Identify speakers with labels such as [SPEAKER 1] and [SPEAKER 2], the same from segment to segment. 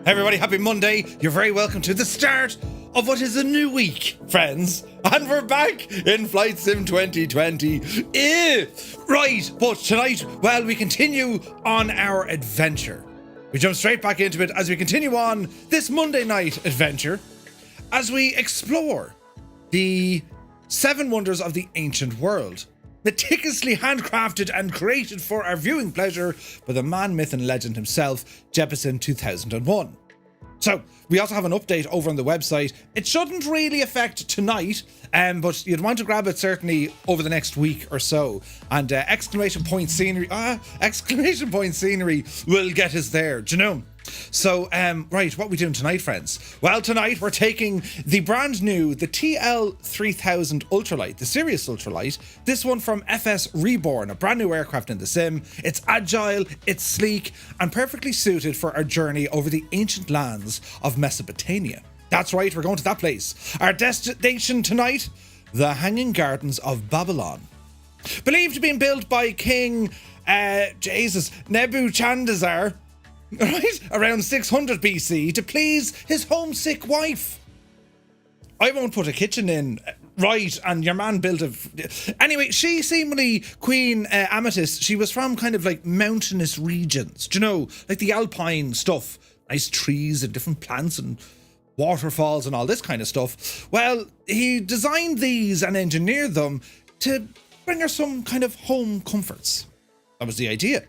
[SPEAKER 1] Hey everybody, happy Monday. You're very welcome to the start of what is a new week, friends. And we're back in Flight Sim 2020. Right, but tonight, well, we continue on our adventure. We jump straight back into it as we continue on this Monday night adventure as we explore the 7 wonders of the ancient world, meticulously handcrafted and created for our viewing pleasure by the man, myth and legend himself, Jefferson 2001. So we also have an update over on the website. It shouldn't really affect tonight, but you'd want to grab it certainly over the next week or so. And exclamation point scenery will get us there, do you know? So, right, what are we doing tonight, friends? Well, tonight we're taking the brand new, the TL3000 Ultralight, the Sirius Ultralight. This one from FSReborn, a brand new aircraft in the sim. It's agile, it's sleek, and perfectly suited for our journey over the ancient lands of Mesopotamia. That's right, we're going to that place. Our destination tonight, the Hanging Gardens of Babylon. Believed to be built by King, Nebuchadnezzar, right, around 600 BC to please his homesick wife. I won't put a kitchen in, right, and your man built a... Anyway, she seemingly, Queen Amytis, she was from kind of like mountainous regions, do you know, like the alpine stuff, nice trees and different plants and waterfalls and all this kind of stuff. Well, he designed these and engineered them to bring her some kind of home comforts. That was the idea.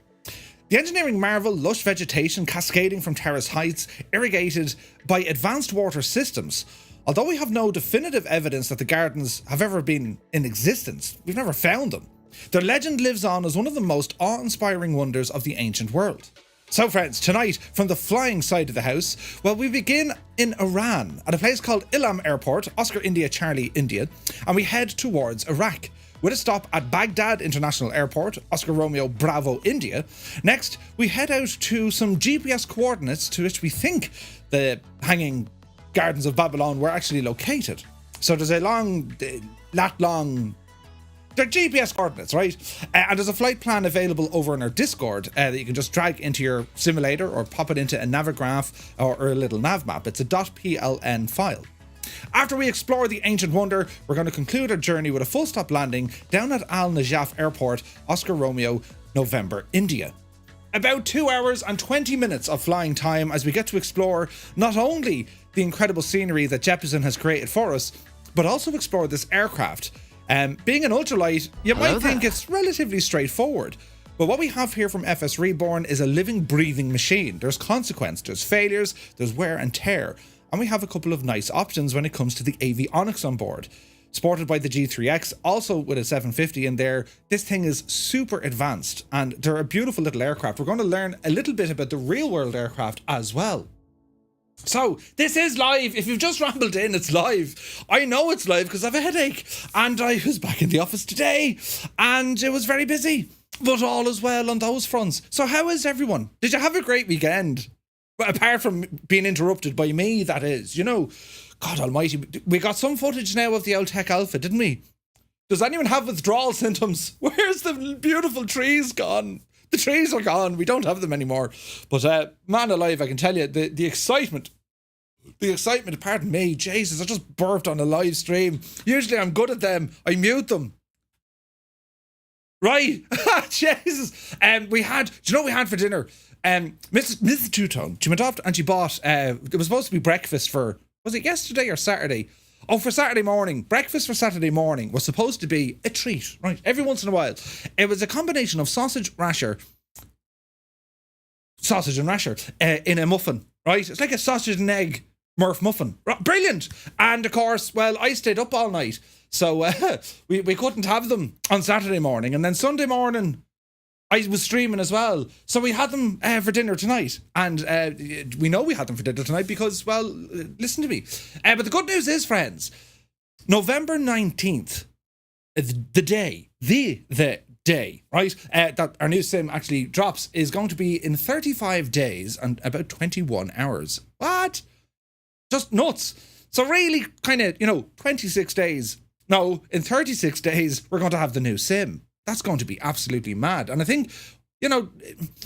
[SPEAKER 1] The engineering marvel, lush vegetation cascading from terraced heights, irrigated by advanced water systems. Although we have no definitive evidence that the gardens have ever been in existence, we've never found them. Their legend lives on as one of the most awe-inspiring wonders of the ancient world. So friends, tonight, from the flying side of the house, well, we begin in Iran, at a place called Ilam Airport, Oscar India Charlie India, and we head towards Iraq, with a stop at Baghdad International Airport, Oscar Romeo Bravo India. Next, we head out to some GPS coordinates to which we think the Hanging Gardens of Babylon were actually located. So there's a they're GPS coordinates, right? And there's a flight plan available over in our Discord that you can just drag into your simulator or pop it into a navigraph or a little nav map. It's a .pln file. After we explore the ancient wonder, we're going to conclude our journey with a full stop landing down at Al Najaf Airport, Oscar Romeo, November, India. About 2 hours and 20 minutes of flying time as we get to explore not only the incredible scenery that Jefferson has created for us, but also explore this aircraft. Being an ultralight, you might think it's relatively straightforward. But what we have here from FSReborn is a living, breathing machine. There's consequence, there's failures, there's wear and tear. And we have a couple of nice options when it comes to the avionics on board. Sported by the G3X, also with a 750 in there. This thing is super advanced and they're a beautiful little aircraft. We're going to learn a little bit about the real world aircraft as well. So, this is live. If you've just rambled in, it's live. I know it's live because I have a headache. And I was back in the office today and it was very busy. But all is well on those fronts. So how is everyone? Did you have a great weekend? But apart from being interrupted by me, that is, you know, God almighty, we got some footage now of the old Tech Alpha, didn't we? Does anyone have withdrawal symptoms? Where's the beautiful trees gone? The trees are gone. We don't have them anymore. But man alive, I can tell you, the excitement, pardon me, Jesus, I just burped on a live stream. Usually I'm good at them. I mute them. Right. Jesus. We had, do you know what we had for dinner? Mrs. Two-Tone, she went off and she bought, it was supposed to be breakfast for, was it yesterday or Saturday? Oh, for Saturday morning. Breakfast for Saturday morning was supposed to be a treat, right? Every once in a while. It was a combination of sausage and rasher in a muffin, right? It's like a sausage and egg Murph muffin. Brilliant. And of course, well, I stayed up all night. So we couldn't have them on Saturday morning. And then Sunday morning, I was streaming as well. So we had them for dinner tonight. And we know we had them for dinner tonight because, well, listen to me. But the good news is, friends, November 19th, the day, right, that our new sim actually drops is going to be in 35 days and about 21 hours. What? Just nuts. So really kind of, 26 days. No, in 36 days, we're going to have the new sim. That's going to be absolutely mad. And I think you know,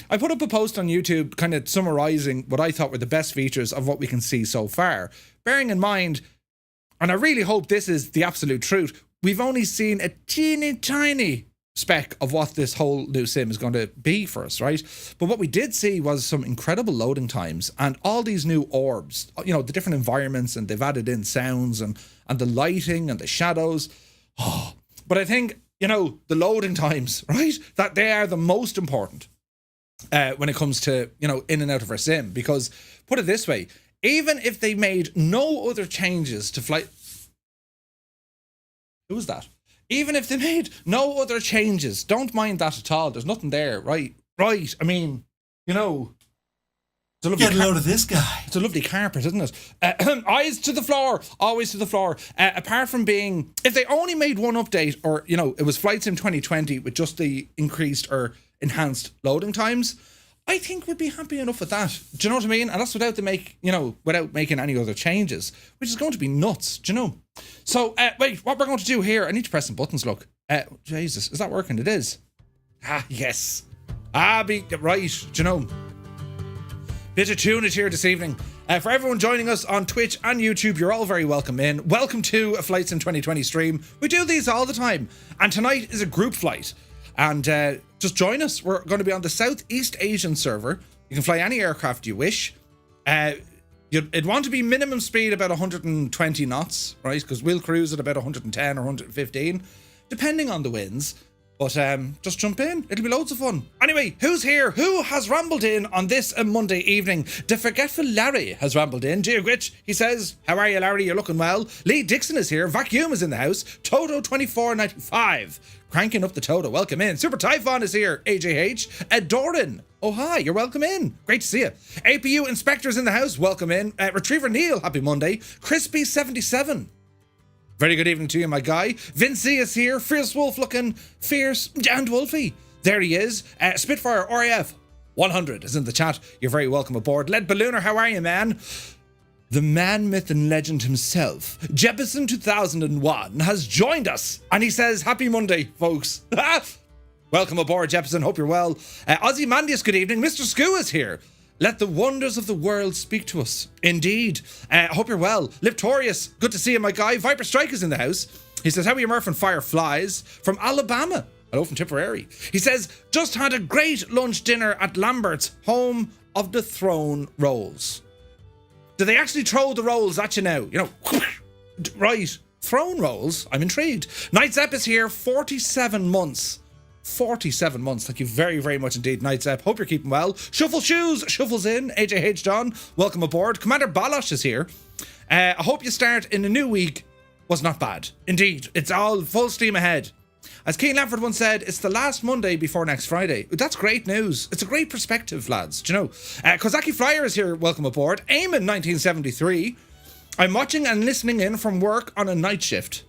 [SPEAKER 1] I put up a post on YouTube kind of summarizing what I thought were the best features of what we can see so far. Bearing in mind, and I really hope this is the absolute truth, we've only seen a teeny tiny speck of what this whole new sim is going to be for us, right? But what we did see was some incredible loading times and all these new orbs, you know, the different environments, and they've added in sounds and the lighting and the shadows. Oh, but I think, you know, the loading times, right? That they are the most important when it comes to, you know, in and out of our sim. Because, put it this way, even if they made no other changes to flight... Who was that? Even if they made no other changes, don't mind that at all. There's nothing there, right? Right, I mean, you know...
[SPEAKER 2] Get a load of this guy.
[SPEAKER 1] It's a lovely carpet, isn't it? Eyes to the floor, always to the floor. Apart from being, if they only made one update, or, you know, it was Flight Sim 2020 with just the increased or enhanced loading times, I think we'd be happy enough with that. Do you know what I mean? And that's without without making any other changes, which is going to be nuts. Do you know? So, wait, what we're going to do here? I need to press some buttons. Look, Jesus, is that working? It is. Ah, yes. Right. Do you know? Bit of tunage here this evening. For everyone joining us on Twitch and YouTube, you're all very welcome in. Welcome to a Flight Sim 2020 stream. We do these all the time. And tonight is a group flight. And just join us. We're going to be on the Southeast Asian server. You can fly any aircraft you wish. It'd want to be minimum speed about 120 knots, right? Because we'll cruise at about 110 or 115, depending on the winds. But just jump in. It'll be loads of fun. Anyway, who's here? Who has rambled in on this Monday evening? The forgetful Larry has rambled in. Dear Gwitch, he says, how are you, Larry? You're looking well. Lee Dixon is here. Vacuum is in the house. Toto2495. Cranking up the Toto. Welcome in. Super Typhon is here. AJH. Ed Doran. Oh, hi. You're welcome in. Great to see you. APU Inspector's in the house. Welcome in. Retriever Neil. Happy Monday. Crispy77. Very good evening to you, my guy. Vinci is here. Fierce Wolf looking fierce and wolfy. There he is. Spitfire RAF 100 is in the chat. You're very welcome aboard. Lead Ballooner, how are you, man? The man, myth, and legend himself, Jefferson 2001, has joined us. And he says, happy Monday, folks. Welcome aboard, Jefferson. Hope you're well. Ozzy Mandius, good evening. Mr. Skoo is here. Let the wonders of the world speak to us. Indeed. Hope you're well. Liptorius, good to see you, my guy. Viper Strike is in the house. He says, how are you, Murph and Fireflies? From Alabama. Hello from Tipperary. He says, just had a great lunch dinner at Lambert's, home of the thrown rolls. Do they actually throw the rolls at you now? You know, right. Throne rolls? I'm intrigued. Night Zep is here, 47 months. 47 months. Thank you very, very much indeed, Night Zep. Hope you're keeping well. Shuffle Shoes shuffles in. AJH John, welcome aboard. Commander Balosh is here. I hope you start in a new week was not bad. Indeed, it's all full steam ahead. As King Lamford once said, it's the last Monday before next Friday. That's great news. It's a great perspective, lads. Do you know? Kozaki Flyer is here. Welcome aboard. Eamon 1973. I'm watching and listening in from work on a night shift.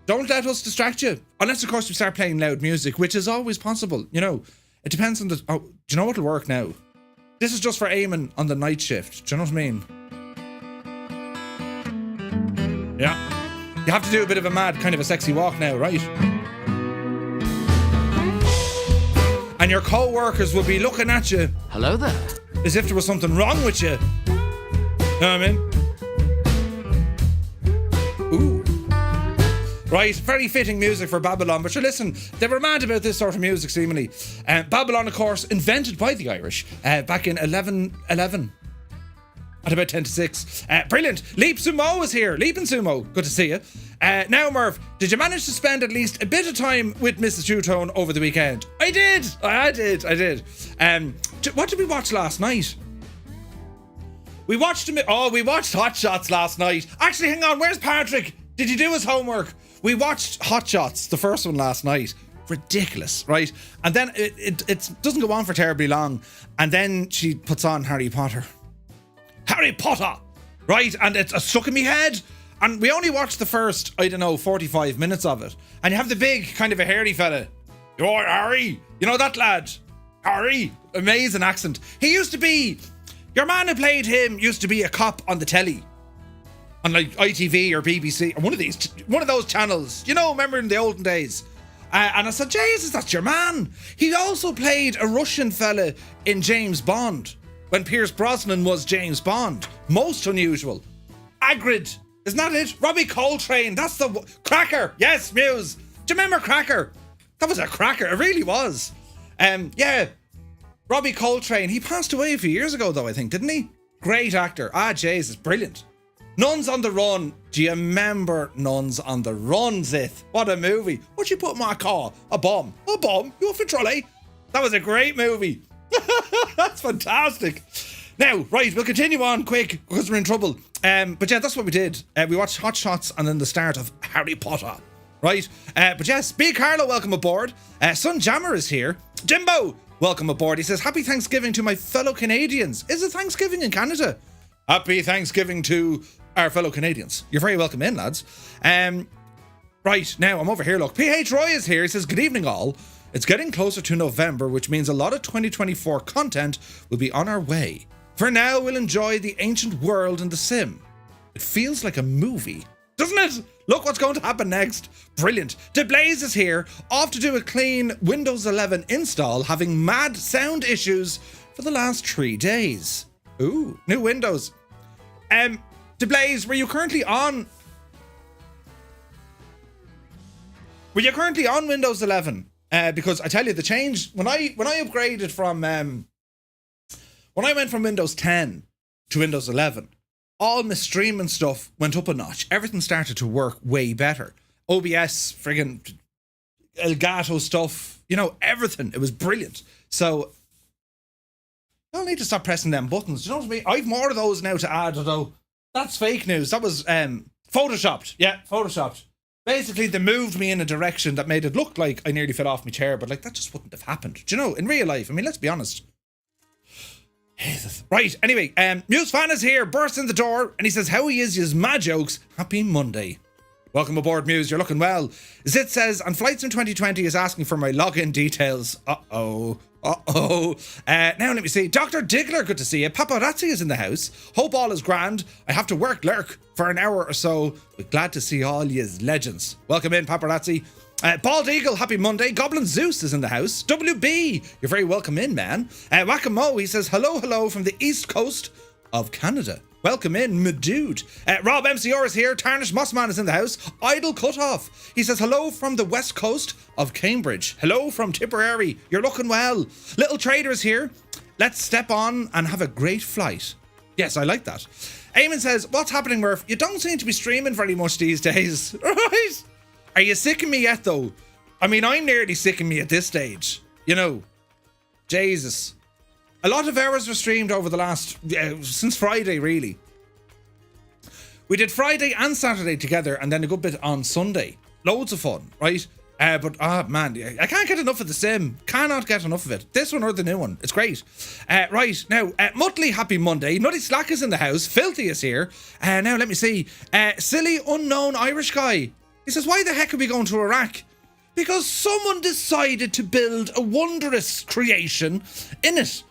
[SPEAKER 1] Don't let us distract you. Unless, of course, we start playing loud music, which is always possible. You know, it depends on the... Oh, do you know what'll work now? This is just for Eamon on the night shift. Do you know what I mean? Yeah. You have to do a bit of a mad, kind of a sexy walk now, right? And your co-workers will be looking at you.
[SPEAKER 3] Hello there.
[SPEAKER 1] As if there was something wrong with you. Know what I mean? Ooh. Right, very fitting music for Babylon. But sure, listen, they were mad about this sort of music, seemingly. Babylon, of course, invented by the Irish back in 1111. At about 10 to 6. Brilliant. Leap Sumo is here. Leap and Sumo. Good to see you. Now, Murph, did you manage to spend at least a bit of time with Mrs. Two-Tone over the weekend? I did. I did. What did we watch last night? We watched Hot Shots last night. Actually, hang on. Where's Patrick? Did he do his homework? We watched Hot Shots, the first one last night. Ridiculous, right? And then it doesn't go on for terribly long. And then she puts on Harry Potter. Harry Potter! Right? And it's stuck in me head. And we only watched the first, 45 minutes of it. And you have the big, kind of a hairy fella. You all right, Harry? You know that lad? Harry? Amazing accent. He used to be... Your man who played him used to be a cop on the telly. On like ITV or BBC or one of those channels. You know, remember in the olden days. And I said, Jesus, that's your man. He also played a Russian fella in James Bond when Pierce Brosnan was James Bond. Most unusual. Agrid, isn't that it? Robbie Coltrane, that's the Cracker. Yes, Muse. Do you remember Cracker? That was a cracker. It really was. Yeah, Robbie Coltrane. He passed away a few years ago, though, I think, didn't he? Great actor. Jesus, brilliant. Nuns on the Run. Do you remember Nuns on the Run, Zith? What a movie. What'd you put in my car? A bomb. A bomb? You off a trolley? That was a great movie. That's fantastic. Now, right, we'll continue on quick because we're in trouble. But yeah, that's what we did. We watched Hot Shots and then the start of Harry Potter. Right? But yes, Big Carlo, welcome aboard. Sun Jammer is here. Jimbo, welcome aboard. He says, Happy Thanksgiving to my fellow Canadians. Is it Thanksgiving in Canada? Happy Thanksgiving to our fellow Canadians. You're very welcome in, lads. Right, now I'm over here, look. PH Roy is here. He says, good evening all. It's getting closer to November, which means a lot of 2024 content will be on our way. For now, we'll enjoy the ancient world in the sim. It feels like a movie, doesn't it? Look what's going to happen next. Brilliant. DeBlaze is here, off to do a clean Windows 11 install, having mad sound issues for the last 3 days. Ooh, new Windows. DeBlaze, were you currently on Windows 11? Because I tell you, the change when I upgraded from when I went from Windows 10 to Windows 11, all my streaming stuff went up a notch. Everything started to work way better. OBS, friggin' Elgato stuff, you know, everything. It was brilliant. So I don't need to stop pressing them buttons. Do you know what I mean? I've more of those now to add, although that's fake news. That was photoshopped. Yeah, photoshopped. Basically, they moved me in a direction that made it look like I nearly fell off my chair, but like that just wouldn't have happened. Do you know, in real life, I mean, let's be honest. Jesus. Right, anyway, Muse Fan is here, bursts in the door, and he says, how he is his mad jokes. Happy Monday. Welcome aboard, Muse, you're looking well. Zit says, and Flight Sim 2020 is asking for my login details. Uh-oh. Now let me see. Dr. Diggler, good to see you. Paparazzi is in the house. Hope all is grand. I have to work lurk for an hour or so, but glad to see all yous legends. Welcome in, Paparazzi. Bald Eagle, happy Monday. Goblin Zeus is in the house. WB, you're very welcome in, man. Whack-a-mo, he says, hello from the east coast of Canada. Welcome in, my dude. Rob MCR is here. Tarnished Mossman is in the house. Idle Cutoff. He says, hello from the west coast of Cambridge. Hello from Tipperary. You're looking well. Little Trader is here. Let's step on and have a great flight. Yes, I like that. Eamon says, what's happening, Murph? You don't seem to be streaming very much these days. Right? Are you sick of me yet, though? I mean, I'm nearly sick of me at this stage. You know, Jesus. A lot of hours were streamed over the last, since Friday, really. We did Friday and Saturday together, and then a good bit on Sunday. Loads of fun, right? But, man, I can't get enough of the sim. Cannot get enough of it. This one or the new one. It's great. Right, now, Muttley, happy Monday. Nutty Slack is in the house. Filthy is here. Now, let me see. Silly, unknown Irish guy. He says, why the heck are we going to Iraq? Because someone decided to build a wondrous creation in it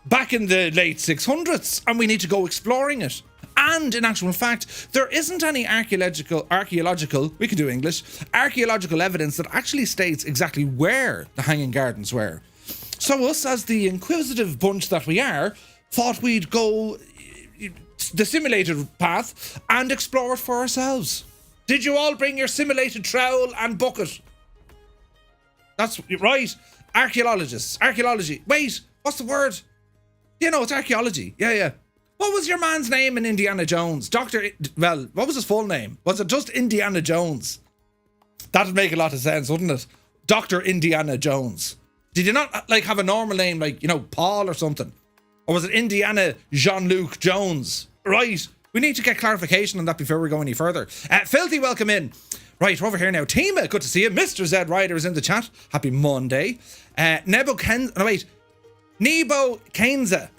[SPEAKER 1] back in the late 600s, and we need to go exploring it. And in actual fact, there isn't any archaeological, we can do English, archaeological evidence that actually states exactly where the Hanging Gardens were. So us, as the inquisitive bunch that we are, thought we'd go the simulated path and explore it for ourselves. Did you all bring your simulated trowel and bucket? That's right. Archaeologists. Archaeology. Wait, what's the word? You know, it's archaeology. Yeah. What was your man's name in Indiana Jones? What was his full name? Was it just Indiana Jones? That'd make a lot of sense, wouldn't it? Dr. Indiana Jones. Did you not, like, have a normal name, like, you know, Paul or something? Or was it Indiana Jean-Luc Jones? Right. We need to get clarification on that before we go any further. Filthy, welcome in. Right, we're over here now. Tima, good to see you. Mr. Z Rider is in the chat. Happy Monday. Nebo Kenza.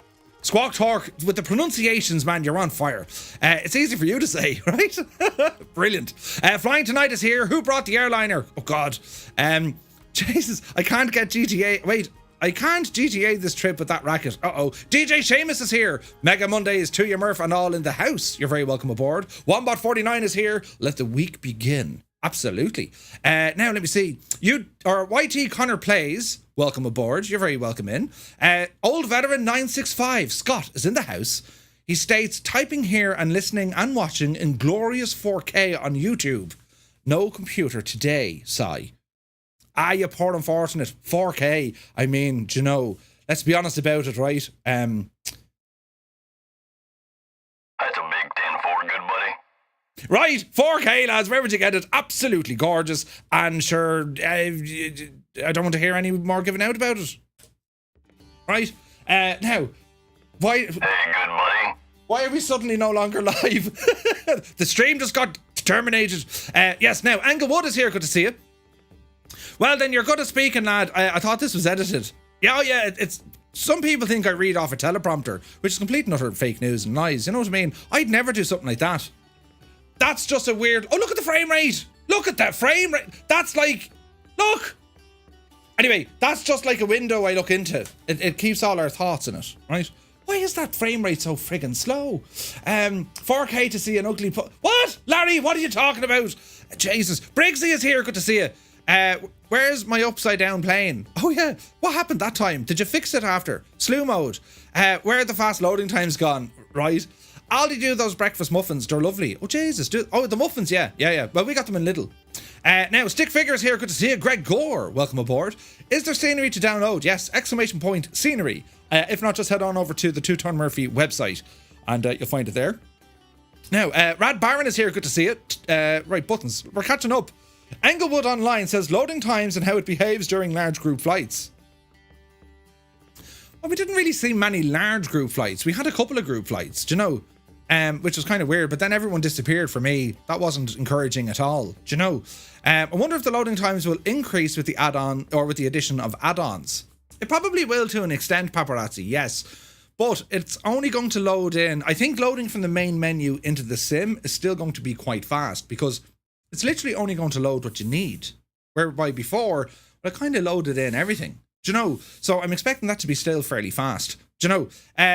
[SPEAKER 1] Squawk Talk, with the pronunciations, man, you're on fire. It's easy for you to say, right? Brilliant. Flying Tonight is here. Who brought the airliner? Oh, God. Jesus, I can't get GTA. Wait, I can't GTA this trip with that racket. Uh-oh. DJ Seamus is here. Mega Mondays to you, Murph, and all in the house. You're very welcome aboard. Wombat49 is here. Let the week begin. Absolutely. Now, let me see. YT Connor Plays, welcome aboard. You're very welcome in. Old Veteran 965, Scott, is in the house. He states, typing here and listening and watching in glorious 4K on YouTube. No computer today, sigh. You poor unfortunate. 4K. I mean, you know, let's be honest about it, right?
[SPEAKER 3] That's a big 10-4, good buddy.
[SPEAKER 1] Right, 4K, lads. Where would you get it? Absolutely gorgeous. And sure, I don't want to hear any more given out about it. Right? Now, why...
[SPEAKER 3] Hey, good buddy.
[SPEAKER 1] Why are we suddenly no longer live? The stream just got terminated. Yes, now, Anglewood is here. Good to see you. Well, then, you're good at speaking, lad. I thought this was edited. Yeah, it's... Some people think I read off a teleprompter, which is complete and utter fake news and lies. You know what I mean? I'd never do something like that. That's just a weird... Oh, look at the frame rate. Look at that frame rate. That's like... Look. Anyway, that's just like a window I look into. It keeps all our thoughts in it, right? Why is that frame rate so friggin' slow? 4K to see an ugly... What? Larry, what are you talking about? Jesus. Briggsy is here. Good to see you. Where's my upside down plane? Oh yeah, what happened that time? Did you fix it after? Slew mode. Where are the fast loading times gone? Right. Aldi do those breakfast muffins. They're lovely. Oh Jesus. The muffins, yeah. Well, we got them in Lidl. Now, Stick Figures here. Good to see you. Greg Gore, welcome aboard. Is there scenery to download? Yes, ! Scenery. If not, just head on over to the Two Ton Murphy website and you'll find it there. Now, Rad Baron is here. Good to see it. Right, buttons. We're catching up. Englewood Online says loading times and how it behaves during large group flights. Well, we didn't really see many large group flights. We had a couple of group flights, do you know? Which was kind of weird, but then everyone disappeared for me. That wasn't encouraging at all, do you know? I wonder if the loading times will increase with the add-on or with the addition of add-ons. It probably will to an extent, Paparazzi, yes. But it's only going to load in. I think loading from the main menu into the sim is still going to be quite fast because it's literally only going to load what you need. Whereby before, I kind of loaded in everything. Do you know? So I'm expecting that to be still fairly fast. Do you know?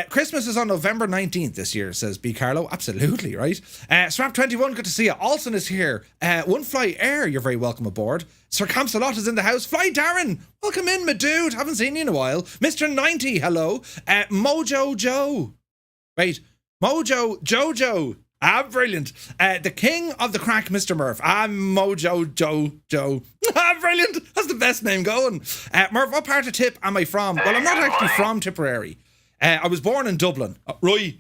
[SPEAKER 1] Christmas is on November 19th this year, says B. Carlo. Absolutely, right? Swap21, good to see you. Alson is here. One Fly Air, you're very welcome aboard. Sir Campsalot is in the house. Fly Darren, welcome in, my dude. Haven't seen you in a while. Mr. 90, hello. Mojo Joe. Wait, Mojo Jojo. Brilliant. The king of the crack, Mr. Murph. Mojo Joe. Brilliant. That's the best name going. Murph, what part of Tip am I from? Well, I'm not actually from Tipperary. I was born in Dublin. Right.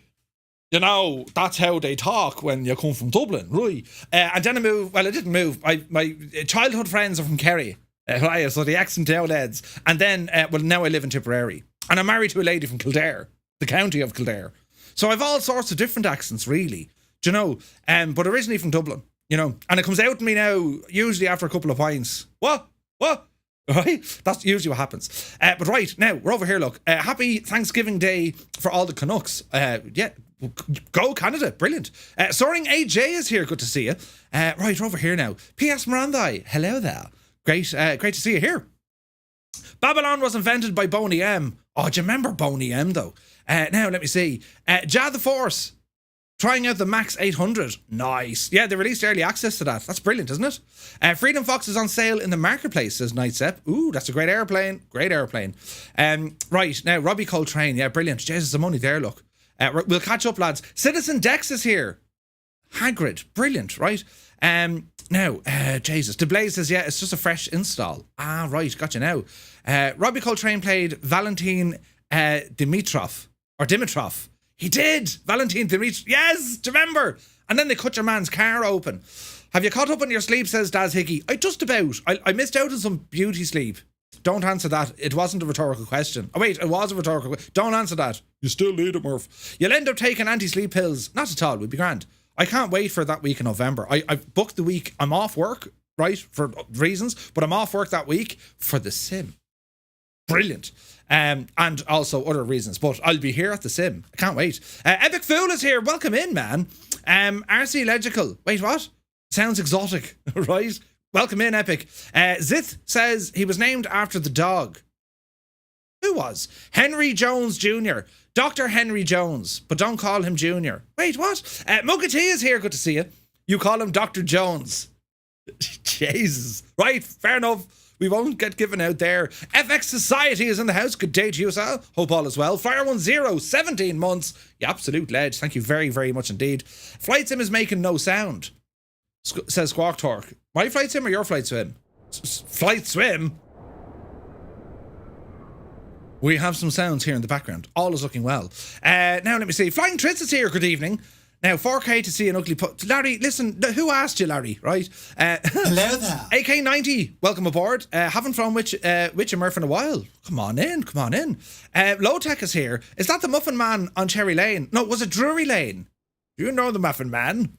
[SPEAKER 1] You know, that's how they talk when you come from Dublin. Right. And then I moved. Well, I didn't move. My childhood friends are from Kerry. So the accent now lads. And then, now I live in Tipperary. And I'm married to a lady from Kildare, the county of Kildare. So I've all sorts of different accents, really. Do you know? But originally from Dublin, you know, and it comes out to me now, usually after a couple of pints. What? Right? That's usually what happens. But right, now, we're over here, look. Happy Thanksgiving Day for all the Canucks. Yeah, go Canada. Brilliant. Soaring AJ is here. Good to see you. Right, we're over here now. P.S. Mirandai. Hello there. Great to see you here. Babylon was invented by Boney M. Oh, do you remember Boney M, though? Now, let me see. Jah the Force. Trying out the Max 800. Nice. Yeah, they released early access to that. That's brilliant, isn't it? Freedom Fox is on sale in the marketplace, says Nightsep. Ooh, that's a great airplane. Great airplane. Right, now, Robbie Coltrane. Yeah, brilliant. Jesus, the money there, look. We'll catch up, lads. Citizen Dex is here. Hagrid. Brilliant, right? Now, Jesus. DeBlaze says, yeah, it's just a fresh install. Right, gotcha now. Robbie Coltrane played Valentin Dimitrov. He did! Valentin Dimitrov. Yes! Do you remember? And then they cut your man's car open. Have you caught up on your sleep, says Daz Hickey. Just about. I missed out on some beauty sleep. Don't answer that. It wasn't a rhetorical question. Oh, wait, it was a rhetorical question. Don't answer that. You still need it, Murph. You'll end up taking anti-sleep pills. Not at all. We'll be grand. I can't wait for that week in November. I've booked the week. I'm off work, right, for reasons, but I'm off work that week for the sim. Brilliant. And also other reasons, but I'll be here at the sim. I can't wait. Epic Fool is here. Welcome in, man. RC Legical. Wait, what? Sounds exotic, right? Welcome in, Epic. Zith says he was named after the dog. Who was? Henry Jones Jr. Dr. Henry Jones, but don't call him Junior. Wait, what? Mugati is here. Good to see you. You call him Dr. Jones. Jesus. Right, fair enough. We won't get given out there. FX Society is in the house. Good day to you, sir. Hope all is well. Fire10, 17 months. You absolute ledge. Thank you very, very much indeed. Flight Sim is making no sound, says Squawk Torque. My Flight Sim or your Flight Swim? Flight Swim? We have some sounds here in the background. All is looking well. Now, let me see. Flying Tritz is here. Good evening. Now, 4K to see an ugly... Larry, listen, who asked you, Larry, right?
[SPEAKER 2] Hello there.
[SPEAKER 1] AK90, welcome aboard. Haven't flown Witch and Murph in a while. Come on in. Low Tech is here. Is that the Muffin Man on Cherry Lane? No, was it Drury Lane? Do you know the Muffin Man?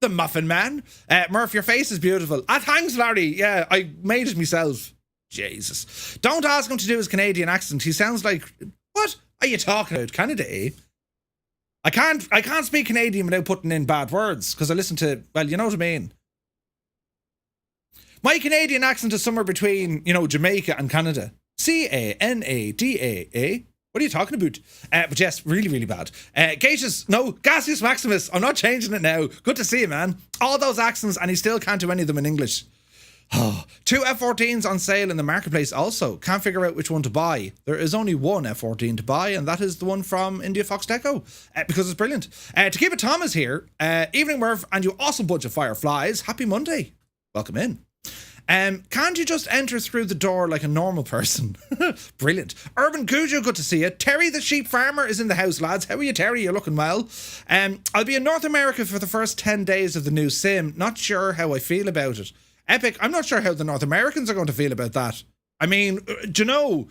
[SPEAKER 1] The Muffin Man? Murph, your face is beautiful. Thanks, Larry. Yeah, I made it myself. Jesus. Don't ask him to do his Canadian accent. He sounds like... What are you talking about? Canada, eh? I can't speak Canadian without putting in bad words, because I listen to, well, you know what I mean. My Canadian accent is somewhere between, Jamaica and Canada. Canada, eh? What are you talking about? But yes, really, really bad. Gaseous Maximus. I'm not changing it now. Good to see you, man. All those accents, and he still can't do any of them in English. Oh, 2 F-14s on sale in the marketplace also. Can't figure out which one to buy. There is only one F-14 to buy, and that is the one from India Fox Deco, because it's brilliant. To keep it, Tom is here. Evening, Murph, and you awesome bunch of fireflies. Happy Monday. Welcome in. Can't you just enter through the door like a normal person? Brilliant. Urban Cujo, good to see you. Terry the sheep farmer is in the house, lads. How are you, Terry? You're looking well. I'll be in North America for the first 10 days of the new sim. Not sure how I feel about it. Epic, I'm not sure how the North Americans are going to feel about that. I mean, do you know?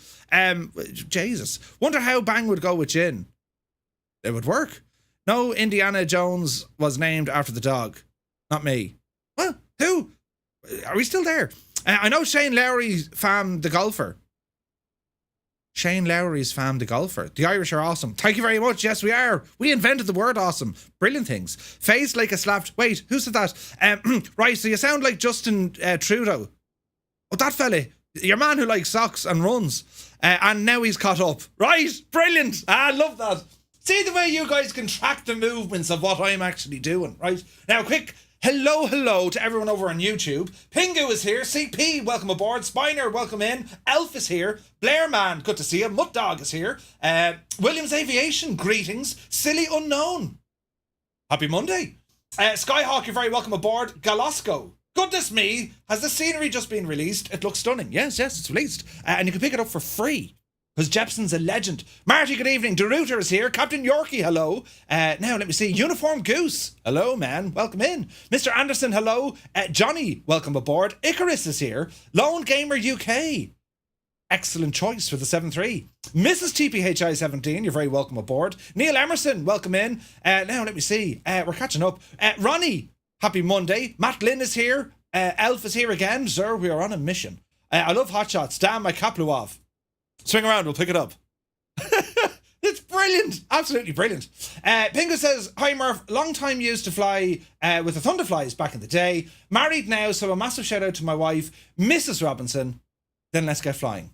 [SPEAKER 1] Jesus. Wonder how Bang would go with Jin. It would work. No, Indiana Jones was named after the dog. Not me. Well, who? Are we still there? I know Shane Lowry's fam the golfer. Shane Lowry's fam the golfer. The Irish are awesome. Thank you very much. Yes, we are. We invented the word awesome. Brilliant things. Face like a slapped... Wait, who said that? Right, so you sound like Justin Trudeau. Oh, that fella. Your man who likes socks and runs. And now he's caught up. Right, brilliant. I love that. See the way you guys can track the movements of what I'm actually doing, right? Now, quick... Hello to everyone over on YouTube. Pingu is here. CP, welcome aboard. Spiner, welcome in. Elf is here. Blairman, good to see you. Mutt Dog is here. Williams Aviation, greetings. Silly Unknown, happy Monday. Skyhawk, you're very welcome aboard. Galasco, goodness me, has the scenery just been released? It looks stunning. Yes, it's released. And you can pick it up for free, because Jepson's a legend. Marty, good evening. DeRuiter is here. Captain Yorkie, hello. Now, let me see. Uniform Goose, hello, man. Welcome in. Mr. Anderson, hello. Johnny, welcome aboard. Icarus is here. Lone Gamer UK. Excellent choice for the 7-3. Mrs. TPHI17, you're very welcome aboard. Neil Emerson, welcome in. Now, let me see. We're catching up. Ronnie, happy Monday. Matt Lynn is here. Elf is here again. Sir, we are on a mission. I love hot shots. Damn, my cap blew off. Swing around, we'll pick it up. It's brilliant. Absolutely brilliant. Pingu says, hi Murph, long time used to fly with the Thunderflies back in the day. Married now, so a massive shout out to my wife, Mrs. Robinson. Then let's get flying.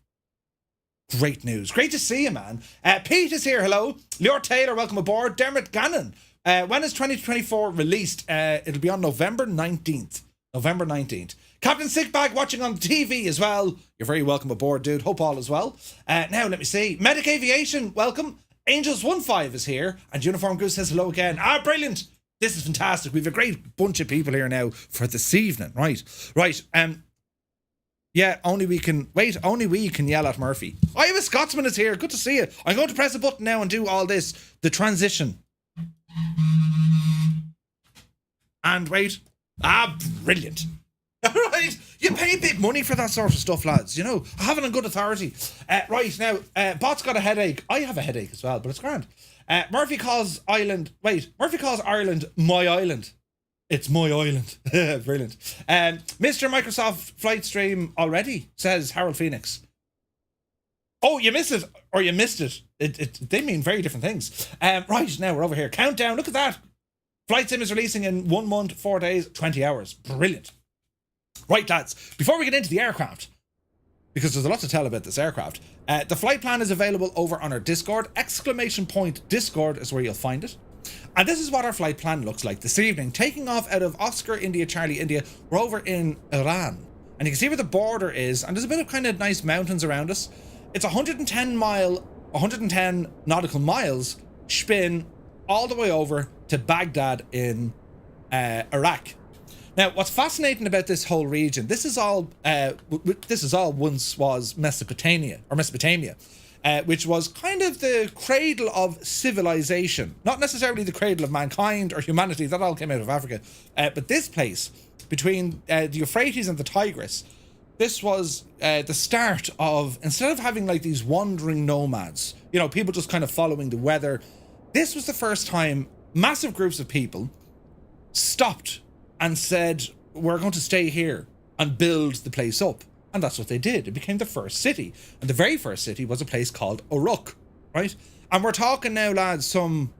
[SPEAKER 1] Great news. Great to see you, man. Pete is here, hello. Leo Taylor, welcome aboard. Dermot Gannon. When is 2024 released? It'll be on November 19th. November 19th. Captain Sickbag watching on TV as well. You're very welcome aboard, dude. Hope all is well. Now, let me see. Medic Aviation, welcome. Angels15 is here. And Uniform Goose says hello again. Brilliant. This is fantastic. We have a great bunch of people here now for this evening. Right. Yeah, only we can yell at Murphy. Iowa Scotsman is here. Good to see you. I'm going to press a button now and do all this. The transition. And wait. Brilliant. Right, you pay big money for that sort of stuff, lads. I have it on good authority. Right, now, Bot's got a headache. I have a headache as well, but it's grand. Murphy calls Ireland my island. It's my island. Brilliant. Mr. Microsoft Flight Stream already, says Harold Phoenix. Oh, you missed it, or you missed it. They mean very different things. Right, now we're over here. Countdown, look at that. Flight Sim is releasing in 1 month, 4 days, 20 hours. Brilliant. Right, lads, before we get into the aircraft, because there's a lot to tell about this aircraft, the flight plan is available over on our Discord. !Discord is where you'll find it. And this is what our flight plan looks like this evening. Taking off out of Oscar India Charlie India, we're over in Iran. And you can see where the border is, and there's a bit of kind of nice mountains around us. It's 110 nautical miles spin all the way over to Baghdad in Iraq. Now, what's fascinating about this whole region, this is all once was Mesopotamia, which was kind of the cradle of civilization. Not necessarily the cradle of mankind or humanity, that all came out of Africa. But this place, between the Euphrates and the Tigris, this was the start of, instead of having like these wandering nomads, you know, people just kind of following the weather, this was the first time massive groups of people stopped and said, we're going to stay here and build the place up. And that's what they did. It became the first city. And the very first city was a place called Uruk, right? And we're talking now, lads, some,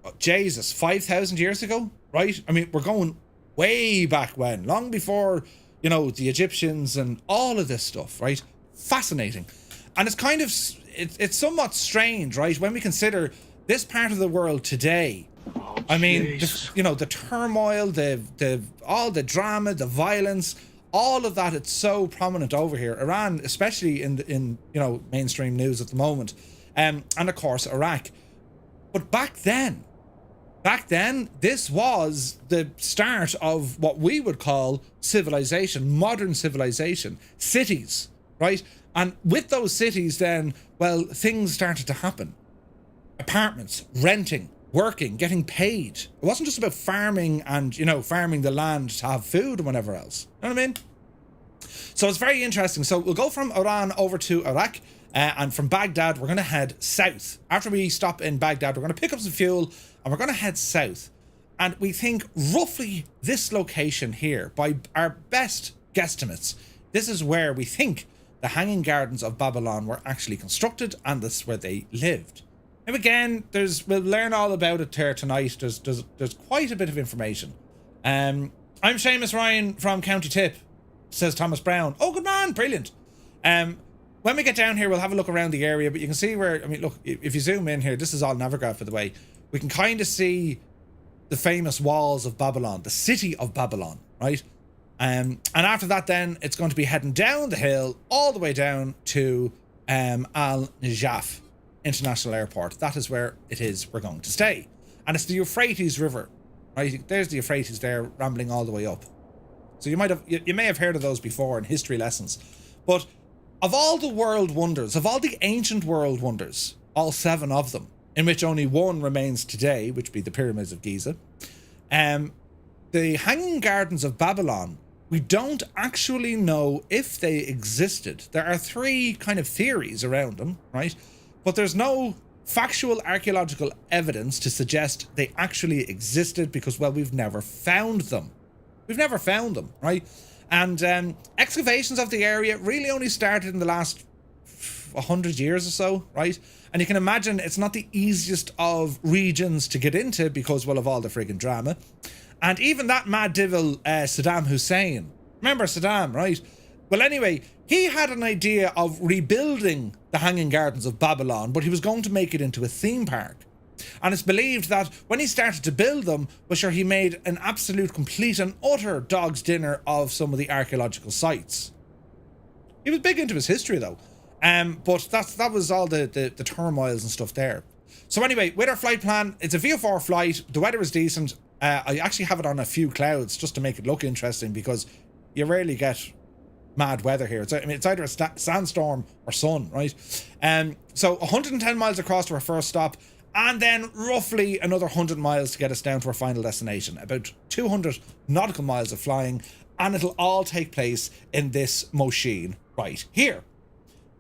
[SPEAKER 1] 5,000 years ago, right? I mean, we're going way back when, long before, you know, the Egyptians and all of this stuff, right? Fascinating. And it's kind of, it's somewhat strange, right? When we consider this part of the world today, I mean, the turmoil, the all the drama, the violence, all of that, it's so prominent over here. Iran, especially in mainstream news at the moment, and of course Iraq. But back then, this was the start of what we would call civilization, modern civilization, cities, right? And with those cities, then, well, things started to happen. Apartments, renting, working, getting paid. It wasn't just about farming and, farming the land to have food and whatever else. You know what I mean? So it's very interesting. So we'll go from Iran over to Iraq, and from Baghdad, we're going to head south. After we stop in Baghdad, we're going to pick up some fuel and we're going to head south. And we think roughly this location here, by our best guesstimates, this is where we think the Hanging Gardens of Babylon were actually constructed, and this is where they lived. Now again, we'll learn all about it here tonight. There's quite a bit of information. I'm Seamus Ryan from County Tip, says Thomas Brown. Oh, good man, brilliant. When we get down here, we'll have a look around the area, but you can see where, look, if you zoom in here, this is all Navigraph, by the way. We can kind of see the famous walls of Babylon, the city of Babylon, right? And after that, then it's going to be heading down the hill all the way down to Al Najaf International Airport. That is where it is we're going to stay, and it's the Euphrates River, right? There's the Euphrates there, rambling all the way up. So you may have heard of those before in history lessons. But of all the world wonders, of all the ancient world wonders, all 7 of them, in which only one remains today, which be the pyramids of Giza, the Hanging Gardens of Babylon, we don't actually know if they existed. There are 3 kind of theories around them, right? But there's no factual archaeological evidence to suggest they actually existed because, well, we've never found them. We've never found them, right? And excavations of the area really only started in the last 100 years or so, right? And you can imagine it's not the easiest of regions to get into because, well, of all the friggin' drama. And even that mad devil, Saddam Hussein. Remember Saddam, right? Well, anyway, he had an idea of rebuilding the Hanging Gardens of Babylon, but he was going to make it into a theme park. And it's believed that when he started to build them, well, sure, he made an absolute, complete and utter dog's dinner of some of the archaeological sites. He was big into his history, though. But that was all the turmoils and stuff there. So anyway, with our flight plan, it's a VO4 flight. The weather is decent. I actually have it on a few clouds just to make it look interesting because you rarely get mad weather here. It's either a sandstorm or sun, right? So 110 miles across to our first stop, and then roughly another 100 miles to get us down to our final destination. About 200 nautical miles of flying, and it'll all take place in this machine right here.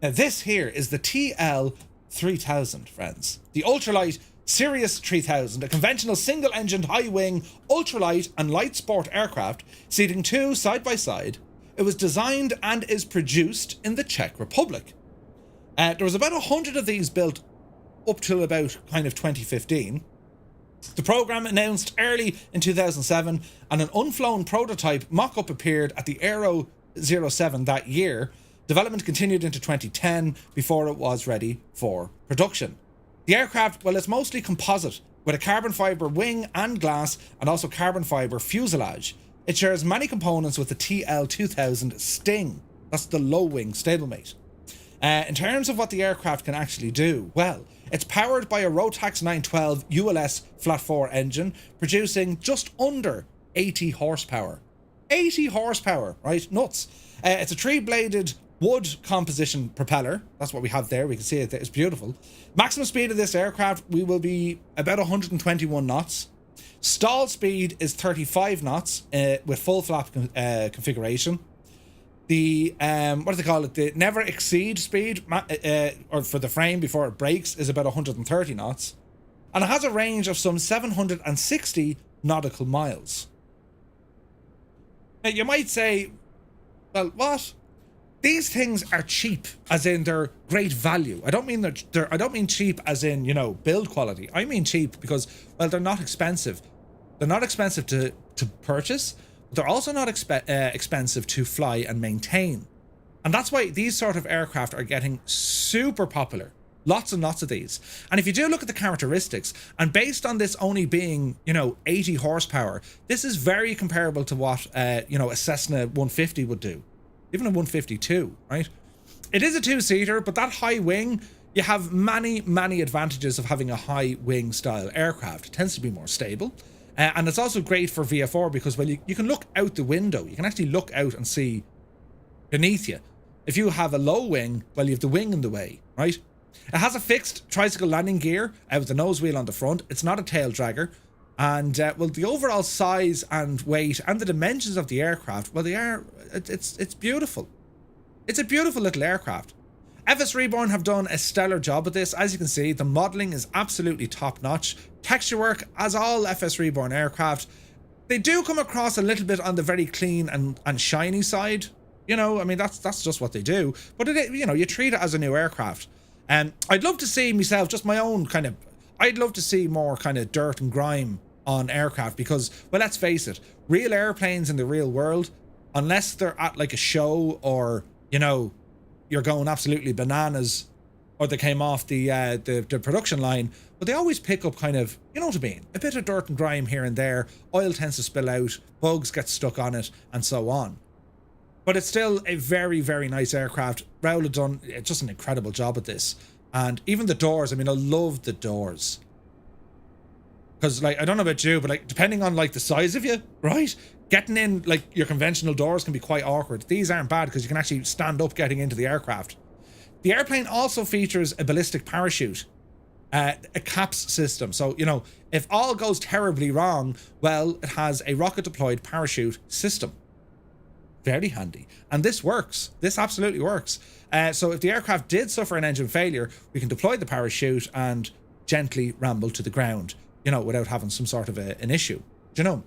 [SPEAKER 1] Now this here is the TL3000, friends. The Ultralight Sirius 3000, a conventional single-engined high-wing ultralight and light sport aircraft, seating 2 side by side. It was designed and is produced in the Czech Republic. There was about 100 of these built up till about kind of 2015. The program announced early in 2007, and an unflown prototype mock-up appeared at the Aero 07 that year. Development continued into 2010 before it was ready for production. The aircraft, well, it's mostly composite with a carbon fibre wing and glass and also carbon fibre fuselage. It shares many components with the TL3000 Sting. That's the low-wing stablemate. In terms of what the aircraft can actually do, well, it's powered by a Rotax 912 ULS flat 4 engine, producing just under 80 horsepower. 80 horsepower, right? Nuts. It's a three-bladed wood composition propeller. That's what we have there. We can see it. It's beautiful. Maximum speed of this aircraft, we will be about 121 knots. Stall speed is 35 knots with full flap configuration. The what do they call it? The never exceed speed, or for the frame before it breaks, is about 130 knots, and it has a range of some 760 nautical miles. Now you might say, well, what? These things are cheap, as in they're great value. I don't mean I don't mean cheap as in, you know, build quality. I mean cheap because, well, they're not expensive. They're not expensive to purchase. They're also not expensive to fly and maintain. And that's why these sort of aircraft are getting super popular. Lots and lots of these. And if you do look at the characteristics, and based on this only being, you know, 80 horsepower, this is very comparable to what, you know, a Cessna 150 would do. Even a 152, right? It is a two-seater, but that high wing, you have many, many advantages of having a high wing style aircraft. It tends to be more stable. And it's also great for VFR because, well, you can look out the window. You can actually look out and see beneath you. If you have a low wing, well, you have the wing in the way, right? It has a fixed tricycle landing gear with the nose wheel on the front. It's not a tail dragger. And, well, the overall size and weight and the dimensions of the aircraft, well, it's beautiful. It's a beautiful little aircraft. FSReborn have done a stellar job with this. As you can see, the modelling is absolutely top-notch. Texture work, as all FSReborn aircraft, they do come across a little bit on the very clean and shiny side. You know, I mean, that's just what they do. But, you know, you treat it as a new aircraft. And I'd love to see myself, just my own kind of, I'd love to see more kind of dirt and grime on aircraft because, well, let's face it, real airplanes in the real world, unless they're at like a show or, you know, you're going absolutely bananas, or they came off the production line, but they always pick up kind of, you know what I mean, a bit of dirt and grime here and there. Oil tends to spill out, bugs get stuck on it, and so on. But it's still a very, very nice aircraft. Raoul had done just an incredible job at this. And even the doors, I mean, I love the doors. Because, like, I don't know about you, but, like, depending on, like, the size of you, right? Getting in, like, your conventional doors can be quite awkward. These aren't bad because you can actually stand up getting into the aircraft. The airplane also features a ballistic parachute, a CAPS system. So, you know, if all goes terribly wrong, well, it has a rocket-deployed parachute system. Very handy. And this works. This absolutely works. So if the aircraft did suffer an engine failure, we can deploy the parachute and gently ramble to the ground, you know, without having some sort of an issue. Do you know?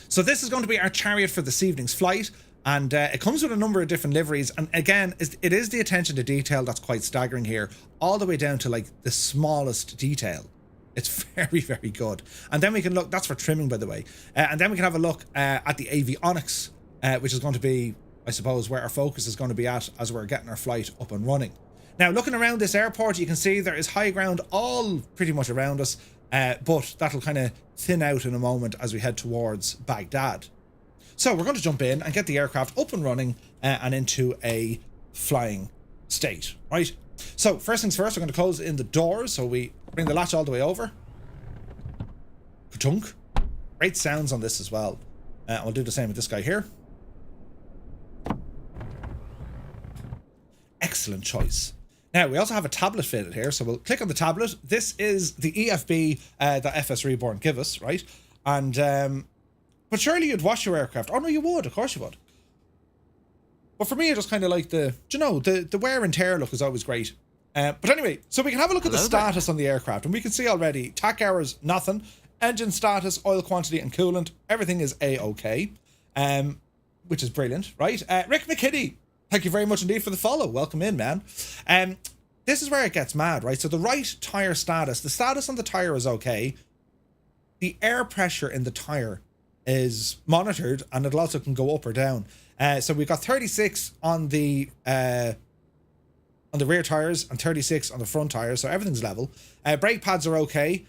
[SPEAKER 1] So this is going to be our chariot for this evening's flight, and it comes with a number of different liveries, and again, it is the attention to detail that's quite staggering here, all the way down to like the smallest detail. It's very, very good. And then we can look, that's for trimming, by the way, and then we can have a look at the avionics, which is going to be, I suppose, where our focus is going to be at as we're getting our flight up and running. Now, looking around this airport, you can see there is high ground all pretty much around us, but that'll kind of thin out in a moment as we head towards Baghdad. So we're going to jump in and get the aircraft up and running and into a flying state, right? So first things first, we're going to close in the doors. So we bring the latch all the way over. Ka-chunk. Great sounds on this as well. We'll do the same with this guy here. Excellent choice. Now, we also have a tablet fitted here, so we'll click on the tablet. This is the EFB that FSReborn give us, right? And, but surely you'd wash your aircraft. Oh, no, you would. Of course you would. But for me, I just kind of like the wear and tear look is always great. But anyway, so we can have a look at the status on the aircraft, and we can see already, TAC hours, nothing. Engine status, oil quantity, and coolant, everything is A-OK, which is brilliant, right? Rick McKinney, thank you very much indeed for the follow. Welcome in, man. This is where it gets mad, right? So the right tire status, the status on the tire is okay. The air pressure in the tire is monitored, and it also can go up or down. So we've got 36 on the on the rear tires and 36 on the front tires, so everything's level. Brake pads are okay.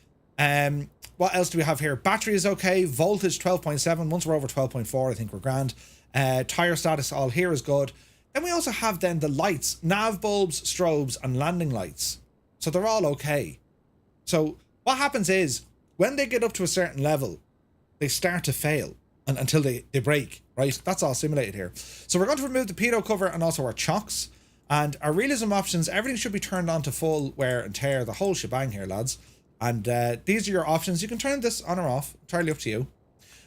[SPEAKER 1] What else do we have here? Battery is okay. Voltage 12.7. Once we're over 12.4, I think we're grand. Tire status all here is good. Then we also have then the lights, nav bulbs, strobes, and landing lights. So they're all okay. So what happens is when they get up to a certain level, they start to fail until they break, right? That's all simulated here. So we're going to remove the pedo cover and also our chocks. And our realism options, everything should be turned on to full wear and tear, the whole shebang here, lads. And these are your options. You can turn this on or off, entirely up to you.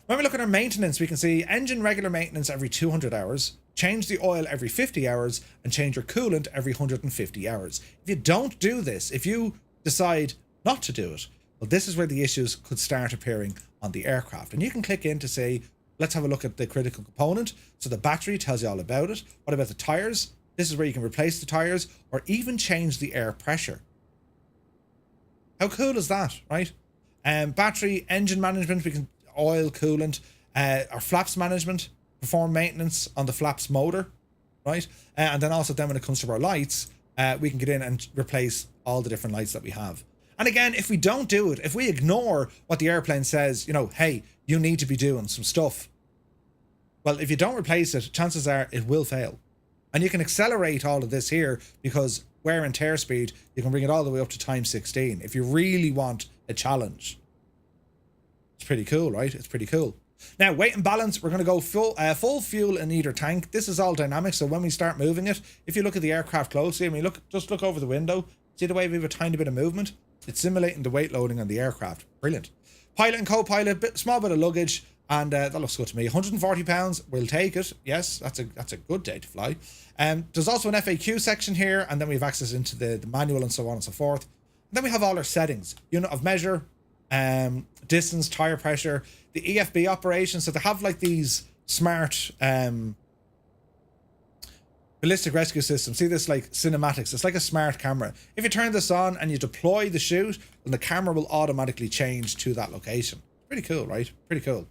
[SPEAKER 1] When we look at our maintenance, we can see engine regular maintenance every 200 hours, change the oil every 50 hours, and change your coolant every 150 hours. If you don't do this, if you decide not to do it, well, this is where the issues could start appearing on the aircraft. And you can click in to say, let's have a look at the critical component. So the battery tells you all about it. What about the tires? This is where you can replace the tires or even change the air pressure. How cool is that, right? Battery, engine management, we can oil, coolant, our flaps management, perform maintenance on the flaps motor, right? And then also then when it comes to our lights, we can get in and replace all the different lights that we have. And again, if we don't do it, if we ignore what the airplane says, you know, hey, you need to be doing some stuff. Well, if you don't replace it, chances are it will fail. And you can accelerate all of this here because wear and tear speed, you can bring it all the way up to times 16 if you really want a challenge. It's pretty cool, right? It's pretty cool. Now, weight and balance, we're going to go full fuel in either tank. This is all dynamic, so when we start moving it, if you look at the aircraft closely, I mean, just look over the window. See the way we have a tiny bit of movement? It's simulating the weight loading on the aircraft. Brilliant. Pilot and co-pilot, small bit of luggage, and that looks good to me. 140 pounds, we'll take it. Yes, that's a good day to fly. There's also an FAQ section here, and then we have access into the manual and so on and so forth. And then we have all our settings. Unit of measure, distance, tire pressure, the EFB operation. So they have like these smart ballistic rescue systems. See this like cinematics. It's like a smart camera. If you turn this on and you deploy the chute, then the camera will automatically change to that location. Pretty cool, right? Pretty cool.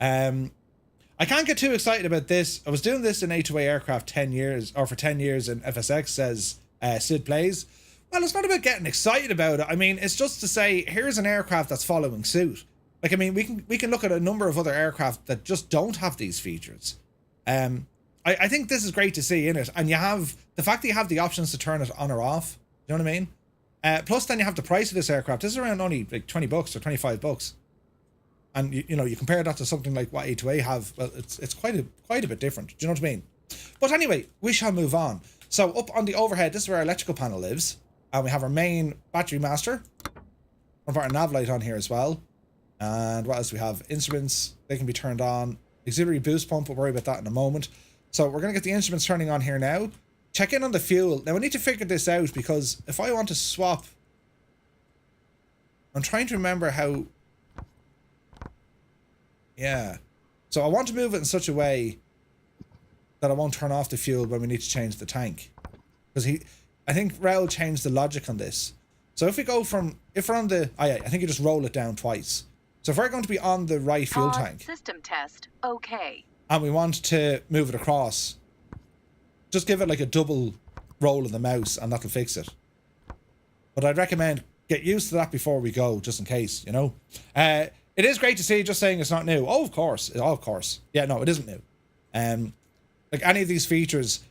[SPEAKER 1] I can't get too excited about this. I was doing this in A2A aircraft 10 years, or for 10 years in FSX, says Sid Plays. Well, it's not about getting excited about it. I mean, it's just to say, here's an aircraft that's following suit. Like, I mean, we can look at a number of other aircraft that just don't have these features. I think this is great to see in it. And you have the fact that you have the options to turn it on or off. You know what I mean? Plus, then you have the price of this aircraft. This is around only like 20 bucks or 25 bucks. And you know, you compare that to something like what A2A have, well, it's quite a bit different. Do you know what I mean? But anyway, we shall move on. So up on the overhead, this is where our electrical panel lives. And we have our main battery master. We've got our nav light on here as well. And what else do we have? Instruments, they can be turned on. Auxiliary boost pump, we'll worry about that in a moment. So we're going to get the instruments turning on here now. Check in on the fuel. Now, we need to figure this out because if I want to swap... I'm trying to remember how... Yeah. So I want to move it in such a way that I won't turn off the fuel when we need to change the tank. Because I think Raul changed the logic on this. So if we go from... If we're on the... Oh yeah, I think you just roll it down twice. So if we're going to be on the right fuel tank...
[SPEAKER 4] System test. Okay.
[SPEAKER 1] And we want to move it across, just give it like a double roll of the mouse and that'll fix it. But I'd recommend get used to that before we go, just in case, you know. It is great to see, just saying it's not new. Oh, of course. Oh, of course. Yeah, no, it isn't new. Like any of these features,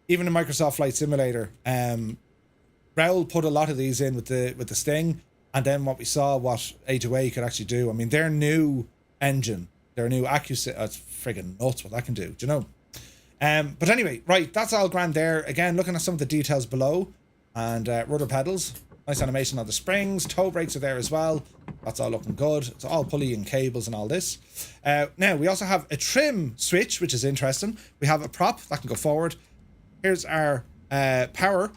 [SPEAKER 1] even in Microsoft Flight Simulator, Raul put a lot of these in with the Sting, and then what we saw what A2A could actually do. I mean, their new engine, their new AccuSync, it's friggin' nuts what that can do, do you know? But anyway, right, that's all grand there. Again, looking at some of the details below, and rudder pedals. Nice animation on the springs. Toe brakes are there as well. That's all looking good. It's all pulley and cables and all this. Now, we also have a trim switch, which is interesting. We have a prop that can go forward. Here's our power,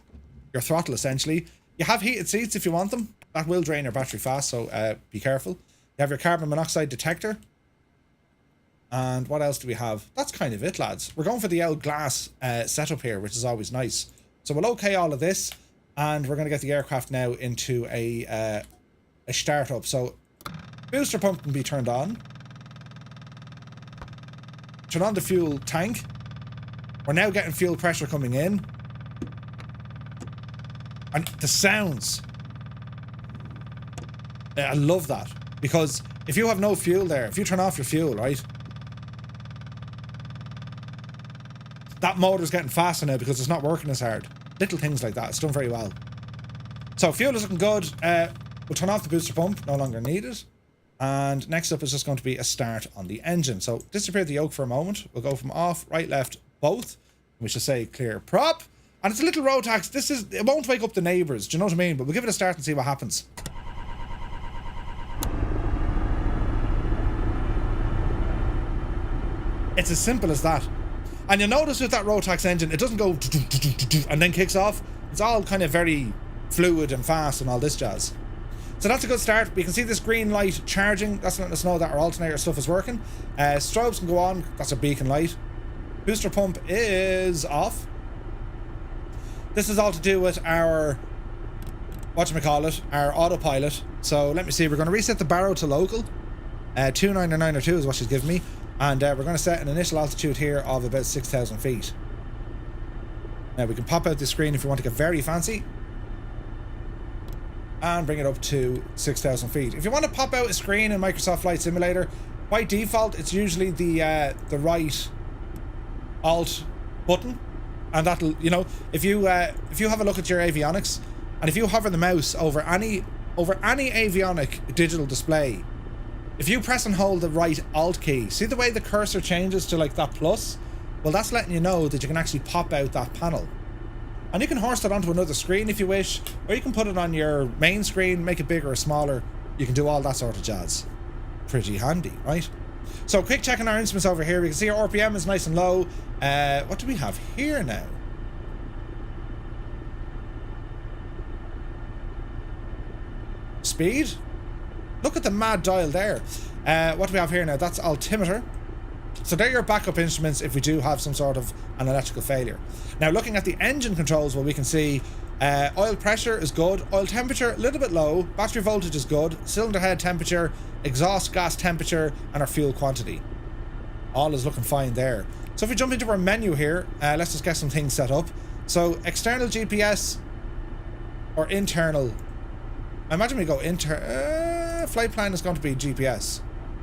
[SPEAKER 1] your throttle, essentially. You have heated seats if you want them. That will drain your battery fast, so be careful. You have your carbon monoxide detector. And what else do we have? That's kind of it, lads. We're going for the L glass setup here, which is always nice. So we'll okay all of this. And we're going to get the aircraft now into a startup. So booster pump can be turned on. Turn on the fuel tank. We're now getting fuel pressure coming in. And the sounds. I love that. Because if you have no fuel there, if you turn off your fuel, right? That motor's getting faster now because it's not working as hard. Little things like that. It's done very well. So fuel is looking good. We'll turn off the booster pump. No longer needed. And next up is just going to be a start on the engine. So disappear the yoke for a moment. We'll go from off, right, left, both. We should say clear prop. And it's a little road tax. It won't wake up the neighbours. Do you know what I mean? But we'll give it a start and see what happens. It's as simple as that. And you'll notice with that Rotax engine, it doesn't go and then kicks off. It's all kind of very fluid and fast and all this jazz. So that's a good start. We can see this green light charging. That's letting us know that our alternator stuff is working. Strobes can go on. That's a beacon light. Booster pump is off. This is all to do with our, our autopilot. So let me see. We're going to reset the barrow to local. 2992 is what she's given me. And we're going to set an initial altitude here of about 6,000 feet. Now we can pop out the screen if you want to get very fancy. And bring it up to 6,000 feet. If you want to pop out a screen in Microsoft Flight Simulator, by default it's usually the right Alt button. And that'll, you know, if you have a look at your avionics, and if you hover the mouse over any avionic digital display, if you press and hold the right Alt key, see the way the cursor changes to like that plus? Well, that's letting you know that you can actually pop out that panel. And you can horse that onto another screen if you wish, or you can put it on your main screen, make it bigger or smaller. You can do all that sort of jazz. Pretty handy, right? So quick checking our instruments over here. We can see our RPM is nice and low. What do we have here now? Speed? Look at the mad dial there. What do we have here now? That's altimeter. So they're your backup instruments if we do have some sort of an electrical failure. Now looking at the engine controls, well, we can see oil pressure is good, oil temperature a little bit low, battery voltage is good, cylinder head temperature, exhaust gas temperature, and our fuel quantity. All is looking fine there. So if we jump into our menu here, let's just get some things set up. So external GPS or internal. I imagine we go flight plan is going to be GPS.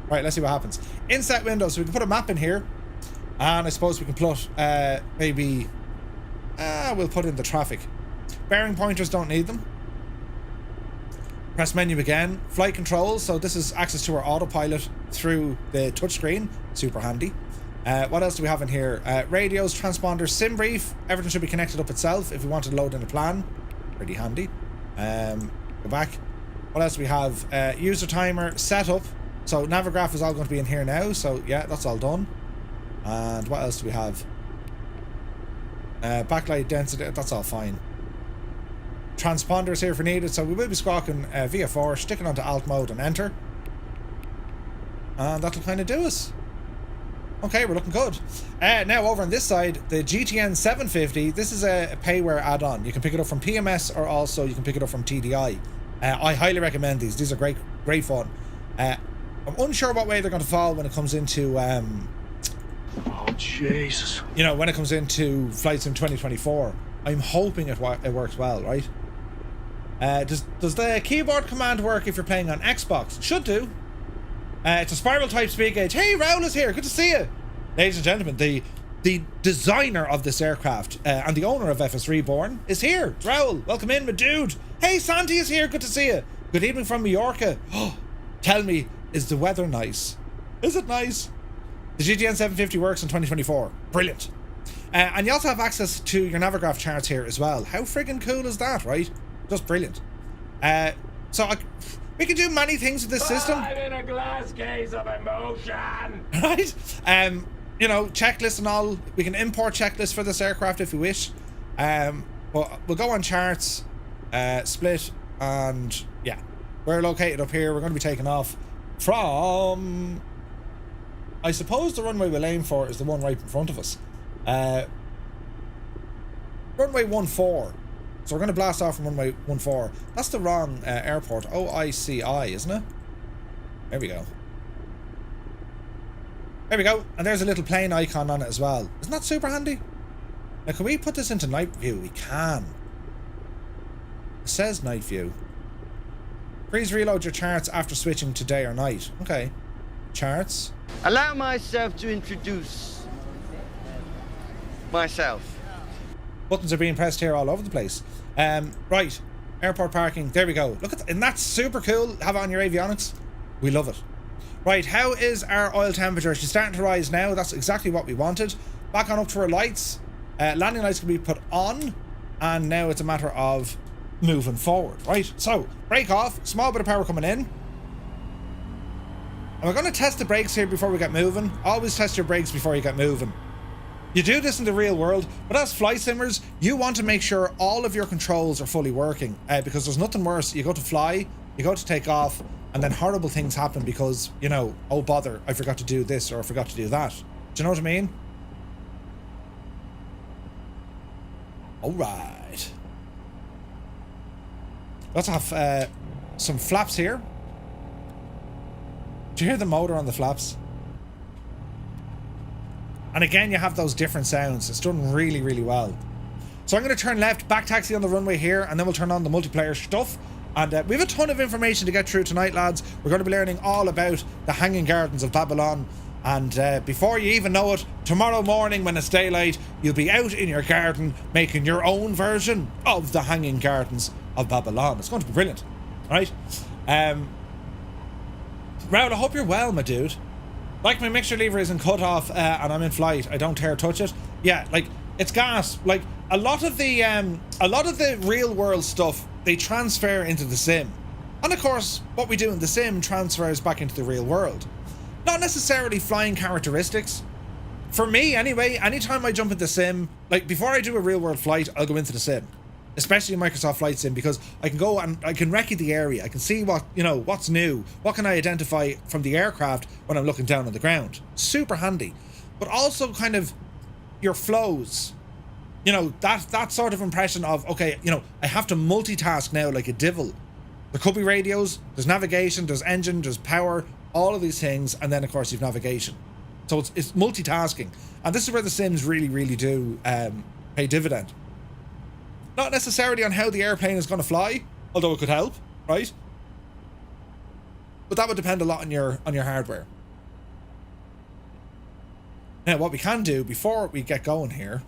[SPEAKER 1] Right, let's see what happens. Inset window, so we can put a map in here. And I suppose we can put, maybe, we'll put in the traffic. Bearing pointers, don't need them. Press menu again. Flight controls, so this is access to our autopilot through the touchscreen. Super handy. What else do we have in here? Radios, transponders, sim brief. Everything should be connected up itself if we want to load in a plan. Pretty handy. Go back. What else do we have? User timer, setup. So Navigraph is all going to be in here now. So yeah, that's all done. And what else do we have? Backlight density, that's all fine. Transponders here for needed. So we will be squawking VFR, sticking onto alt mode and enter. And that'll kind of do us. Okay, we're looking good. Now over on this side, the GTN 750, this is a payware add-on. You can pick it up from PMS or also you can pick it up from TDI. I highly recommend these. These are great fun. I'm unsure what way they're going to fall when it comes into
[SPEAKER 2] Oh, Jesus.
[SPEAKER 1] you know, when it comes into Flight Sim 2024. I'm hoping it works well, right? Does the keyboard command work if you're playing on Xbox? Should do. It's a spiral type speed gauge. Hey, Raoul is here. Good to see you. Ladies and gentlemen, the designer of this aircraft and the owner of FSReborn is here. It's Raoul. Welcome in, my dude. Hey, Santi is here. Good to see you. Good evening from Mallorca. Oh, tell me, is the weather nice? Is it nice? The GTN 750 works in 2024. Brilliant. And you also have access to your Navigraph charts here as well. How friggin' cool is that, right? Just brilliant. We can do many things with this system.
[SPEAKER 5] I'm in a glass case of emotion.
[SPEAKER 1] Right? You know, checklists and all. We can import checklists for this aircraft if we wish. But we'll go on charts, split, and yeah. We're located up here. We're going to be taking off from... I suppose the runway we'll aim for is the one right in front of us. Runway 14. So we're going to blast off from runway 14. That's the wrong airport. OICI, isn't it? There we go. There we go. And there's a little plane icon on it as well. Isn't that super handy? Now, can we put this into night view? We can. says night view. Please reload your charts after switching to day or night. Okay. Charts.
[SPEAKER 6] Allow myself to introduce myself.
[SPEAKER 1] Buttons are being pressed here all over the place. Right. Airport parking. There we go. Look at that. Isn't that super cool? Have it on your avionics. We love it. Right. How is our oil temperature? She's starting to rise now. That's exactly what we wanted. Back on up to our lights. Landing lights can be put on. And now it's a matter of moving forward. Right. So, brake off. Small bit of power coming in. And we're going to test the brakes here before we get moving. Always test your brakes before you get moving. You do this in the real world, but as flight simmers, you want to make sure all of your controls are fully working, because there's nothing worse. You go to fly, you go to take off, and then horrible things happen because, you know, oh bother, I forgot to do this or I forgot to do that. Do you know what I mean? Alright. Let's have some flaps here. Do you hear the motor on the flaps? And again, you have those different sounds. It's done really, really well. So I'm going to turn left, back taxi on the runway here, and then we'll turn on the multiplayer stuff. And we have a ton of information to get through tonight, lads. We're going to be learning all about the Hanging Gardens of Babylon. And before you even know it, tomorrow morning when it's daylight, you'll be out in your garden making your own version of the Hanging Gardens of Babylon. It's going to be brilliant, right? Raoul, I hope you're well, my dude. Like, my mixture lever isn't cut off and I'm in flight. I don't dare touch it. Yeah, like, it's gas. Like, a lot of the real world stuff, they transfer into the sim. And of course, what we do in the sim transfers back into the real world. Not necessarily flying characteristics. For me, anyway, anytime I jump into sim, like, before I do a real world flight, I'll go into the sim. Especially in Microsoft Flight Sim, because I can go and I can recce the area. I can see what, you know, what's new. What can I identify from the aircraft when I'm looking down on the ground? Super handy. But also kind of your flows. You know, that sort of impression of, okay, you know, I have to multitask now like a devil. There could be radios, there's navigation, there's engine, there's power, all of these things, and then of course you've navigation. So it's multitasking. And this is where the Sims really, really do pay dividend. Not necessarily on how the airplane is going to fly, although it could help, right? But that would depend a lot on your hardware. Now, what we can do before we get going here,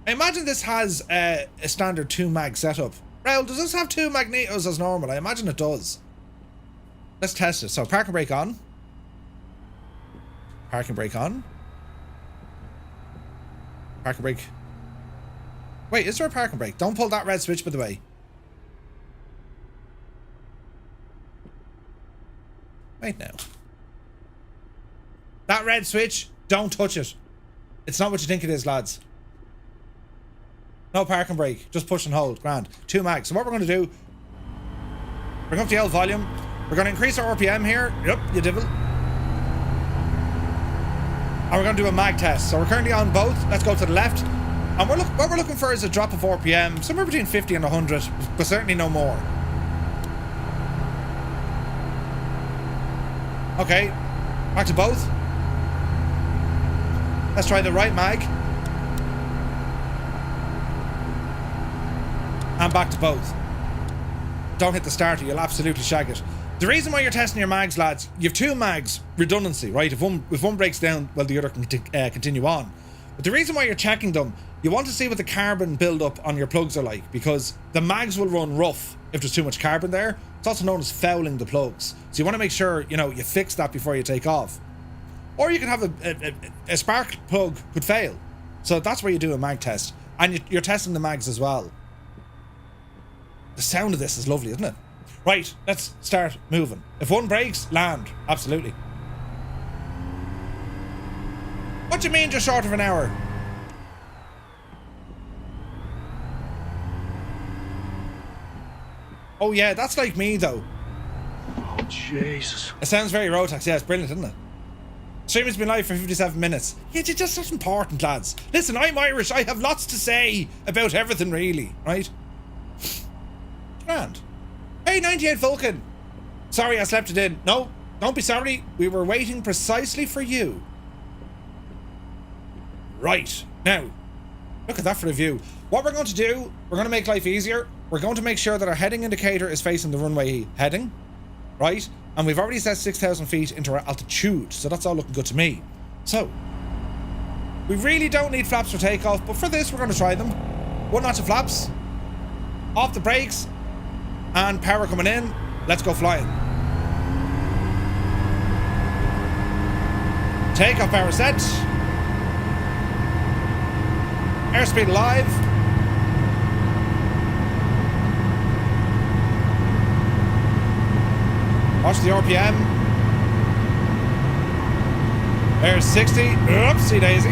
[SPEAKER 1] I imagine this has a standard 2 mag setup. Raoul, does this have 2 magnetos as normal? I imagine it does. Let's test it. So, park and brake on. Park and brake on. Park and brake. Wait, is there a park and brake? Don't pull that red switch, by the way. Wait now. That red switch, don't touch it. It's not what you think it is, lads. No park and brake, just push and hold. Grand. 2 mags. So what we're going to do, bring up the L volume. We're going to increase our RPM here. Yep, you devil. And we're going to do a mag test. So we're currently on both. Let's go to the left. And what we're looking for is a drop of RPM, somewhere between 50 and 100, but certainly no more. Okay, back to both. Let's try the right mag. And back to both. Don't hit the starter, you'll absolutely shag it. The reason why you're testing your mags, lads, you have 2 mags, redundancy, right? If one breaks down, well, the other can continue on. But the reason why you're checking them, you want to see what the carbon build-up on your plugs are like, because the mags will run rough if there's too much carbon there. It's also known as fouling the plugs. So you want to make sure, you know, you fix that before you take off. Or you can have a spark plug could fail. So that's where you do a mag test. And you're testing the mags as well. The sound of this is lovely, isn't it? Right, let's start moving. If one breaks, land. Absolutely. What do you mean just short of an hour? Oh yeah, that's like me though.
[SPEAKER 2] Oh, Jesus.
[SPEAKER 1] It sounds very Rotax. Yeah, it's brilliant, isn't it? Stream has been live for 57 minutes. Yeah, it's just not important, lads. Listen, I'm Irish. I have lots to say about everything, really, right? Grand. Hey, 98 Vulcan. Sorry, I slept it in. No, don't be sorry. We were waiting precisely for you. Right. Now, Look at that for a view. What we're going to do, we're going to make life easier. We're going to make sure that our heading indicator is facing the runway heading, right? And we've already set 6,000 feet into our altitude, so that's all looking good to me. So, we really don't need flaps for takeoff, but for this, we're going to try them. 1 notch of flaps, off the brakes, and power coming in. Let's go flying. Takeoff power set. Airspeed alive. Watch the RPM. There's 60. Oopsie daisy.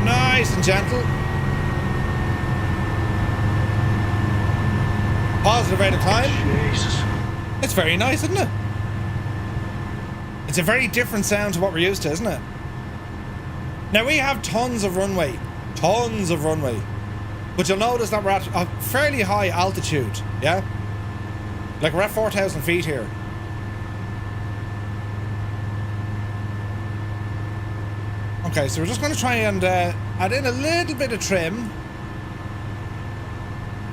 [SPEAKER 1] Nice and gentle. Positive rate of climb.
[SPEAKER 2] Jesus.
[SPEAKER 1] It's very nice, isn't it? It's a very different sound to what we're used to, isn't it? Now we have tons of runway. Tons of runway. But you'll notice that we're at a fairly high altitude, yeah? Like we're at 4,000 feet here. Okay, so we're just going to try and add in a little bit of trim.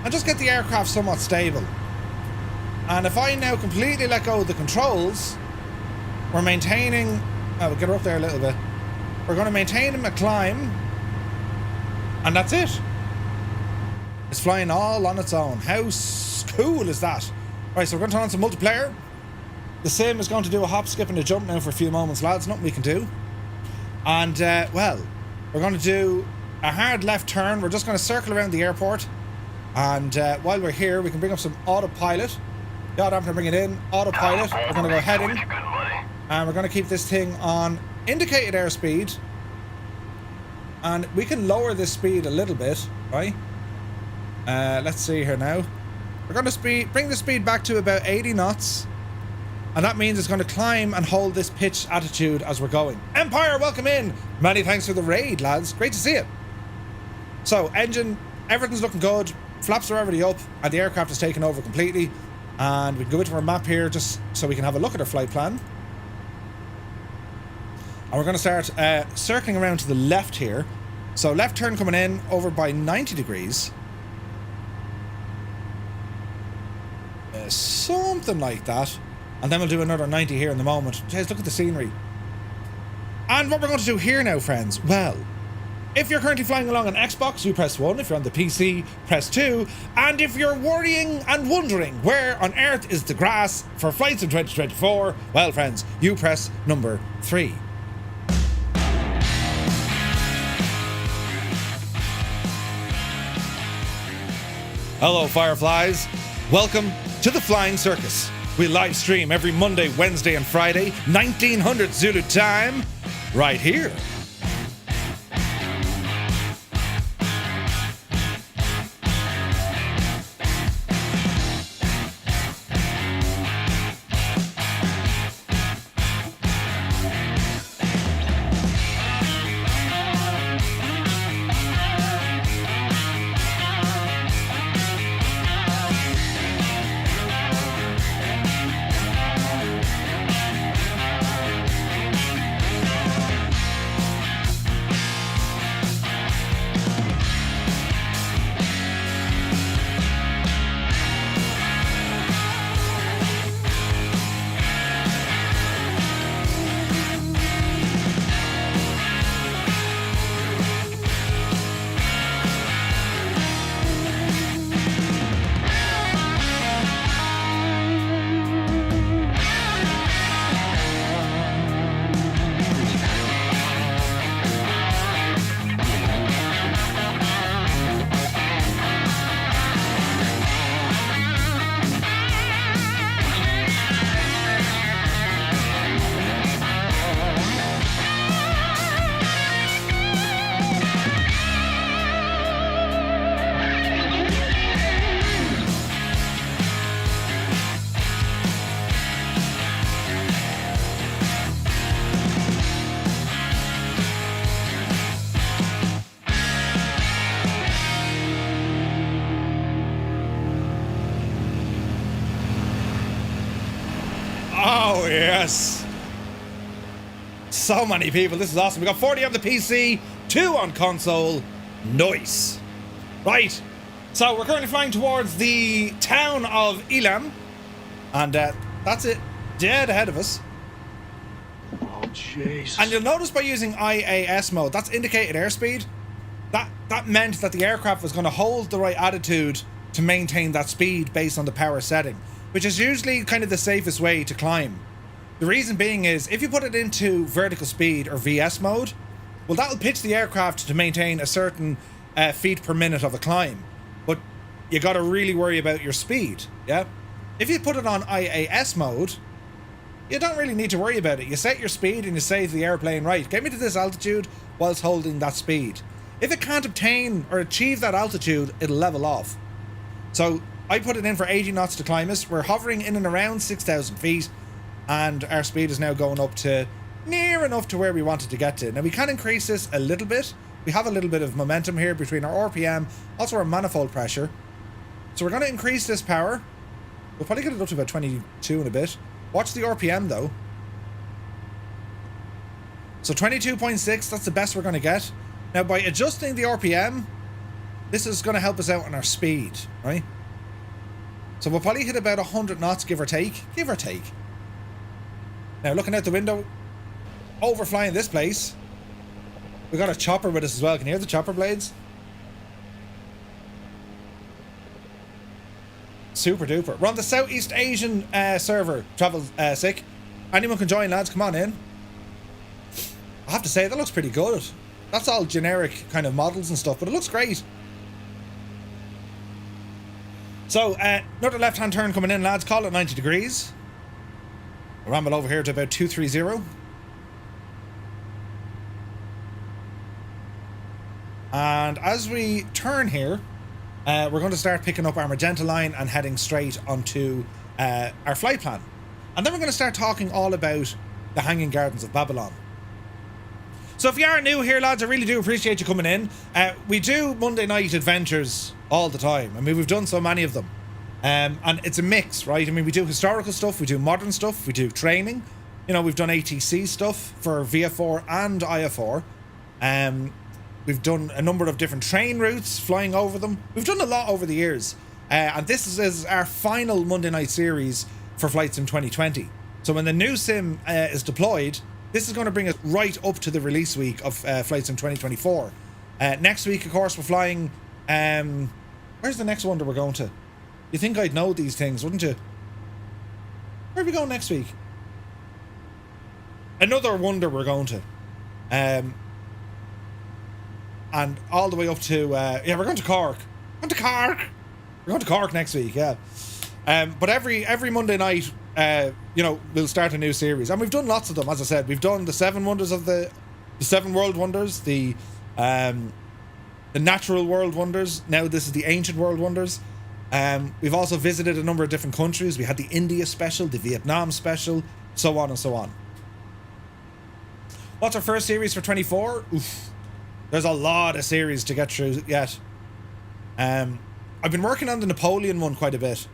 [SPEAKER 1] And just get the aircraft somewhat stable. And if I now completely let go of the controls, we're maintaining... Oh, we'll get her up there a little bit. We're going to maintain a climb. And that's it. It's flying all on its own. How cool is that? Right, so we're going to turn on some multiplayer. The sim is going to do a hop, skip and a jump now for a few moments, lads. Nothing we can do. And, well, we're going to do a hard left turn. We're just going to circle around the airport. And while we're here, we can bring up some autopilot. Yeah, I'm going to bring it in. Autopilot. We're going to go heading. And we're going to keep this thing on indicated airspeed. And we can lower this speed a little bit, right? Let's see here now. We're going to bring the speed back to about 80 knots. And that means it's going to climb and hold this pitch attitude as we're going. Empire, welcome in. Many thanks for the raid, lads. Great to see it. So, engine, everything's looking good. Flaps are already up, and the aircraft is taken over completely. And we can go into our map here just so we can have a look at our flight plan. And we're going to start circling around to the left here. So, left turn coming in over by 90 degrees. Something like that. And then we'll do another 90 here in the moment. Jeez, look at the scenery. And what we're going to do here now, friends, well, if you're currently flying along on Xbox, you press 1. If you're on the PC, press 2. And if you're worrying and wondering where on earth is the grass for flights in 2024, well, friends, you press number 3. Hello, Fireflies. Welcome to the Flying Circus. We live stream every Monday, Wednesday, and Friday, 1900 Zulu time, right here. Oh, yes. So many people. This is awesome. We got 40 on the PC, 2 on console. Nice. Right, so we're currently flying towards the town of Elam, and that's it, dead ahead of us.
[SPEAKER 2] Oh, Jesus.
[SPEAKER 1] And you'll notice by using IAS mode, that's indicated airspeed. That meant that the aircraft was going to hold the right attitude to maintain that speed based on the power setting, which is usually kind of the safest way to climb. The reason being is, if you put it into vertical speed or VS mode, well, that'll pitch the aircraft to maintain a certain feet per minute of a climb, but you got to really worry about your speed. Yeah, if you put it on IAS mode, you don't really need to worry about it. You set your speed and you say to the airplane, right, get me to this altitude whilst holding that speed. If it can't obtain or achieve that altitude, it'll level off. So I put it in for 80 knots to climb us. We're hovering in and around 6,000 feet, and our speed is now going up to near enough to where we wanted to get to. Now we can increase this a little bit. We have a little bit of momentum here between our RPM, also our manifold pressure. So we're going to increase this power. We'll probably get it up to about 22 and a bit. Watch the RPM though. So 22.6, that's the best we're going to get. Now by adjusting the RPM, this is going to help us out on our speed, right? So we'll probably hit about 100 knots, give or take. Give or take. Now looking out the window, overflying this place, we got a chopper with us as well. Can you hear the chopper blades? Super duper. We're on the Southeast Asian server, Travel Sick. Anyone can join, lads. Come on in. I have to say, that looks pretty good. That's all generic kind of models and stuff, but it looks great. So, another left-hand turn coming in, lads. Call it 90 degrees. We'll ramble over here to about 230. And as we turn here, we're going to start picking up our magenta line and heading straight onto our flight plan. And then we're going to start talking all about the Hanging Gardens of Babylon. So if you are new here, lads, I really do appreciate you coming in. We do Monday night adventures all the time. I mean, we've done so many of them. And it's a mix, right? I mean, we do historical stuff, we do modern stuff, we do training. You know, we've done ATC stuff for VF4 and IF4. We've done a number of different train routes, flying over them. We've done a lot over the years. And this is our final Monday night series for Flight Sim 2020. So when the new sim is deployed, this is going to bring us right up to the release week of Flight Sim 2024. Next week, of course, we're flying... where's the next wonder we're going to? You think I'd know these things, wouldn't you? Where are we going next week? Another wonder we're going to. And all the way up to... yeah, we're going to Cork. We're going to Cork next week, yeah. But every Monday night... you know, we'll start a new series, and we've done lots of them. As I said, we've done the 7 wonders of the 7 world wonders, the natural world wonders. Now this is the ancient world wonders. We've also visited a number of different countries. We had the India special, the Vietnam special, so on and so on. What's our first series for 24? Oof, there's a lot of series to get through yet. I've been working on the Napoleon one quite a bit,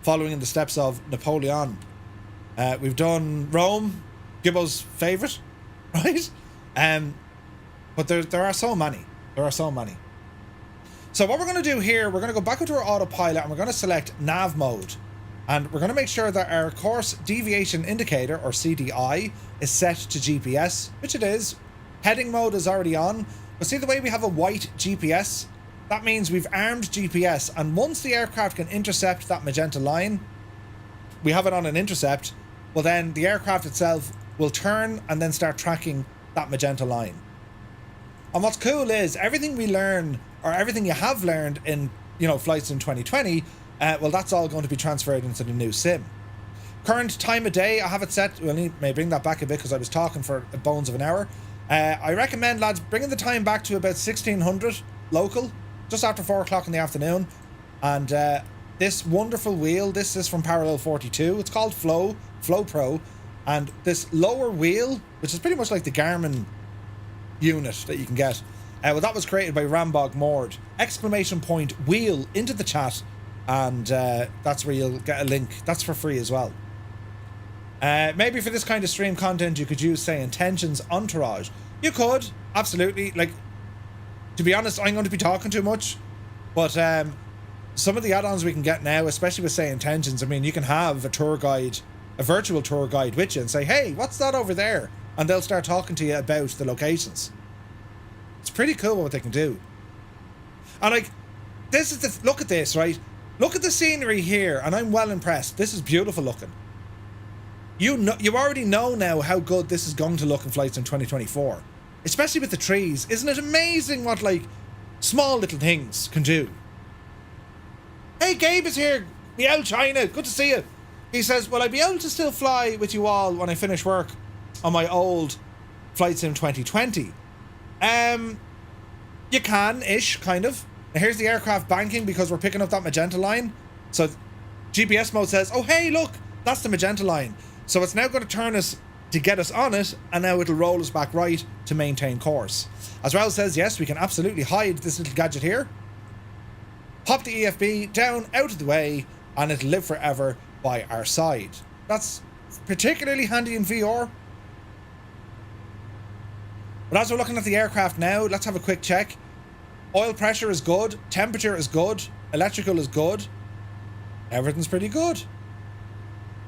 [SPEAKER 1] following in the steps of Napoleon. We've done Rome, Gibbo's favourite, right? But there are so many. There are so many. So what we're going to do here, we're going to go back into our autopilot and we're going to select nav mode. And we're going to make sure that our course deviation indicator, or CDI, is set to GPS, which it is. Heading mode is already on. But see the way we have a white GPS? That means we've armed GPS, and once the aircraft can intercept that magenta line, we have it on an intercept, well then the aircraft itself will turn and then start tracking that magenta line. And what's cool is everything we learn, or everything you have learned in, you know, Flight Sim 2020, well, that's all going to be transferred into the new sim. Current time of day, I have it set, well, I may bring that back a bit because I was talking for a bones of an hour. I recommend, lads, bringing the time back to about 1600 local, just after 4 o'clock in the afternoon. And this wonderful wheel, this is from Parallel 42. It's called Flow Pro. And this lower wheel, which is pretty much like the Garmin unit that you can get, well, that was created by Rambog Mord. Exclamation point wheel into the chat, and that's where you'll get a link. That's for free as well. Maybe for this kind of stream content you could use, say, intentions entourage. You could, absolutely. Like, To be honest, I'm going to be talking too much, but some of the add-ons we can get now, especially with, say, intentions, I mean, you can have a tour guide, a virtual tour guide with you and say, hey, what's that over there? And they'll start talking to you about the locations. It's pretty cool what they can do. And like, this is the, look at this, right? Look at the scenery here, and I'm well impressed. This is beautiful looking. You know, you already know now how good this is going to look in flights in 2024. Especially with the trees. Isn't it amazing what, like, small little things can do? Hey, Gabe is here. The old China. Good to see you. He says, will I be able to still fly with you all when I finish work on my old Flight Sim 2020? You can-ish, kind of. Now here's the aircraft banking because we're picking up that magenta line. So GPS mode says, oh, hey, look, that's the magenta line. So it's now going to turn us to get us on it, and now it'll roll us back right to maintain course. As Raoul says, yes, we can absolutely hide this little gadget here. Pop the EFB down, out of the way, and it'll live forever by our side. That's particularly handy in VR. But as we're looking at the aircraft now, let's have a quick check. Oil pressure is good, temperature is good, electrical is good. Everything's pretty good.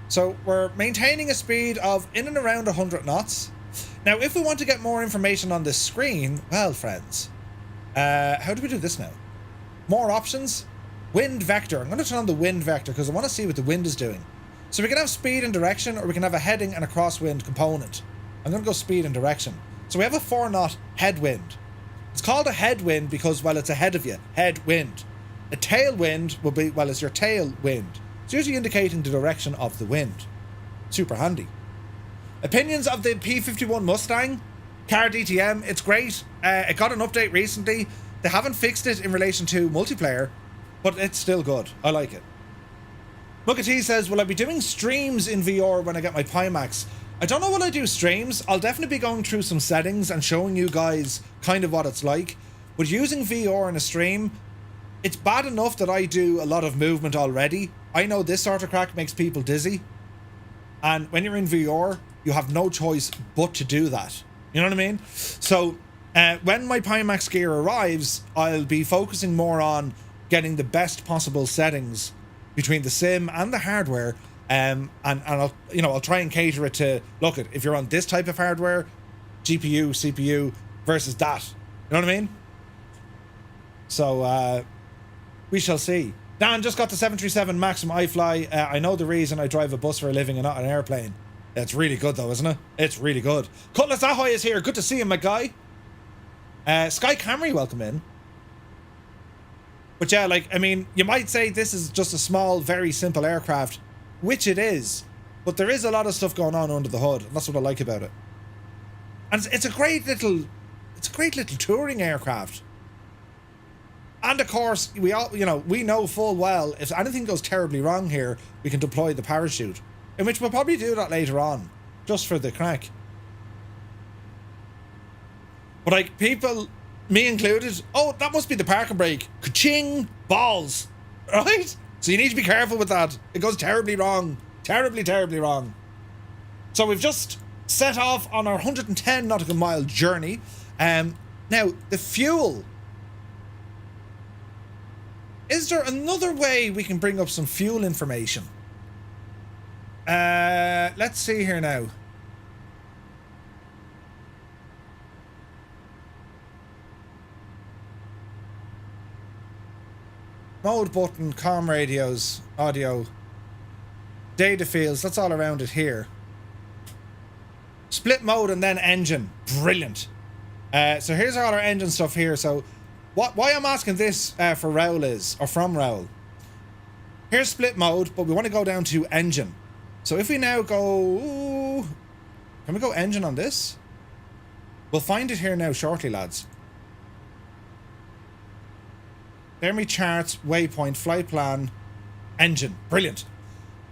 [SPEAKER 1] So we're maintaining a speed of in and around 100 knots. Now, if we want to get more information on this screen, well, friends, how do we do this now? More options. Wind vector. I'm going to turn on the wind vector because I want to see what the wind is doing. So we can have speed and direction, or we can have a heading and a crosswind component. I'm going to go speed and direction. So we have a 4-knot headwind. It's called a headwind because, well, it's ahead of you. Headwind. A tailwind will be, well, it's your tailwind. It's usually indicating the direction of the wind. Super handy. Opinions of the P51 Mustang? Car DTM, it's great. It got an update recently. They haven't fixed it in relation to multiplayer, but it's still good. I like it. Muckatee says, will I be doing streams in VR when I get my Pimax? I don't know when I do streams. I'll definitely be going through some settings and showing you guys kind of what it's like. But using VR in a stream, it's bad enough that I do a lot of movement already. I know this sort of crack makes people dizzy. And when you're in VR, you have no choice but to do that. You know what I mean? So when my Pimax gear arrives, I'll be focusing more on getting the best possible settings between the sim and the hardware. And I'll try and cater it to, look, if you're on this type of hardware, GPU, CPU versus that. You know what I mean? So we shall see. Dan just got the 737 MAX from iFly. I know the reason I drive a bus for a living and not an airplane. It's really good though, isn't it? It's really good. Cutlass Ahoy is here. Good to see you, my guy. Sky Camry, welcome in. But yeah, like, I mean, you might say this is just a small, very simple aircraft, which it is. But there is a lot of stuff going on under the hood. And that's what I like about it. And it's a great little touring aircraft. And of course, we know full well if anything goes terribly wrong here, we can deploy the parachute. In which we'll probably do that later on, just for the crack. But like, people, me included, oh, that must be the parking brake. Ka-ching! Balls! Right? So you need to be careful with that. It goes terribly wrong. Terribly, terribly wrong. So we've just set off on our 110 nautical mile journey. Now, the fuel. Is there another way we can bring up some fuel information? Let's see here now. Mode button, comm radios, audio, data fields, that's all around it here. Split mode and then engine. Brilliant. So here's all our engine stuff here. So why I'm asking this for Raoul is, or from Raoul. Here's split mode, but we want to go down to engine. So if we now go... Can we go engine on this? We'll find it here now shortly, lads. There me charts, waypoint, flight plan, engine. Brilliant.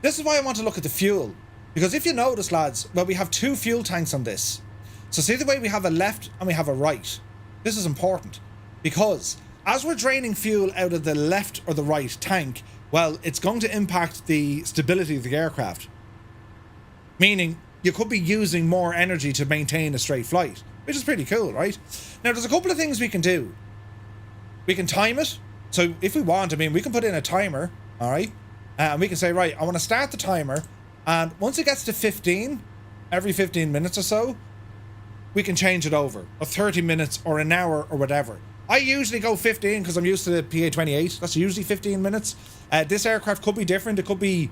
[SPEAKER 1] This is why I want to look at the fuel. Because if you notice, lads, well, we have two fuel tanks on this. So see the way we have a left and we have a right. This is important. Because as we're draining fuel out of the left or the right tank, well, it's going to impact the stability of the aircraft. Meaning, you could be using more energy to maintain a straight flight. Which is pretty cool, right? Now, there's a couple of things we can do. We can time it. So if we want, I mean, we can put in a timer, all right? And we can say, right, I want to start the timer. And once it gets to 15, every 15 minutes or so, we can change it over. Or 30 minutes or an hour or whatever. I usually go 15 because I'm used to the PA-28. That's usually 15 minutes. This aircraft could be different. It could be...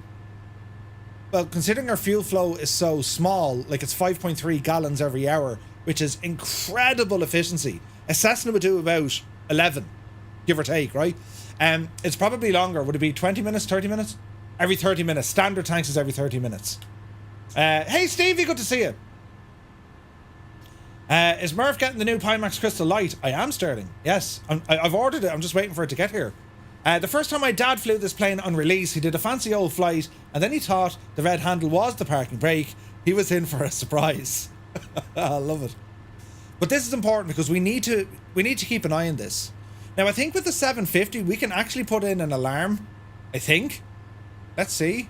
[SPEAKER 1] Well, considering our fuel flow is so small, like it's 5.3 gallons every hour, which is incredible efficiency. A Cessna would do about 11, give or take, right? It's probably longer. Would it be 20 minutes, 30 minutes? Every 30 minutes. Standard tanks is every 30 minutes. Hey, Stevie, good to see you. Is Murph getting the new Pimax Crystal Light? I am, Sterling. Yes, I've ordered it. I'm just waiting for it to get here. The first time my dad flew this plane on release, he did a fancy old flight, and then he thought the red handle was the parking brake. He was in for a surprise. I love it. But this is important because we need to keep an eye on this. Now, I think with the 750, we can actually put in an alarm. I think. Let's see.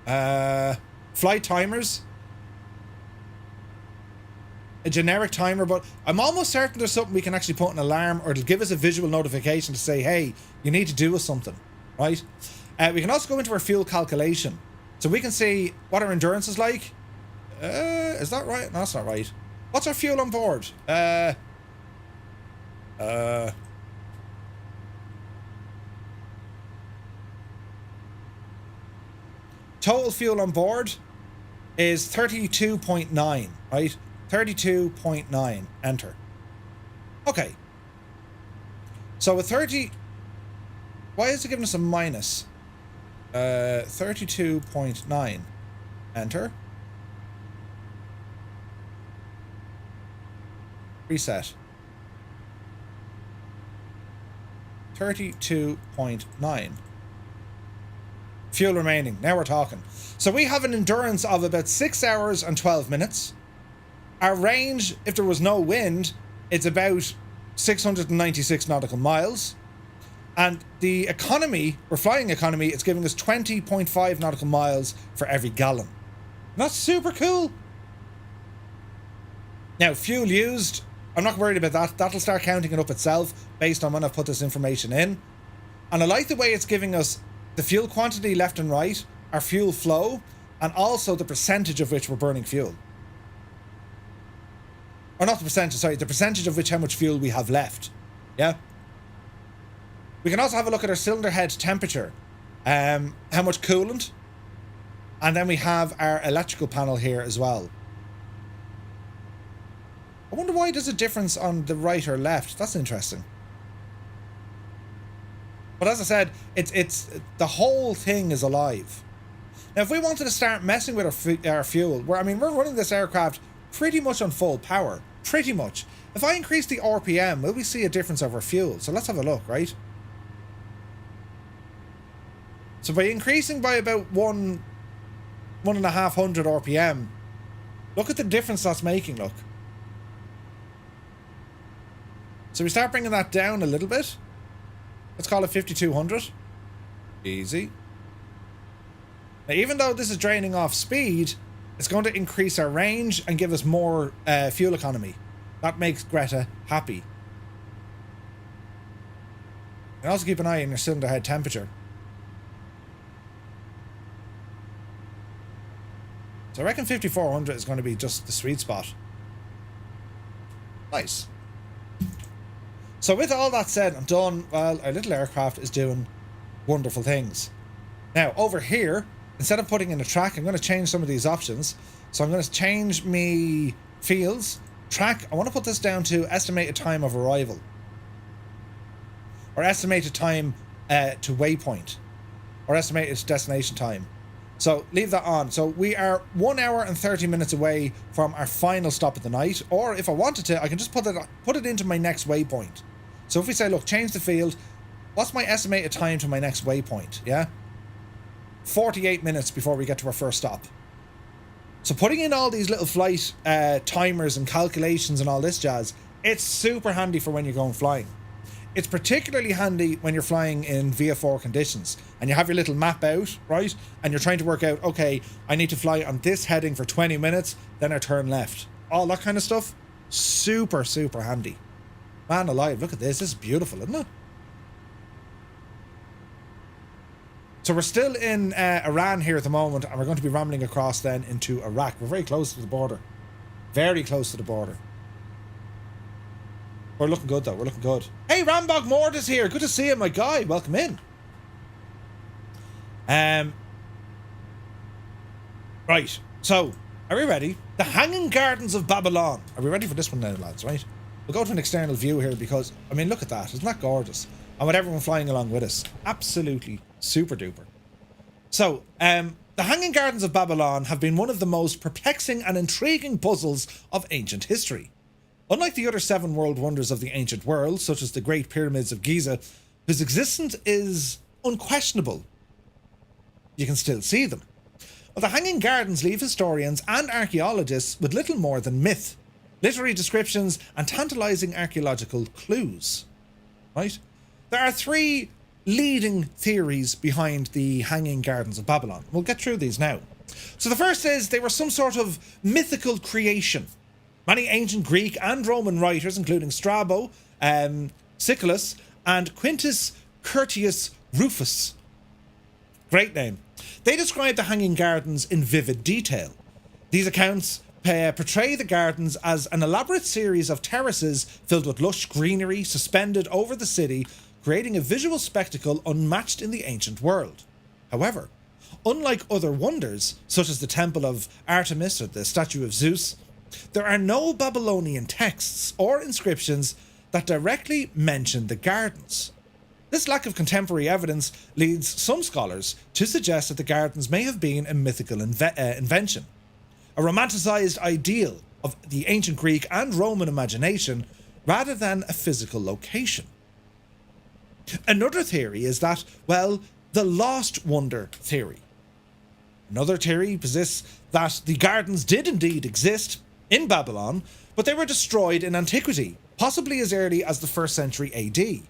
[SPEAKER 1] Flight timers. A generic timer, but I'm almost certain there's something we can actually put an alarm, or it'll give us a visual notification to say, hey, you need to do something, right? We can also go into our fuel calculation. So we can see what our endurance is like. Is that right? No, that's not right. What's our fuel on board? Total fuel on board is 32.9, right? 32.9. Enter. Okay. So with 30... Why is it giving us a minus? 32.9. Enter. Reset. 32.9. Fuel remaining. Now we're talking. So we have an endurance of about 6 hours and 12 minutes. Our range, if there was no wind, it's about 696 nautical miles. And the economy, or flying economy, it's giving us 20.5 nautical miles for every gallon. That's super cool. Now, fuel used, I'm not worried about that. That'll start counting it up itself based on when I've put this information in. And I like the way it's giving us the fuel quantity left and right, our fuel flow, and also the percentage of which we're burning fuel. Or not the percentage, sorry, the percentage of which how much fuel we have left. Yeah? We can also have a look at our cylinder head temperature. How much coolant. And then we have our electrical panel here as well. I wonder why there's a difference on the right or left. That's interesting. But as I said, it's the whole thing is alive. Now, if we wanted to start messing with our fuel, we're running this aircraft pretty much on full power. Pretty much. If I increase the RPM, will we see a difference of our fuel? So let's have a look, right? So by increasing by about 1,500 RPM, look at the difference that's making, look. So we start bringing that down a little bit. Let's call it 5,200. Easy. Now, even though this is draining off speed, it's going to increase our range and give us more fuel economy. That makes Greta happy. And also keep an eye on your cylinder head temperature. So I reckon 5,400 is going to be just the sweet spot. Nice. So with all that said and done, well, our little aircraft is doing wonderful things. Now, over here, instead of putting in a track, I'm going to change some of these options. So I'm going to change me fields. Track, I want to put this down to estimated time of arrival. Or estimated time to waypoint. Or estimated destination time. So leave that on. So we are 1 hour and 30 minutes away from our final stop of the night. Or if I wanted to, I can just put it into my next waypoint. So if we say, look, change the field. What's my estimated time to my next waypoint? Yeah? 48 minutes before we get to our first stop. So putting in all these little flight timers and calculations and all this jazz, it's super handy for when you're going flying. It's particularly handy when you're flying in VFR conditions and you have your little map out, right? And you're trying to work out, okay, I need to fly on this heading for 20 minutes, then I turn left. All that kind of stuff, super, super handy. Man alive, look at this. This is beautiful, isn't it? So we're still in Iran here at the moment, and we're going to be rambling across then into Iraq. We're very close to the border. Very close to the border. We're looking good, though. We're looking good. Hey, Rambog Mord is here. Good to see you, my guy. Welcome in. Right. So, are we ready? The Hanging Gardens of Babylon. Are we ready for this one now, lads, right? We'll go to an external view here because, I mean, look at that. Isn't that gorgeous? And with everyone flying along with us. Absolutely super duper. So, the Hanging Gardens of Babylon have been one of the most perplexing and intriguing puzzles of ancient history. Unlike the other 7 world wonders of the ancient world, such as the Great Pyramids of Giza, whose existence is unquestionable, you can still see them. Well, the Hanging Gardens leave historians and archaeologists with little more than myth, literary descriptions, and tantalizing archaeological clues. Right? There are 3 leading theories behind the Hanging Gardens of Babylon. We'll get through these now. So the first is they were some sort of mythical creation. Many ancient Greek and Roman writers, including Strabo, Siculus, and Quintus Curtius Rufus, great name, they describe the Hanging Gardens in vivid detail. These accounts portray the gardens as an elaborate series of terraces filled with lush greenery suspended over the city, creating a visual spectacle unmatched in the ancient world. However, unlike other wonders, such as the Temple of Artemis or the Statue of Zeus, there are no Babylonian texts or inscriptions that directly mention the gardens. This lack of contemporary evidence leads some scholars to suggest that the gardens may have been a mythical invention, a romanticized ideal of the ancient Greek and Roman imagination rather than a physical location. Another theory is that, well, the lost wonder theory. Another theory posits that the gardens did indeed exist in Babylon, but they were destroyed in antiquity, possibly as early as the 1st century AD.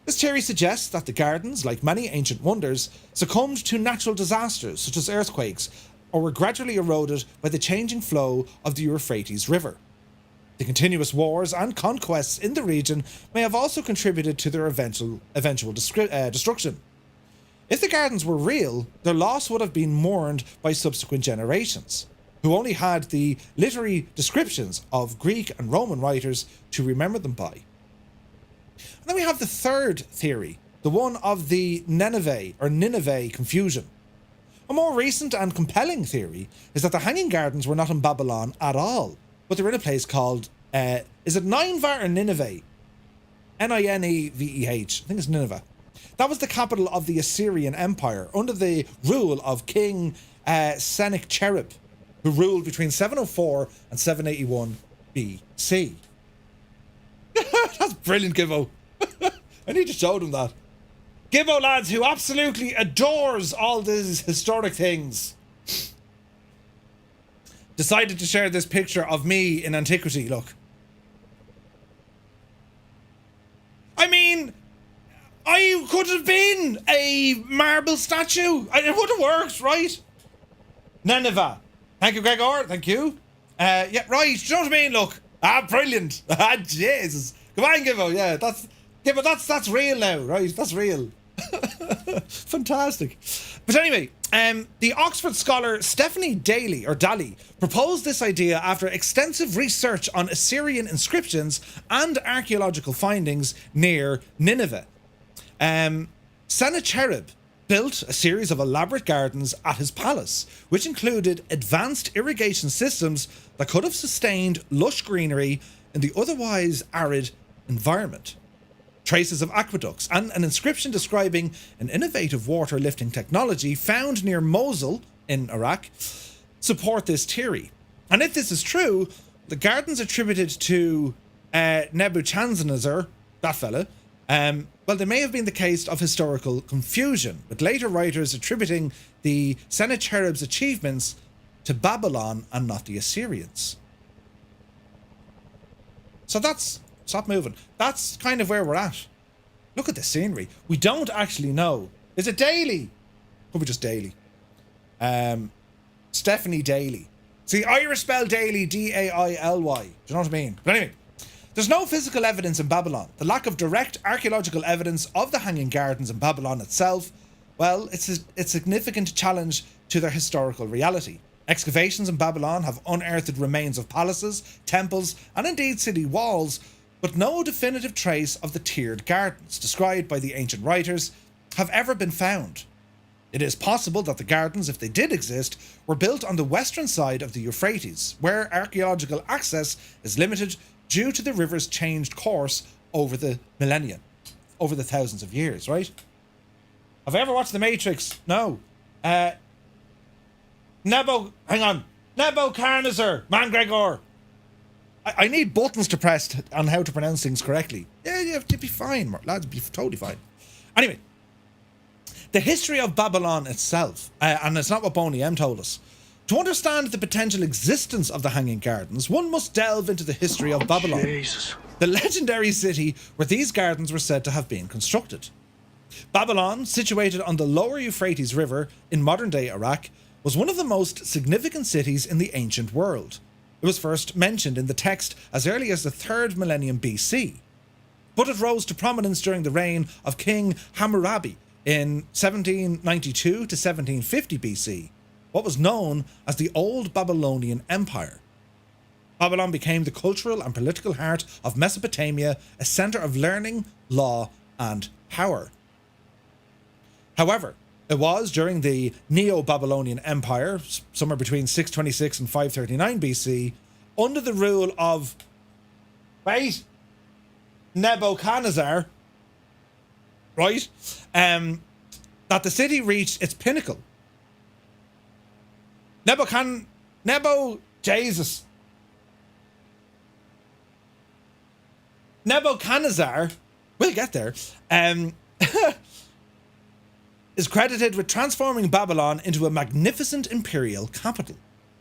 [SPEAKER 1] This theory suggests that the gardens, like many ancient wonders, succumbed to natural disasters such as earthquakes, or were gradually eroded by the changing flow of the Euphrates River. The continuous wars and conquests in the region may have also contributed to their eventual destruction. If the gardens were real, their loss would have been mourned by subsequent generations, who only had the literary descriptions of Greek and Roman writers to remember them by. And then we have the third theory, the one of the Nineveh confusion. A more recent and compelling theory is that the Hanging Gardens were not in Babylon at all, but they're in a place called, is it Nineveh or Nineveh? Nineveh. I think it's Nineveh. That was the capital of the Assyrian Empire under the rule of King Sennacherib, who ruled between 704 and 781 BC. That's brilliant, Gibbo. I need to show them that. Gibbo, lads, who absolutely adores all these historic things, decided to share this picture of me in antiquity. Look. I mean, I could have been a marble statue. It would have worked, right? Nineveh. Thank you, Gregor. Thank you. Yeah, right. Do you know what I mean? Look. Brilliant. Jesus. Come on, Gibbo. Yeah, that's real now, right? That's real. Fantastic. But anyway, the Oxford scholar Stephanie Daly proposed this idea after extensive research on Assyrian inscriptions and archaeological findings near Nineveh. Sennacherib built a series of elaborate gardens at his palace, which included advanced irrigation systems that could have sustained lush greenery in the otherwise arid environment. Traces of aqueducts and an inscription describing an innovative water lifting technology found near Mosul in Iraq support this theory. And if this is true, the gardens attributed to Nebuchadnezzar, that fella, well, they may have been the case of historical confusion, with later writers attributing the Sennacherib's achievements to Babylon and not the Assyrians. So stop moving. That's kind of where we're at. Look at the scenery. We don't actually know. Is it Daly? Probably just Daly. Stephanie Daly. See, Irish spell Daly, D-A-I-L-Y. Do you know what I mean? But anyway, There's no physical evidence in Babylon. The lack of direct archaeological evidence of the Hanging Gardens in Babylon itself, well, it's a significant challenge to their historical reality. Excavations in Babylon have unearthed remains of palaces, temples, and indeed city walls, but no definitive trace of the tiered gardens described by the ancient writers have ever been found. It is possible that the gardens, if they did exist, were built on the western side of the Euphrates, where archaeological access is limited due to the river's changed course over the millennia, over the thousands of years, right? Have I ever watched The Matrix? No. Nebuchadnezzar, Mangregor. I need buttons to press on how to pronounce things correctly. Yeah, you'd be fine, lads, be totally fine. Anyway, the history of Babylon itself, and it's not what Boney M told us. To understand the potential existence of the Hanging Gardens, one must delve into the history of Babylon,
[SPEAKER 2] Jesus.
[SPEAKER 1] the legendary city where these gardens were said to have been constructed. Babylon, situated on the lower Euphrates River in modern-day Iraq, was one of the most significant cities in the ancient world. It was first mentioned in the text as early as the 3rd millennium BC, but it rose to prominence during the reign of King Hammurabi in 1792 to 1750 BC, what was known as the Old Babylonian Empire. Babylon became the cultural and political heart of Mesopotamia, a center of learning, law, and power. However, it was during the Neo-Babylonian Empire, somewhere between 626 and 539 BC, under the rule of, Nebuchadnezzar, right, that the city reached its pinnacle. Nebuchadnezzar, we'll get there, is credited with transforming Babylon into a magnificent imperial capital.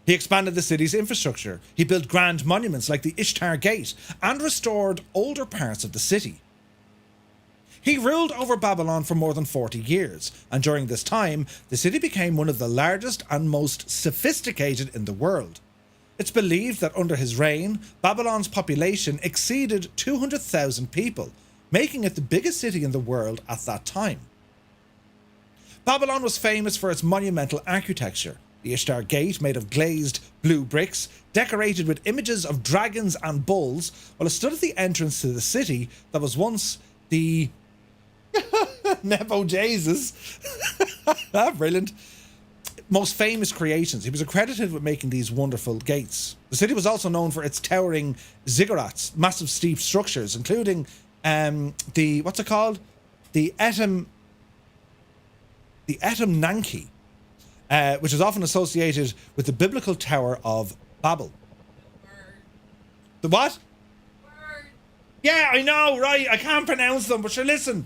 [SPEAKER 1] He expanded the city's infrastructure, he built grand monuments like the Ishtar Gate, and restored older parts of the city. He ruled over Babylon for more than 40 years, and during this time, the city became one of the largest and most sophisticated in the world. It's believed that under his reign, Babylon's population exceeded 200,000 people, making it the biggest city in the world at that time. Babylon was famous for its monumental architecture. The Ishtar Gate, made of glazed blue bricks, decorated with images of dragons and bulls, while it stood at the entrance to the city that was once the Nebo Jesus. Brilliant. Most famous creations. He was accredited with making these wonderful gates. The city was also known for its towering ziggurats, massive steep structures, including the, what's it called? The Etam Nanki, which is often associated with the biblical Tower of Babel. The what? Yeah, I know, right? I can't pronounce them, but sure, listen.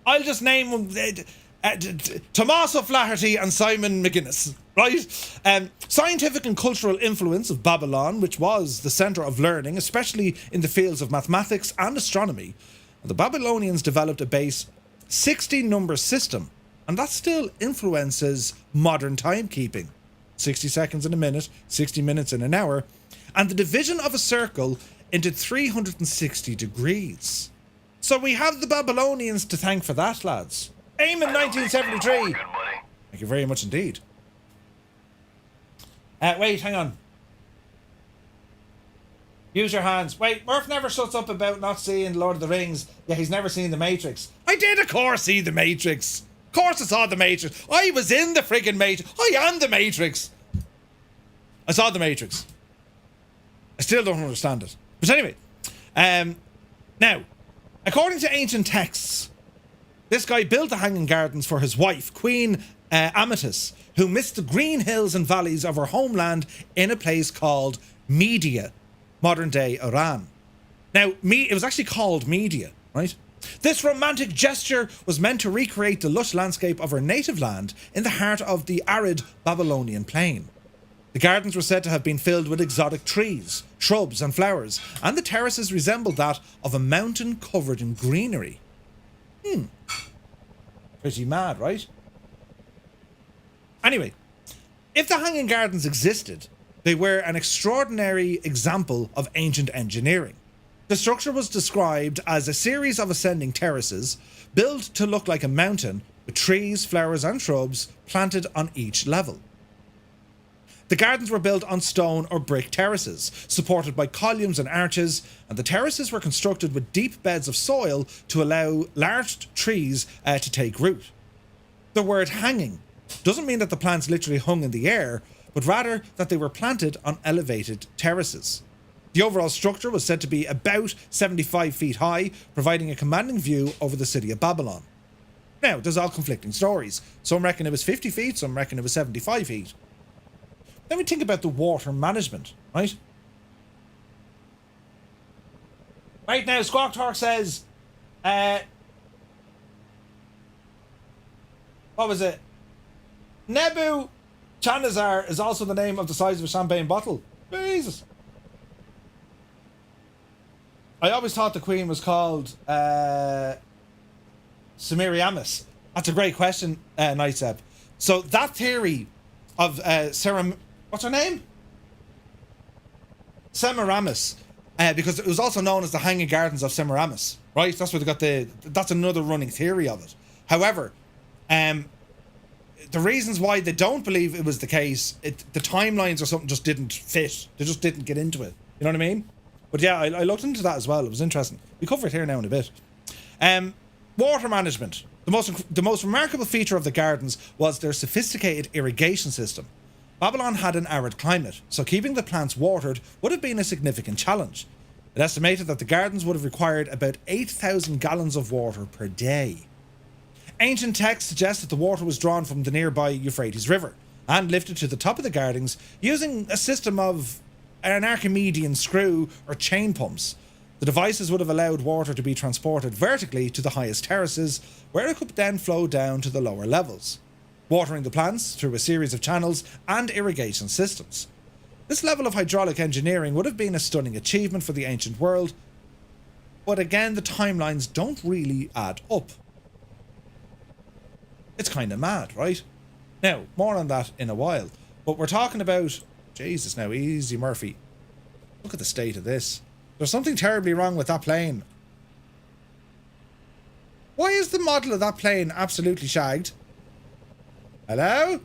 [SPEAKER 1] I'll just name them Thomas O'Flaherty and Simon McGuinness, right? Scientific and cultural influence of Babylon, which was the centre of learning, especially in the fields of mathematics and astronomy. The Babylonians developed a base 60-number system, and that still influences modern timekeeping. 60 seconds in a minute, 60 minutes in an hour, and the division of a circle into 360 degrees. So we have the Babylonians to thank for that, lads. Aim in 1973. Thank you very much indeed. Wait, hang on. Use your hands. Wait, Murph never shuts up about not seeing Lord of the Rings. Yeah, he's never seen The Matrix. I did, of course, see The Matrix. Of course I saw The Matrix. I was in the friggin' Matrix. I am The Matrix. I saw The Matrix. I still don't understand it. But anyway, now, according to ancient texts, this guy built the Hanging Gardens for his wife, Queen Amytis, who missed the green hills and valleys of her homeland in a place called Media, modern-day Iran. Now, it was actually called Media, right? This romantic gesture was meant to recreate the lush landscape of her native land in the heart of the arid Babylonian plain. The gardens were said to have been filled with exotic trees, shrubs and flowers, and the terraces resembled that of a mountain covered in greenery. Pretty mad, right? Anyway, if the Hanging Gardens existed, they were an extraordinary example of ancient engineering. The structure was described as a series of ascending terraces built to look like a mountain with trees, flowers and shrubs planted on each level. The gardens were built on stone or brick terraces, supported by columns and arches, and the terraces were constructed with deep beds of soil to allow large trees to take root. The word hanging doesn't mean that the plants literally hung in the air, but rather that they were planted on elevated terraces. The overall structure was said to be about 75 feet high, providing a commanding view over the city of Babylon. Now, there's all conflicting stories. Some reckon it was 50 feet, some reckon it was 75 feet. Then we think about the water management, right? Right now, Squawk Talk says, what was it? Nebuchadnezzar is also the name of the size of a champagne bottle. Jesus. I always thought the queen was called Semiramis. That's a great question, Nightsep. So that theory of what's her name? Semiramis. Because it was also known as the Hanging Gardens of Semiramis, right? That's where they got that's another running theory of it. However, the reasons why they don't believe it was the case, the timelines or something just didn't fit. They just didn't get into it. You know what I mean? But yeah, I looked into that as well. It was interesting. We cover it here now in a bit. Water management. The most remarkable feature of the gardens was their sophisticated irrigation system. Babylon had an arid climate, so keeping the plants watered would have been a significant challenge. It estimated that the gardens would have required about 8,000 gallons of water per day. Ancient texts suggest that the water was drawn from the nearby Euphrates River and lifted to the top of the gardens using a system of an Archimedean screw or chain pumps. The devices would have allowed water to be transported vertically to the highest terraces, where it could then flow down to the lower levels, watering the plants through a series of channels and irrigation systems. This level of hydraulic engineering would have been a stunning achievement for the ancient world, but again, the timelines don't really add up. It's kind of mad, right? Now, more on that in a while, but we're talking about... Jesus, now, easy Murphy. Look at the state of this. There's something terribly wrong with that plane. Why is the model of that plane absolutely shagged? Hello?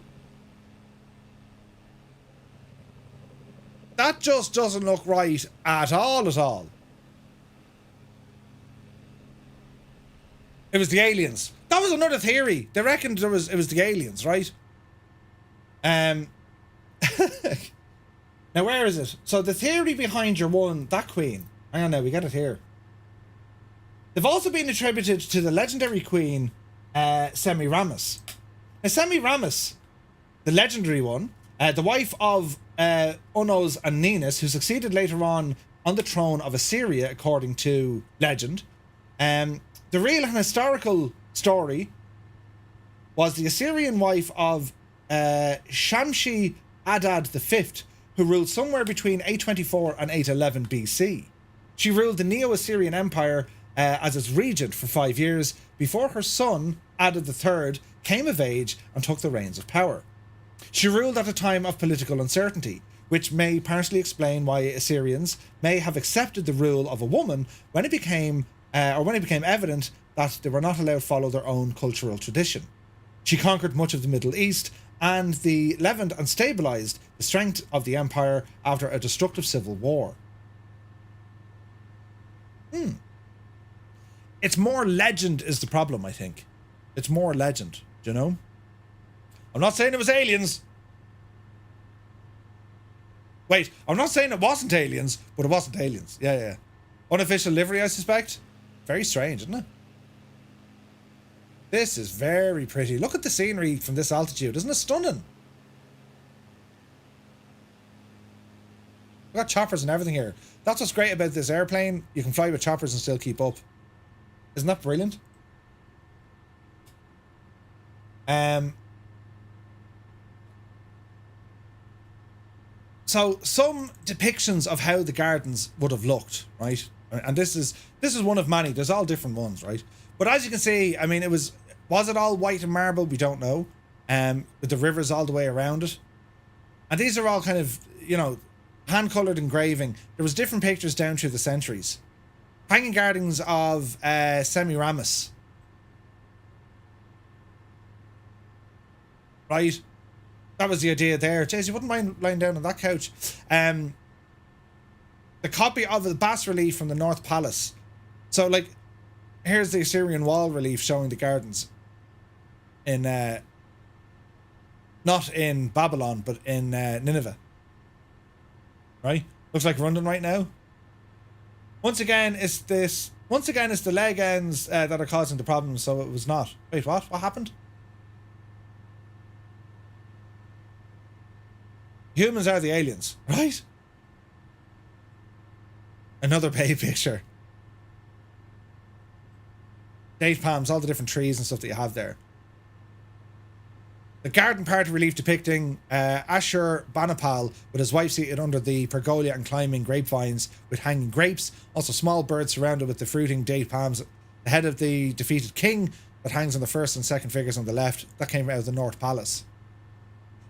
[SPEAKER 1] That just doesn't look right at all at all. It was the aliens. That was another theory. They reckoned it was the aliens, right? Now, where is it? So the theory behind your one, that queen. Hang on now, we get it here. They've also been attributed to the legendary queen, Semiramis. Now, Semiramis, the legendary one, the wife of Unos and Ninus, who succeeded later on the throne of Assyria, according to legend. The real and historical story was the Assyrian wife of Shamshi Adad V, who ruled somewhere between 824 and 811 BC. She ruled the Neo-Assyrian Empire as its regent for 5 years before her son, Adad III, came of age and took the reins of power. She ruled at a time of political uncertainty, which may partially explain why Assyrians may have accepted the rule of a woman when it became evident that they were not allowed to follow their own cultural tradition. She conquered much of the Middle East and the Levant and stabilized the strength of the empire after a destructive civil war. It's more legend is the problem, I think. It's more legend, do you know? I'm not saying it was aliens. Wait, I'm not saying it wasn't aliens, but it wasn't aliens. Yeah. Unofficial livery, I suspect. Very strange, isn't it? This is very pretty. Look at the scenery from this altitude. Isn't it stunning? We've got choppers and everything here. That's what's great about this airplane. You can fly with choppers and still keep up. Isn't that brilliant? So some depictions of how the gardens would have looked, right? And this is one of many. There's all different ones, right? But as you can see, I mean, was it all white and marble? We don't know. With the rivers all the way around it. And these are all kind of, hand-coloured engraving. There was different pictures down through the centuries. Hanging gardens of Semiramis. Right? That was the idea there. Jeez, you wouldn't mind lying down on that couch. The copy of the bas relief from the North Palace. So, like, here's the Assyrian wall relief showing the gardens. In, not in Babylon, but in Nineveh. Right? Looks like London right now. Once again, it's the leg ends that are causing the problem, so it was not. Wait, what? What happened? Humans are the aliens, right? Another bay picture. Date palms, all the different trees and stuff that you have there. The garden party relief depicting Ashur-banipal with his wife seated under the pergola and climbing grapevines with hanging grapes. Also small birds surrounded with the fruiting date palms. The head of the defeated king that hangs on the first and second figures on the left. That came out of the North Palace.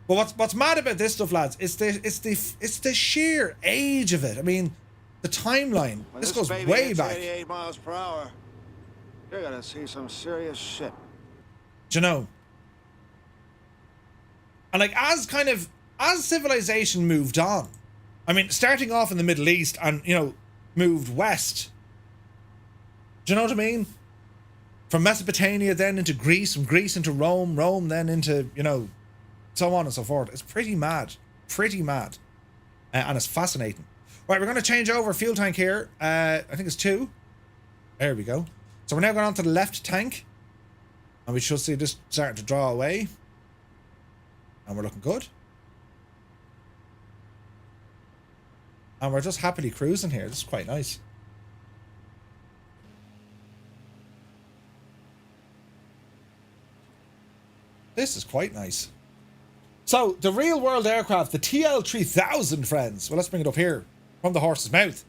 [SPEAKER 1] But what's mad about this stuff, lads, it's the sheer age of it. I mean, the timeline.
[SPEAKER 2] When
[SPEAKER 1] this goes
[SPEAKER 2] baby
[SPEAKER 1] way
[SPEAKER 2] hits
[SPEAKER 1] back.
[SPEAKER 2] 88 miles per hour, you're gonna see some serious shit.
[SPEAKER 1] Do you know? And like as civilization moved on, I mean, starting off in the Middle East and, you know, moved west. Do you know what I mean? From Mesopotamia then into Greece, from Greece into Rome, Rome then into, you know, so on and so forth. It's pretty mad. Pretty mad. And it's fascinating. Right, we're going to change over fuel tank here. I think it's 2. There we go. So we're now going on to the left tank. And we should see this starting to draw away. And we're looking good. And we're just happily cruising here. This is quite nice. This is quite nice. So, the real world aircraft, the TL3000, friends. Well, let's bring it up here from the horse's mouth.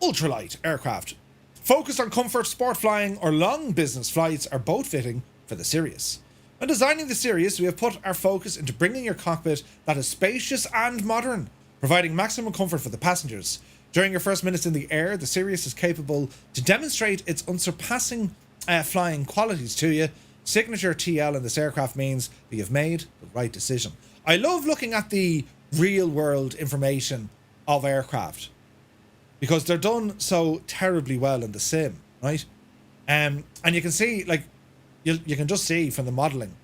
[SPEAKER 1] Ultralight aircraft. Focused on comfort, sport flying, or long business flights are both fitting for the Sirius. When designing the Sirius, we have put our focus into bringing your cockpit that is spacious and modern, providing maximum comfort for the passengers. During your first minutes in the air, the Sirius is capable to demonstrate its unsurpassing flying qualities to you. Signature TL in this aircraft means that you've made the right decision. I love looking at the real world information of aircraft because they're done so terribly well in the sim, right? And you can see, like, you can just see from the modelling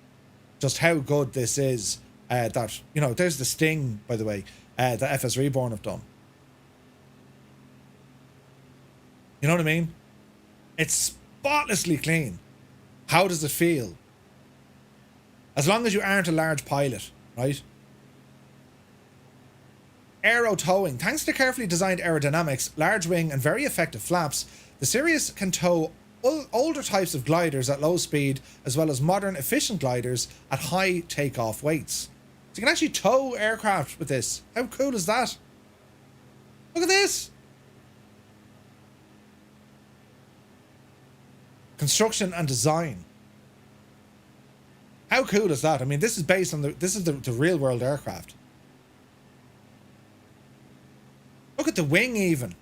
[SPEAKER 1] just how good this is. That, you know, there's the Sting, by the way, that FSReborn have done. You know what I mean? It's spotlessly clean. How does it feel? As long as you aren't a large pilot, right? Aero towing. Thanks to carefully designed aerodynamics, large wing and very effective flaps, the Sirius can tow older types of gliders at low speed, as well as modern efficient gliders at high takeoff weights. So you can actually tow aircraft with this. How cool is that? Look at this. Construction and design. How cool is that? I mean, this is based on the real world aircraft. Look at the wing even.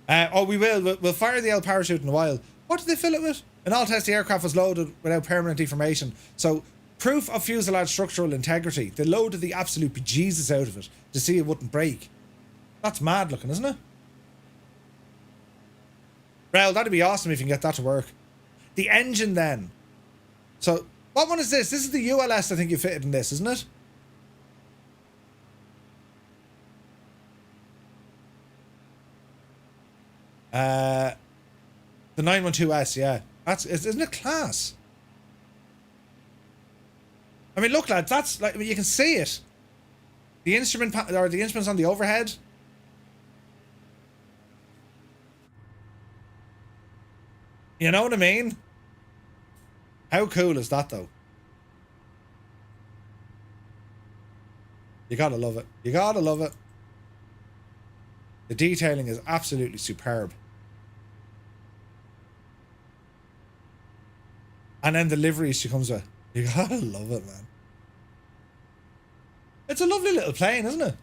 [SPEAKER 1] We'll fire the L parachute in a while. What did they fill it with? In all tests, the aircraft was loaded without permanent deformation. So, proof of fuselage structural integrity. They loaded the absolute bejesus out of it to see it wouldn't break. That's mad looking, isn't it? Well, that'd be awesome if you can get that to work. The engine then. So, what one is this? This is the ULS I think you fitted in this, isn't it? The 912S, yeah. Isn't it class? I mean, look, lads, that's like, you can see it. The instrument or the instruments on the overhead. You know what I mean? How cool is that, though? You gotta love it. You gotta love it. The detailing is absolutely superb. And then the liveries she comes with. You gotta love it, man. It's a lovely little plane, isn't it?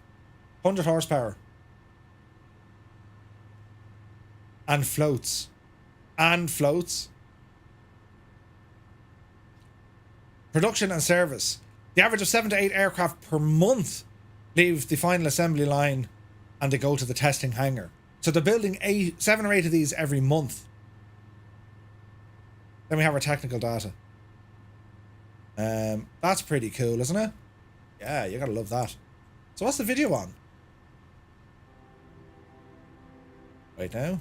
[SPEAKER 1] 100 horsepower. And floats. And floats. Production and service. The average of 7 to 8 aircraft per month leave the final assembly line and they go to the testing hangar. So they're building 7 or 8 of these every month. Then we have our technical data. That's pretty cool, isn't it? Yeah, you gotta love that. So what's the video on? Right now.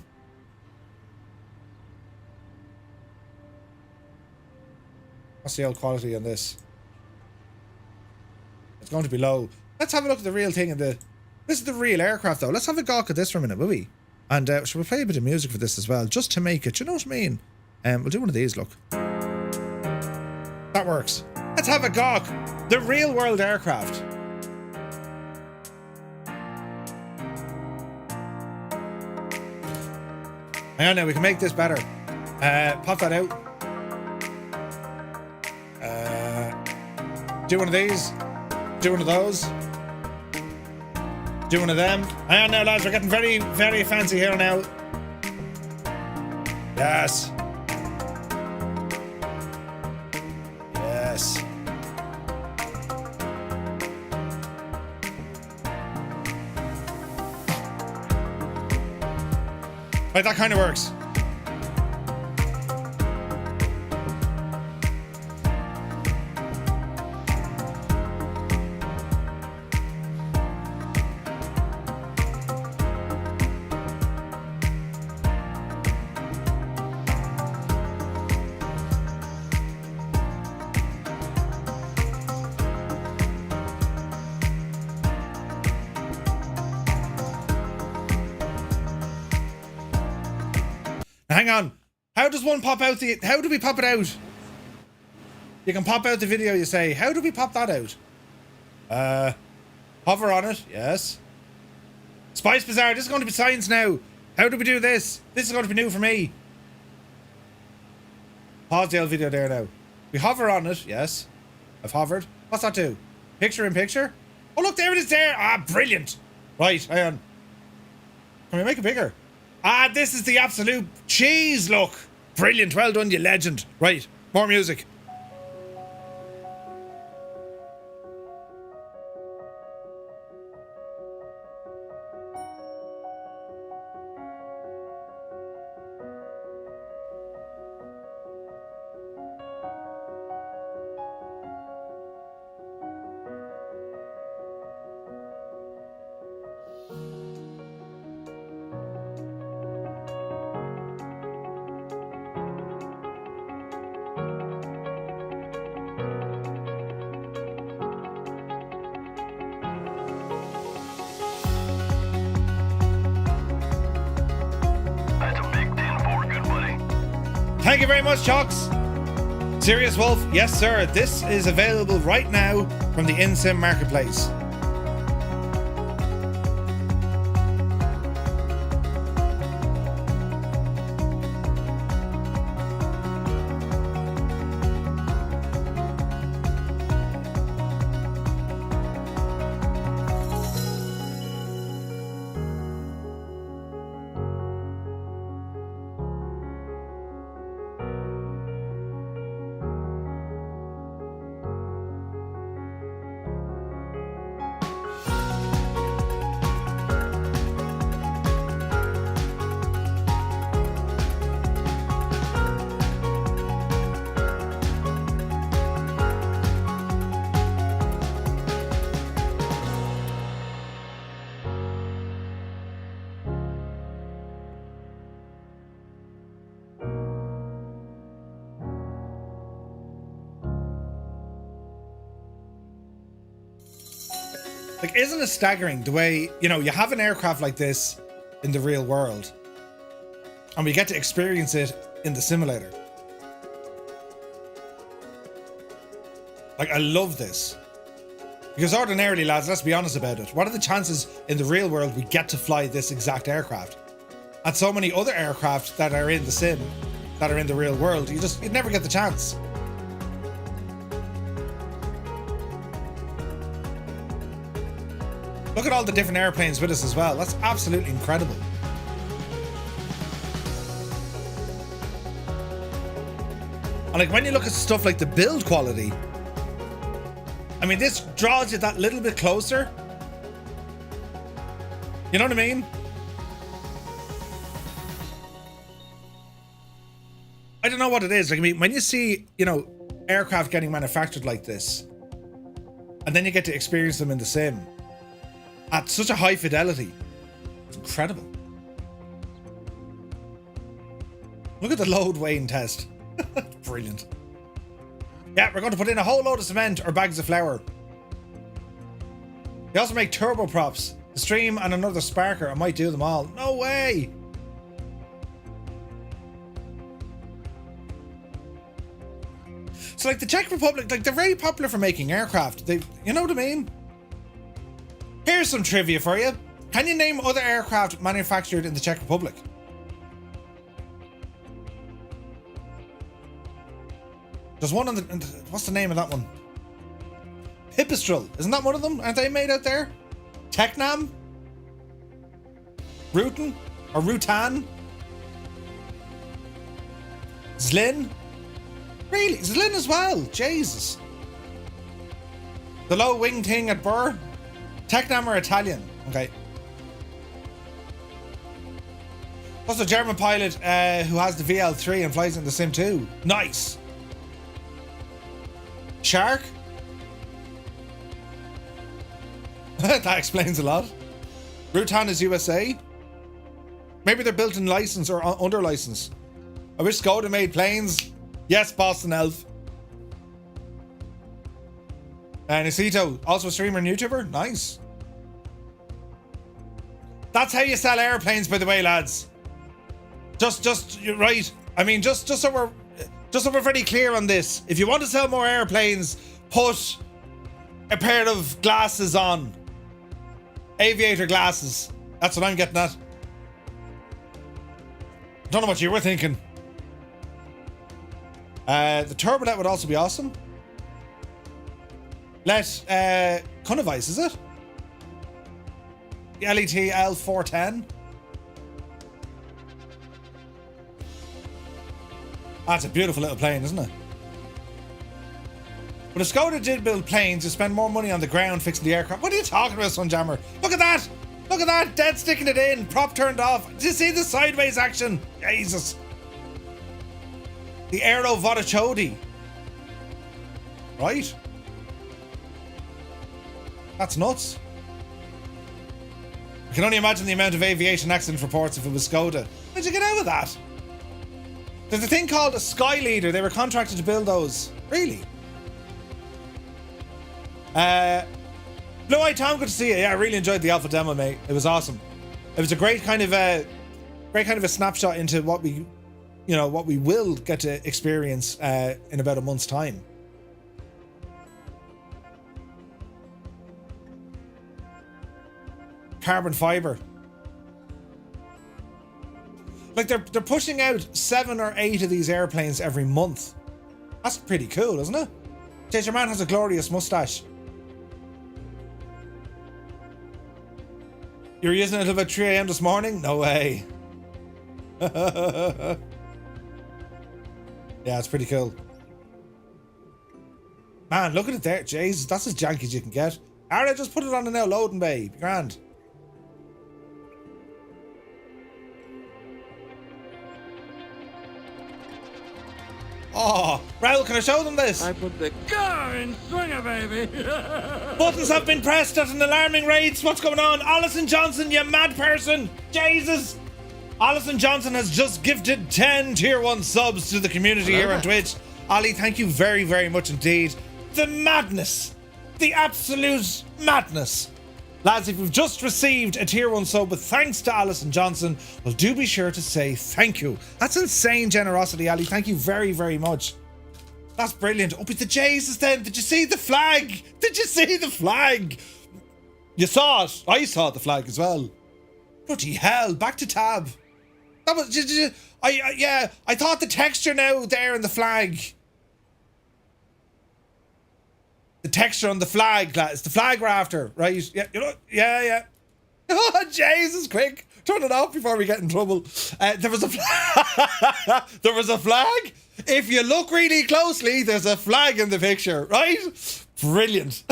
[SPEAKER 1] What's the old quality on this? It's going to be low. Let's have a look at the real thing. This is the real aircraft, though. Let's have a gawk at this for a minute, will we? And should we play a bit of music for this as well, just to make it? You know what I mean? We'll do one of these. Look, that works. Let's have a gawk. The real world aircraft. Hang on now, we can make this better. Pop that out. Do one of these. Do one of those. Do one of them. Hang on now, lads. We're getting very, very fancy here now. Yes. Yes. Right, that kind of works. Hang on. How does one pop out the... How do we pop it out? You can pop out the video, you say. How do we pop that out? Hover on it. Yes. Spice Bazaar. This is going to be science now. How do we do this? This is going to be new for me. Pause the old video there now. We hover on it. Yes. I've hovered. What's that do? Picture in picture? Oh, look, there it is there. Ah, brilliant. Right, hang on. Can we make it bigger? Ah, this is the absolute cheese, look. Brilliant, well done, you legend. Right, more music. Thank you very much, Chocks. Serious Wolf, yes sir, this is available right now from the InSim Marketplace. Like, isn't it staggering the way, you know, you have an aircraft like this in the real world and we get to experience it in the simulator. Like, I love this. Because ordinarily, lads, let's be honest about it. What are the chances in the real world we get to fly this exact aircraft? And so many other aircraft that are in the sim, that are in the real world, you'd never get the chance. Look at all the different airplanes with us as well. That's absolutely incredible. And like when you look at stuff like the build quality, I mean, this draws you that little bit closer. You know what I mean? I don't know what it is. Like, I mean, when you see, you know, aircraft getting manufactured like this, and then you get to experience them in the sim at such a high fidelity, it's incredible. Look at the load weighing test. Brilliant. Yeah, we're going to put in a whole load of cement or bags of flour. They also make turboprops, the stream and another sparker. I might do them all. No way. So like the Czech Republic, like they're very popular for making aircraft. They, you know what I mean? Here's some trivia for you. Can you name other aircraft manufactured in the Czech Republic? There's one on the, what's the name of that one? Pipistrel, isn't that one of them? Aren't they made out there? Technam? Rutan? Or Rutan? Zlin? Really? Zlin as well? Jesus. The low wing thing at Burr? Technam are Italian. Okay. Plus a German pilot who has the VL3 and flies in the Sim 2. Nice. Shark? That explains a lot. Rutan is USA. Maybe they're built in license or under license. I wish Skoda made planes. Yes, Boston Elf. Nisito, also a streamer and YouTuber. Nice. That's how you sell airplanes, by the way, lads. Just right. I mean, just so we're very clear on this. If you want to sell more airplanes, put a pair of glasses on. Aviator glasses. That's what I'm getting at. Don't know what you were thinking. The turbolet would also be awesome. Let Cunovice, is it? The LET-L410. That's a beautiful little plane, isn't it? But if Skoda did build planes, you spend more money on the ground fixing the aircraft. What are you talking about, Sunjammer? Look at that! Look at that! Dead sticking it in. Prop turned off. Did you see the sideways action? Jesus. The Aero Vodachodi. Right? That's nuts. I can only imagine the amount of aviation accident reports if it was Skoda. How'd you get out of that? There's a thing called a Sky Leader. They were contracted to build those. Really? Blue Eye Tom, good to see you. Yeah, I really enjoyed the alpha demo, mate. It was awesome. It was a great kind of a snapshot into what we, you know, what we will get to experience in about a month's time. Carbon fiber. Like they're pushing out 7 or 8 of these airplanes every month. That's pretty cool, isn't it? Chase, your man has a glorious mustache. You were using it until about 3 AM this morning? No way. Yeah, it's pretty cool. Man, look at it there. Jesus, that's as janky as you can get. Alright, just put it on the now loading bay. Be grand. Oh, Raoul, can I show them this?
[SPEAKER 6] I put the car in swinger, baby.
[SPEAKER 1] Buttons have been pressed at an alarming rate. What's going on? Alison Johnson, you mad person. Jesus. Alison Johnson has just gifted 10 tier 1 subs to the community here on Twitch. Ali, thank you very, very much indeed. The madness. The absolute madness. Lads, if you've just received a tier 1 sub with thanks to Alison Johnson, well, do be sure to say thank you. That's insane generosity, Ali. Thank you very, very much. That's brilliant. Up with the Jesus then. Did you see the flag? Did you see the flag? You saw it. I saw the flag as well. Bloody hell. Back to tab. That was... yeah, I thought the texture now there in the flag. The texture on the flag, it's the flag rafter, right? Yeah, you know, yeah. Oh, Jesus, quick. Turn it off before we get in trouble. There was a there was a flag. If you look really closely, there's a flag in the picture, right? Brilliant.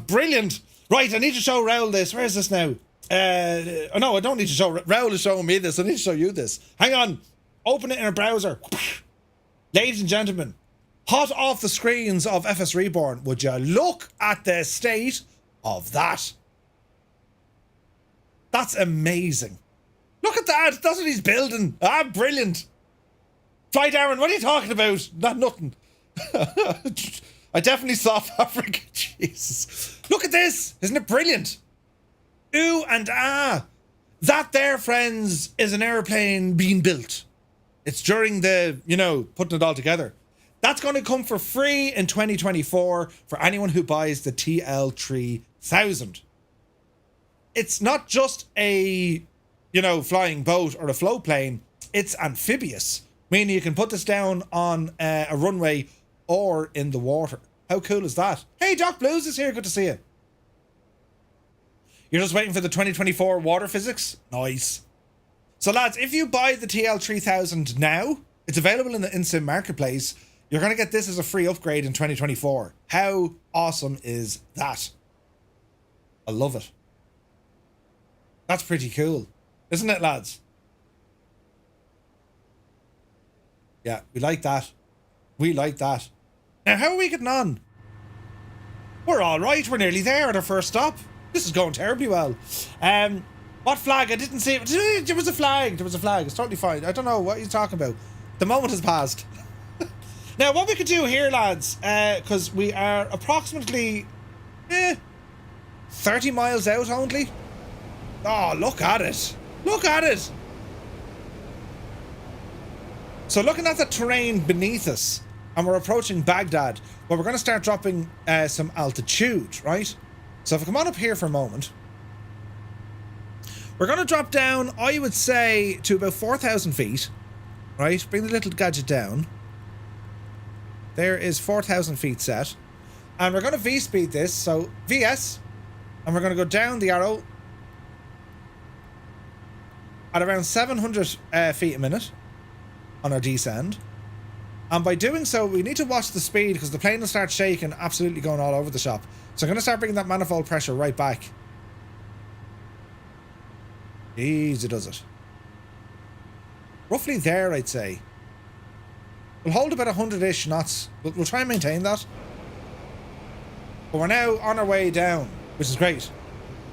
[SPEAKER 1] Brilliant. Right, I need to show Raoul this. Where is this now? Oh no, I don't need to show. Raoul is showing me this. I need to show you this. Hang on. Open it in a browser. Ladies and gentlemen, hot off the screens of FSReborn, would you look at the state of that? That's amazing. Look at that. That's what he's building. Ah, brilliant. Fly Darren, what are you talking about? Not nothing. I definitely saw fabric. Jesus. Look at this. Isn't it brilliant? Ooh and ah. That there, friends, is an airplane being built. It's during the, you know, putting it all together. That's going to come for free in 2024 for anyone who buys the TL3000. It's not just a, you know, flying boat or a float plane. It's amphibious, meaning you can put this down on a runway or in the water. How cool is that? Hey, Doc Blues is here. Good to see you. You're just waiting for the 2024 water physics? Nice. So lads, if you buy the TL3000 now, it's available in the InSim marketplace. You're going to get this as a free upgrade in 2024. How awesome is that? I love it. That's pretty cool. Isn't it, lads? Yeah, we like that. We like that. Now, how are we getting on? We're all right. We're nearly there at our first stop. This is going terribly well. What flag? I didn't see it. There was a flag. There was a flag. It's totally fine. I don't know what you're talking about. The moment has passed. Now, what we could do here, lads, because we are approximately 30 miles out only. Oh, look at it. Look at it. So looking at the terrain beneath us, and we're approaching Baghdad, well, we're going to start dropping some altitude, right? So if I come on up here for a moment, we're going to drop down, I would say, to about 4,000 feet, right? Bring the little gadget down. There is 4,000 feet set. And we're going to V-speed this, so VS, and we're going to go down the arrow at around 700 feet a minute on our descend. And by doing so, we need to watch the speed because the plane will start shaking, absolutely going all over the shop. So I'm going to start bringing that manifold pressure right back. Easy does it. Roughly there, I'd say. We'll hold about 100-ish knots. We'll try and maintain that. But we're now on our way down, which is great.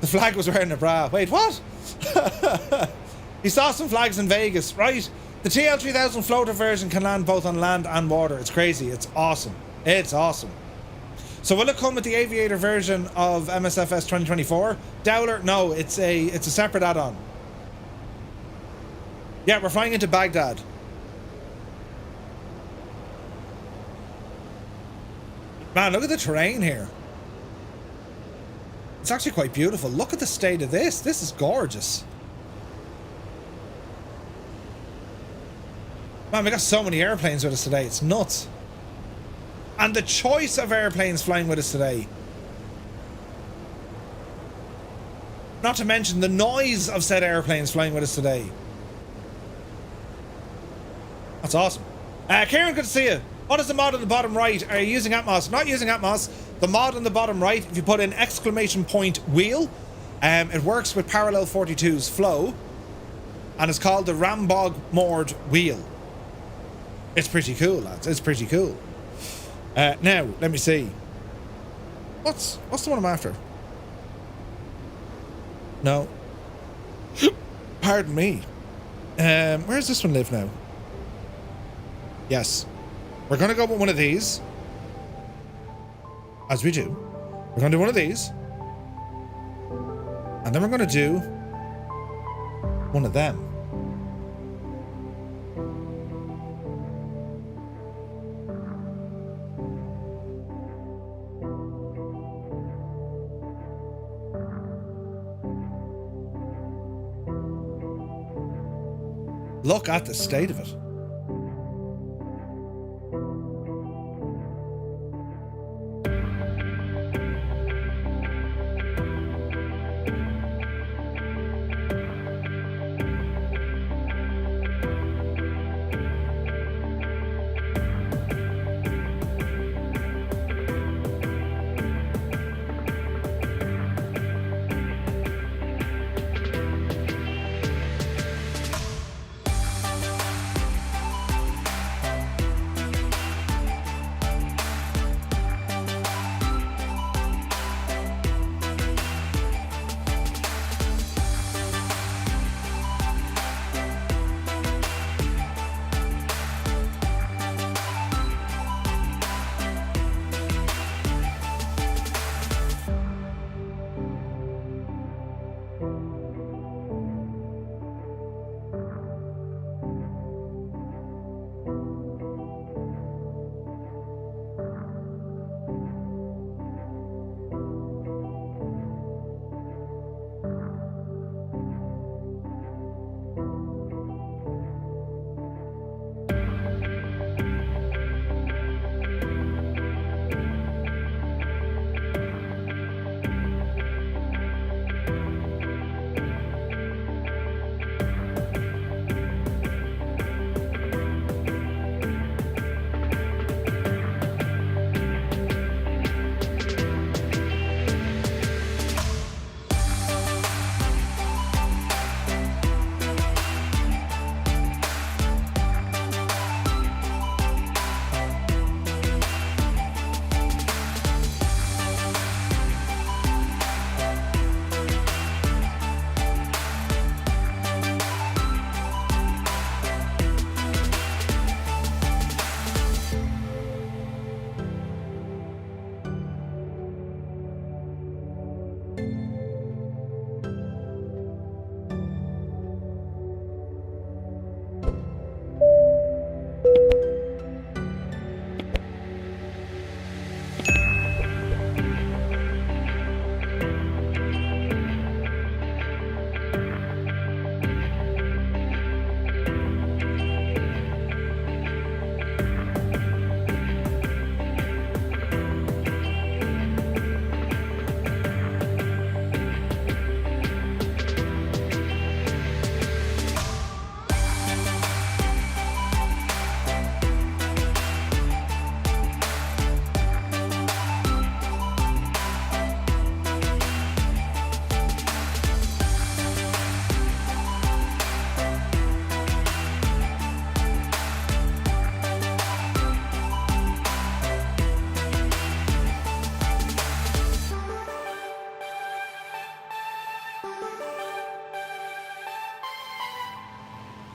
[SPEAKER 1] The flag was wearing a bra. Wait, what? He saw some flags in Vegas, right? The TL3000 floater version can land both on land and water. It's crazy. It's awesome. It's awesome. So will it come with the aviator version of MSFS 2024? Dowler? No, it's a separate add-on. Yeah, we're flying into Baghdad. Man, look at the terrain here. It's actually quite beautiful. Look at the state of this. This is gorgeous. Man, we got so many airplanes with us today. It's nuts. And the choice of airplanes flying with us today. Not to mention the noise of said airplanes flying with us today. That's awesome. Kieran, good to see you. What is the mod on the bottom right? Are you using Atmos? Not using Atmos. The mod on the bottom right, if you put in ! wheel, it works with Parallel 42's flow. And it's called the Rambog Moored Wheel. It's pretty cool, lads. It's pretty cool. Now, let me see. What's the one I'm after? No. Pardon me. Where's this one live now? Yes. We're going to go with one of these. As we do. We're going to do one of these. And then we're going to do one of them. Look at the state of it.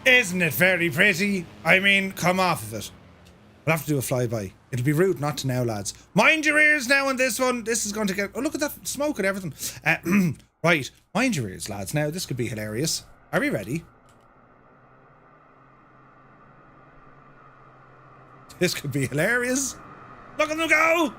[SPEAKER 1] Isn't it very pretty? I mean, come off of it. We'll have to do a flyby. It'll be rude not to now, lads. Mind your ears now on this one. This is going to get... Oh, look at that smoke and everything. Right. Mind your ears, lads. Now, this could be hilarious. Are we ready? This could be hilarious. Look at them go!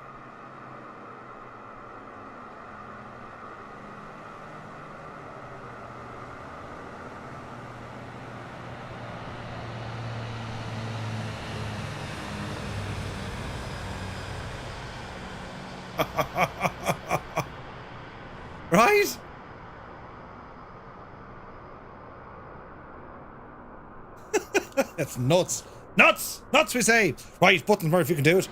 [SPEAKER 1] Right? That's nuts. Nuts! Nuts, we say. Right, Buttonmore, if you can do it.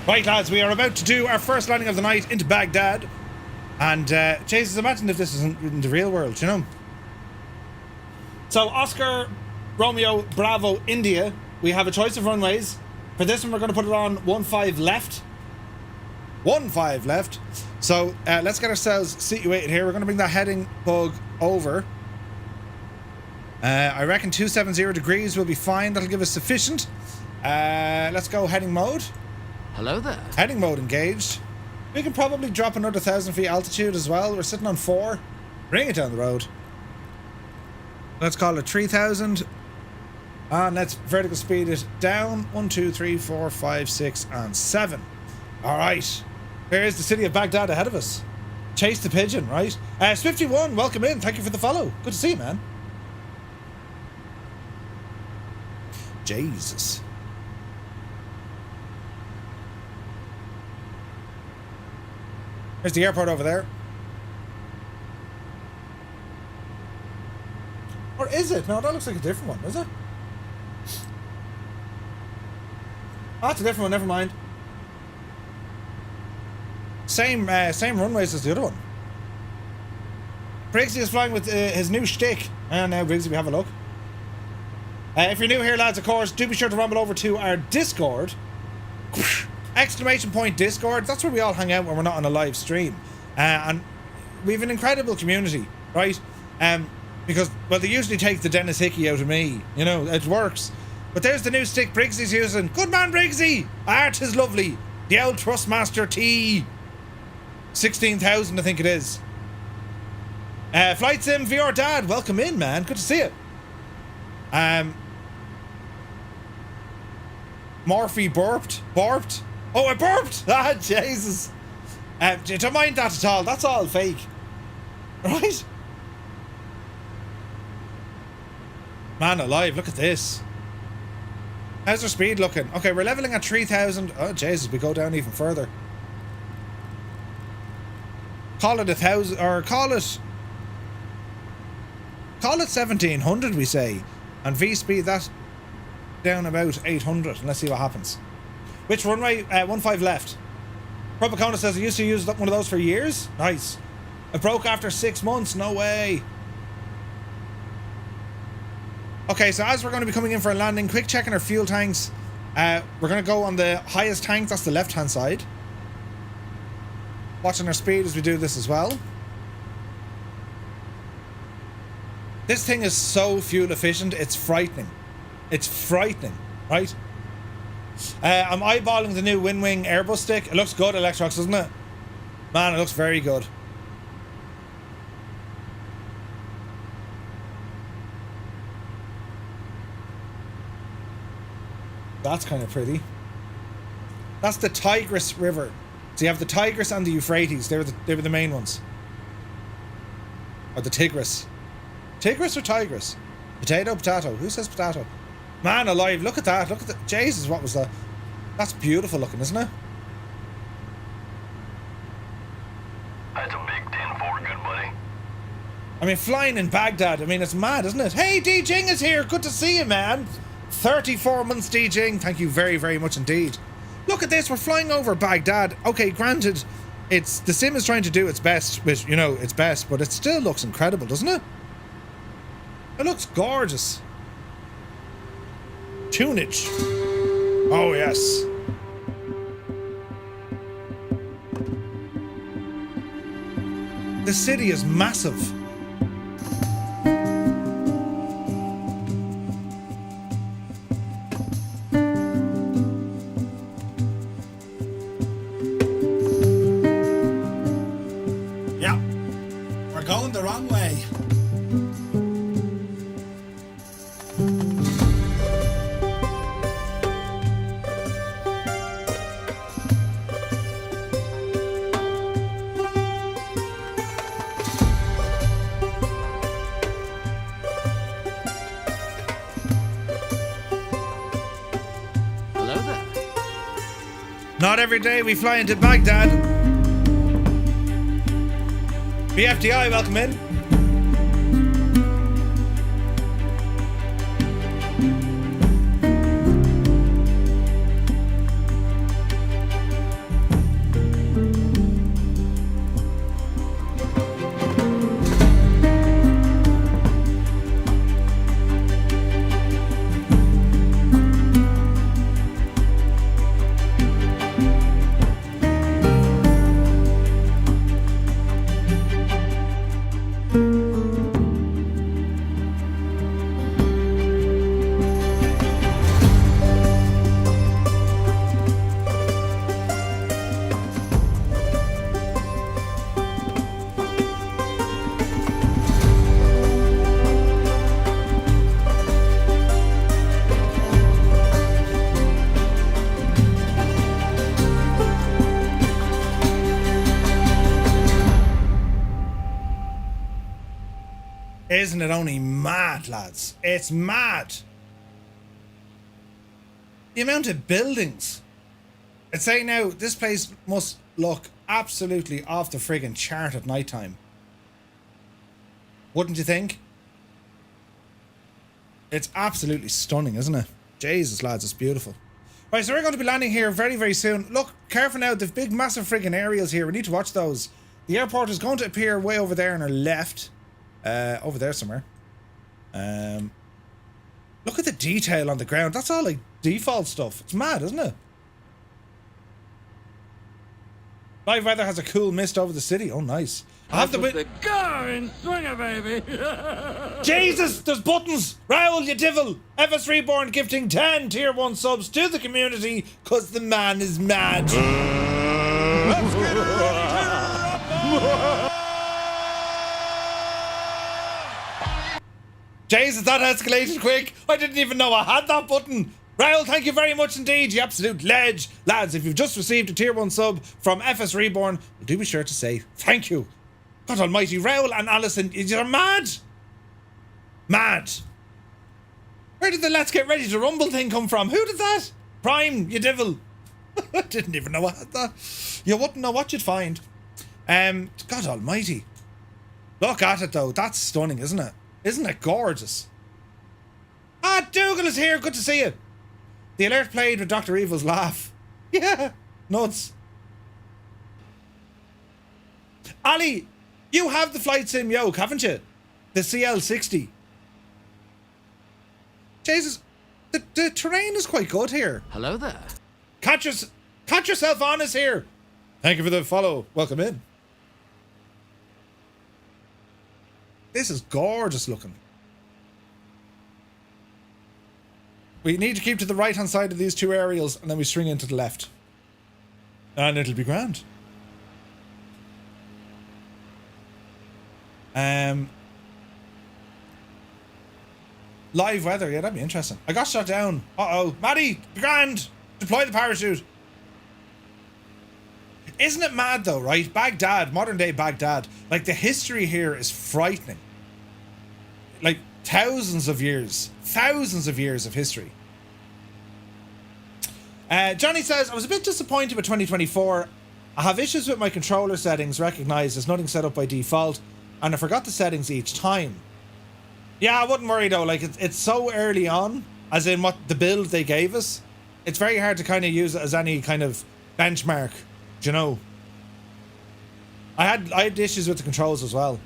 [SPEAKER 1] Right, lads, we are about to do our first landing of the night into Baghdad. And, Jesus, imagine if this isn't in the real world, you know? So, Oscar, Romeo, Bravo, India. We have a choice of runways. For this one, we're going to put it on 15 left. 15 left. So let's get ourselves situated here. We're going to bring that heading bug over. I reckon 270 degrees will be fine. That'll give us sufficient. Let's go heading mode.
[SPEAKER 7] Hello there.
[SPEAKER 1] Heading mode engaged. We can probably drop another 1,000 feet altitude as well. We're sitting on 4. Bring it down the road. Let's call it 3,000. And let's vertical speed it down. 1, 2, 3, 4, 5, 6, and 7. All right. Here's the city of Baghdad ahead of us. Chase the pigeon, right? Swifty1, welcome in. Thank you for the follow. Good to see you, man. Jesus. There's the airport over there. Or is it? No, that looks like a different one, is it? Oh, that's a different one. Never mind. Same runways as the other one. Briggsy is flying with his new shtick. And now, Briggsy, we have a look. If you're new here, lads, of course, do be sure to rumble over to our Discord. Exclamation point Discord. That's where we all hang out when we're not on a live stream. And we have an incredible community, right? Because, well, they usually take the Dennis Hickey out of me. You know, it works. But there's the new stick Briggsy's using. Good man, Briggsy! Art is lovely. The old Trustmaster T. 16,000, I think it is. Flight Sim VR Dad, welcome in, man. Good to see you. Morphe burped. Oh, I burped! Ah, Jesus. Don't mind that at all. That's all fake. Right? Man alive, look at this. How's our speed looking? Okay, we're leveling at 3,000. Oh, Jesus, we go down even further. Call it 1,000, or call it 1,700, we say. And V speed that down about 800. And let's see what happens. Which runway? 15 left. Propacona says I used to use one of those for years. Nice. It broke after 6 months. No way. Okay, so as we're going to be coming in for a landing, quick checking our fuel tanks. We're going to go on the highest tank. That's the left-hand side. Watching our speed as we do this as well. This thing is so fuel efficient, it's frightening. It's frightening, right? I'm eyeballing the new Wing Airbus stick. It looks good, Electrox, doesn't it? Man, it looks very good. that's kind of pretty. That's the Tigris River. So you have the Tigris and the Euphrates. They were the main ones. Or the Tigris. Tigris or Tigris? Potato, potato. Who says potato? Man alive, look at that. Look at the... Jesus, what was that? That's beautiful looking, isn't it?
[SPEAKER 3] That's a big 10-4, good buddy.
[SPEAKER 1] I mean, flying in Baghdad, I mean, it's mad, isn't it? Hey, D Jing is here. Good to see you, man. 34 months, D Jing. Thank you very, very much indeed. Look at this. We're flying over Baghdad. Okay, granted, it's the sim is trying to do its best, which, you know, its best, but it still looks incredible, doesn't it? It looks gorgeous. Tunage. Oh, yes. The city is massive. Yeah, we're going the wrong way. Not every day we fly into Baghdad. BFDI, welcome in. Isn't it only mad, lads? It's mad. The amount of buildings. I'd say now, this place must look absolutely off the friggin' chart at night time. Wouldn't you think? It's absolutely stunning, isn't it? Jesus, lads, it's beautiful. Right, so we're going to be landing here very, very soon. Look, careful now, the big, massive friggin' aerials here. We need to watch those. The airport is going to appear way over there on our left. Over there somewhere. Look at the detail on the ground. That's all like default stuff. It's mad, isn't it? Live weather has a cool mist over the city. Oh, nice. I have
[SPEAKER 6] the car and swinger, baby.
[SPEAKER 1] Jesus, there's buttons. Raoul, you devil. FSReborn gifting 10 tier 1 subs to the community because the man is mad.
[SPEAKER 2] Let's get ready to rumble!
[SPEAKER 1] Jesus, that escalated quick. I didn't even know I had that button. Raoul, thank you very much indeed, you absolute ledge. Lads, if you've just received a tier 1 sub from FSReborn, do be sure to say thank you. God almighty, Raoul and Alison, you're mad. Mad. Where did the let's get ready to rumble thing come from? Who did that? Prime, you devil. I didn't even know I had that. You wouldn't know what you'd find. God almighty. Look at it though, that's stunning, isn't it? Isn't it gorgeous? Ah, Dougal is here. Good to see you. The alert played with Dr. Evil's laugh. Yeah, nuts. Ali, you have the flight sim yoke, haven't you? The CL60. Jesus, the terrain is quite good here.
[SPEAKER 6] Hello there.
[SPEAKER 1] Catch yourself on us here. Thank you for the follow. Welcome in. This is gorgeous looking. We need to keep to the right hand side of these two aerials and then we swing into the left. And it'll be grand. Live weather, yeah, that'd be interesting. I got shot down. Uh-oh. Maddie, be grand. Deploy the parachute. Isn't it mad though, right? Baghdad, modern day Baghdad. Like, the history here is frightening. Like, thousands of years of history. Johnny says, I was a bit disappointed with 2024. I have issues with my controller settings recognized as nothing set up by default, and I forgot the settings each time. Yeah, I wouldn't worry though, like it's so early on, as in what the build they gave us. It's very hard to kind of use it as any kind of benchmark, do you know? I had issues with the controls as well.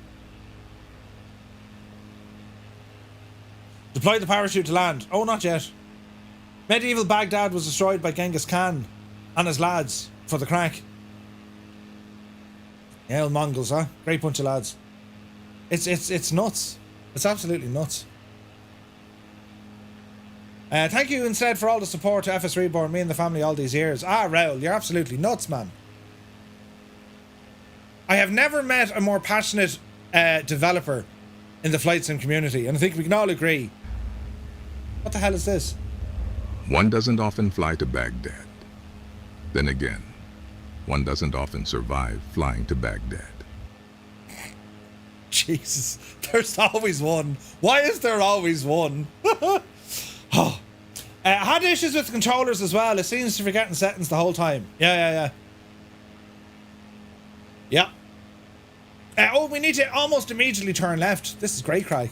[SPEAKER 1] Deploy the parachute to land. Oh, not yet. Medieval Baghdad was destroyed by Genghis Khan and his lads for the crack. Yeah, old Mongols, huh? Great bunch of lads. It's nuts. It's absolutely nuts. Thank you instead for all the support to FSReborn, me and the family all these years. Ah, Raoul, you're absolutely nuts, man. I have never met a more passionate developer in the flight sim community, and I think we can all agree. What the hell is this?
[SPEAKER 7] One doesn't often fly to Baghdad. Then again, one doesn't often survive flying to Baghdad.
[SPEAKER 1] Jesus, there's always one. Why is there always one? Oh. Had issues with the controllers as well. It seems to forget in settings the whole time. Yeah. Oh, we need to almost immediately turn left. This is great, Craig.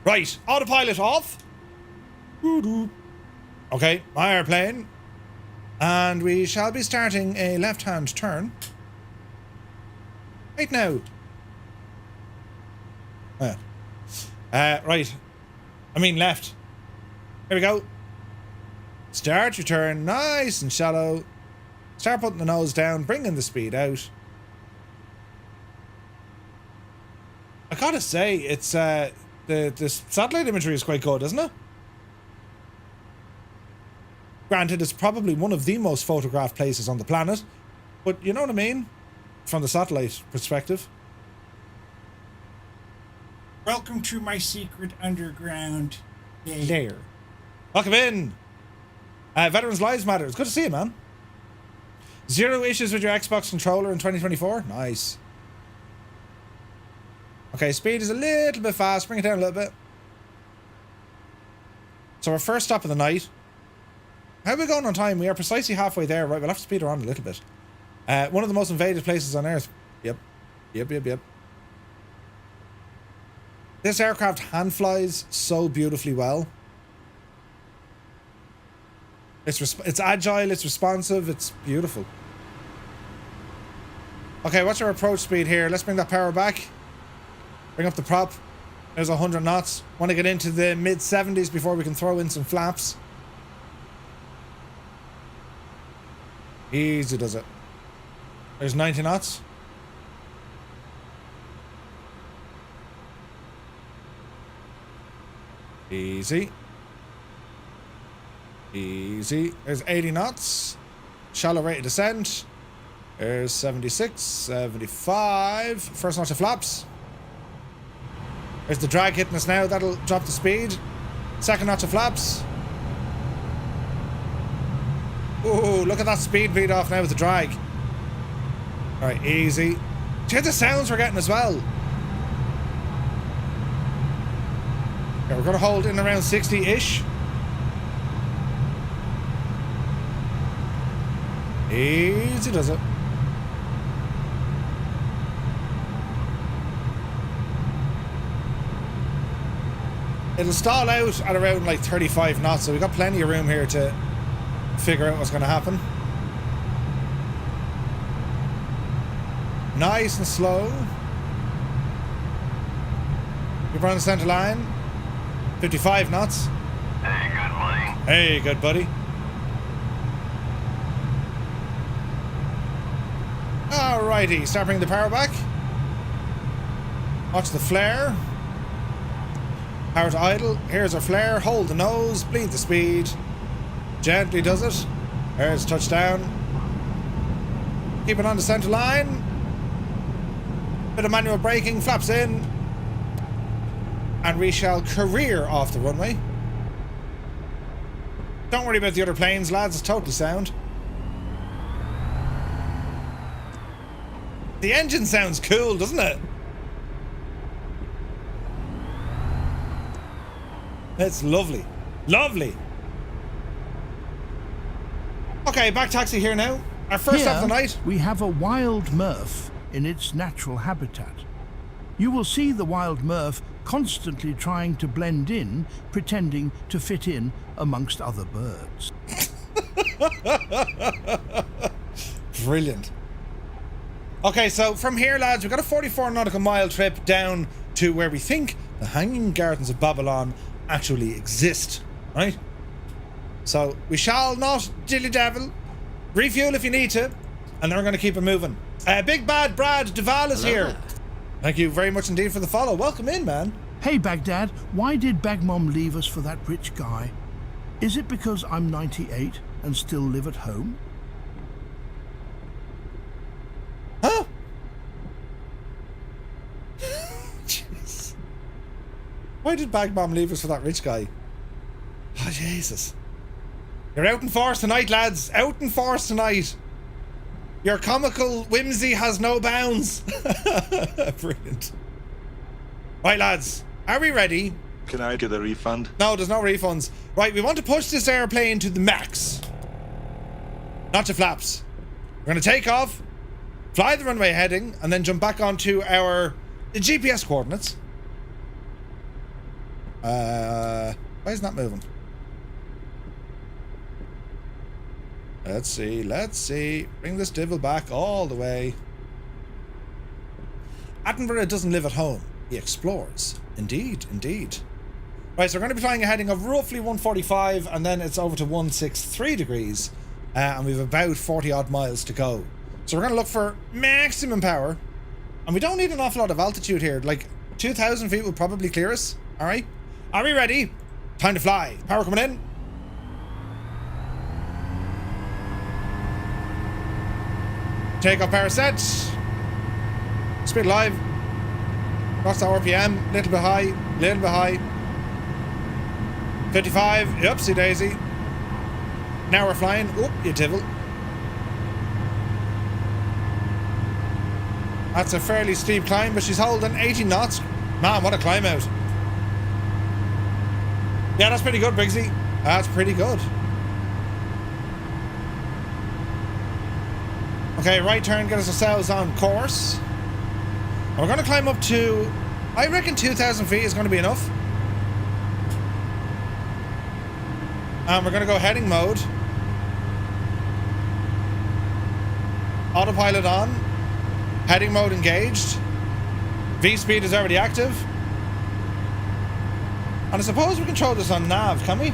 [SPEAKER 1] Right, autopilot off. Okay, my airplane. And we shall be starting a left-hand turn. Right now. Right. I mean left. Here we go. Start your turn nice and shallow. Start putting the nose down, bringing the speed out. I gotta say, it's the satellite imagery is quite good, isn't it? Granted, it's probably one of the most photographed places on the planet, but you know what I mean? From the satellite perspective.
[SPEAKER 8] Welcome to my secret underground
[SPEAKER 1] lair. Welcome in. Veterans Lives Matter. It's good to see you, man. 0 issues with your Xbox controller in 2024. Nice. Okay, speed is a little bit fast. Bring it down a little bit. So our first stop of the night. How are we going on time? We are precisely halfway there. Right, we'll have to speed her on a little bit. One of the most invaded places on Earth. Yep. This aircraft hand flies so beautifully well. It's agile, it's responsive, it's beautiful. Okay, what's our approach speed here? Let's bring that power back. Bring up the prop. There's 100 knots. Want to get into the mid-70s before we can throw in some flaps. Easy does it. There's 90 knots. Easy. There's 80 knots. Shallow rate of descent. There's 76, 75. First notch of flaps. There's the drag hitting us now. That'll drop the speed. Second notch of flaps. Ooh, look at that speed bleed off now with the drag. Alright, easy. Check the sounds we're getting as well. Okay, we're going to hold in around 60-ish. Easy does it. It'll stall out at around like 35 knots, so we've got plenty of room here to figure out what's going to happen. Nice and slow. You're on the center line. 55 knots.
[SPEAKER 3] Hey, good buddy.
[SPEAKER 1] Hey, good buddy. Alrighty, start bringing the power back. Watch the flare. Power to idle. Here's our flare. Hold the nose. Bleed the speed. Gently does it. There's touchdown. Keep it on the center line. Bit of manual braking. Flaps in. And we shall career off the runway. Don't worry about the other planes, lads. It's totally sound. The engine sounds cool, doesn't it? It's lovely. Lovely. Okay, back taxi here now. Our first stop of the night.
[SPEAKER 9] We have a wild murph in its natural habitat. You will see the wild murph constantly trying to blend in, pretending to fit in amongst other birds.
[SPEAKER 1] Brilliant. Okay, so from here, lads, we've got a 44 nautical mile trip down to where we think the Hanging Gardens of Babylon actually exist, right? So we shall not dilly-dabble. Refuel if you need to, and then we're going to keep it moving. Big Bad Brad Duval is here. Thank you very much indeed for the follow. Welcome in, man.
[SPEAKER 9] Hey, Baghdad, why did Bagmom leave us for that rich guy? Is it because I'm 98 and still live at home?
[SPEAKER 1] Huh? Jeez. Why did Bagmom leave us for that rich guy? Oh, Jesus. You're out in force tonight, lads. Out in force tonight. Your comical whimsy has no bounds. Brilliant. Right, lads. Are we ready?
[SPEAKER 10] Can I get a refund?
[SPEAKER 1] No, there's no refunds. Right, we want to push this airplane to the max. Not to flaps. We're going to take off, fly the runway heading, and then jump back onto our GPS coordinates. Why isn't that moving? Let's see. Bring this devil back all the way. Attenborough doesn't live at home. He explores. Indeed. Right, so we're going to be flying a heading of roughly 145, and then it's over to 163 degrees. And we've about 40 odd miles to go. So we're going to look for maximum power. And we don't need an awful lot of altitude here. Like 2,000 feet will probably clear us. Alright. Are we ready? Time to fly. Power coming in. Takeoff power set. Speed live. What's the RPM? Little bit high. 55. Oopsie daisy. Now we're flying. Oh, you divil. That's a fairly steep climb, but she's holding 80 knots. Man, what a climb out. Yeah, that's pretty good, Briggsy. That's pretty good. Okay, right turn, get us ourselves on course. And we're going to climb up to, I reckon 2,000 feet is going to be enough. And we're going to go heading mode. Autopilot on. Heading mode engaged. V-speed is already active. And I suppose we control this on nav, can we?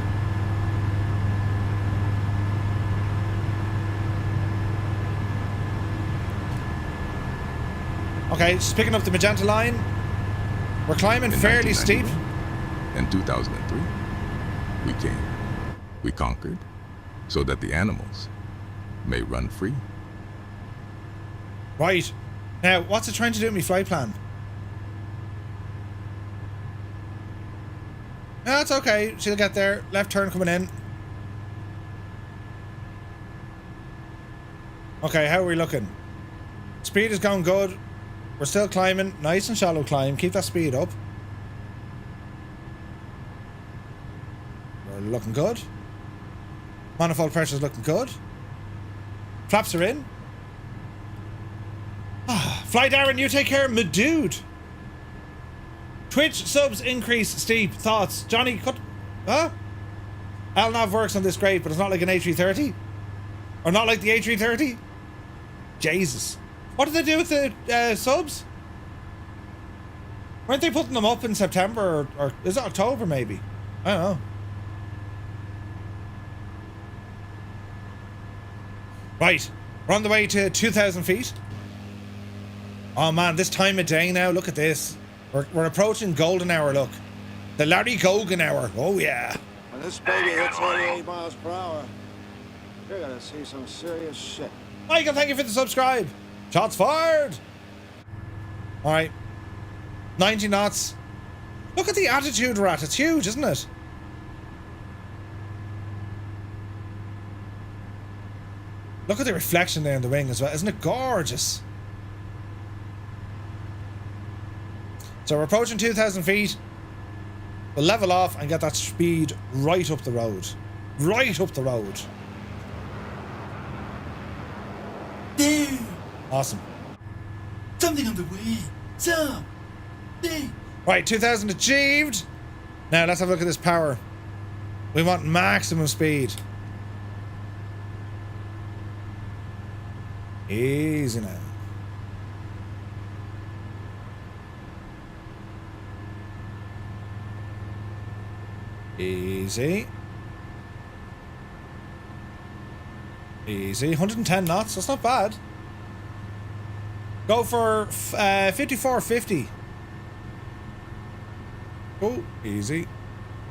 [SPEAKER 1] Okay, just picking up the magenta line. We're climbing fairly steep.
[SPEAKER 7] In 2003, we came. We conquered, so that the animals may run free.
[SPEAKER 1] Right. Now, what's it trying to do with my flight plan? No, that's okay. She'll get there. Left turn coming in. Okay, how are we looking? Speed is going good. We're still climbing. Nice and shallow climb. Keep that speed up. We're looking good. Manifold pressure is looking good. Flaps are in. Fly Darren, you take care, my dude. Twitch subs increase steep. Thoughts? Johnny, cut. Huh? LNAV works on this great, but it's not like an A330. Or not like the A330. Jesus. What did they do with the subs? Weren't they putting them up in September or is it October maybe? I don't know. Right, we're on the way to 2,000 feet. Oh man, this time of day now, look at this. We're approaching golden hour, look. The Larry Gogan hour, oh yeah.
[SPEAKER 2] When this baby hits 88 miles per hour, you're gonna see some serious shit.
[SPEAKER 1] Michael, thank you for the subscribe. Shots fired. All right, 90 knots. Look at the attitude we're at. It's huge, isn't it? Look at the reflection there in the wing as well. Isn't it gorgeous? So we're approaching 2,000 feet. We'll level off and get that speed right up the road. Right up the road.
[SPEAKER 6] There!
[SPEAKER 1] Awesome.
[SPEAKER 6] Something on the way. Something.
[SPEAKER 1] Right, 2,000 achieved. Now let's have a look at this power. We want maximum speed. Easy now. Easy. Easy. 110 knots. That's not bad. Go for 5450. Oh, easy.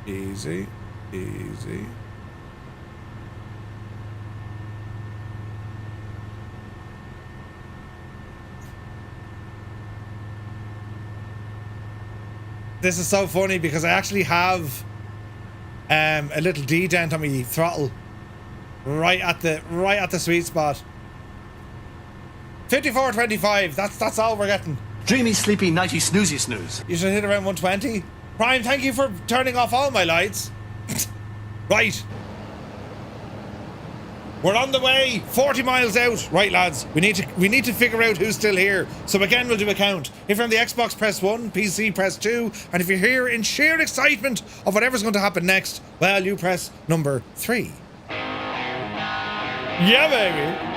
[SPEAKER 1] Easy. Easy. This is so funny because I actually have a little D-dent on my throttle right at the sweet spot. 54.25. That's all we're getting.
[SPEAKER 10] Dreamy, sleepy, nighty, snoozy, snooze.
[SPEAKER 1] You should hit around 120. Brian, thank you for turning off all my lights. Right. We're on the way. 40 miles out. Right, lads. We need to figure out who's still here. So again, we'll do a count. If you're on the Xbox, press 1. PC, press 2. And if you're here in sheer excitement of whatever's going to happen next, well, you press number 3. Yeah, baby.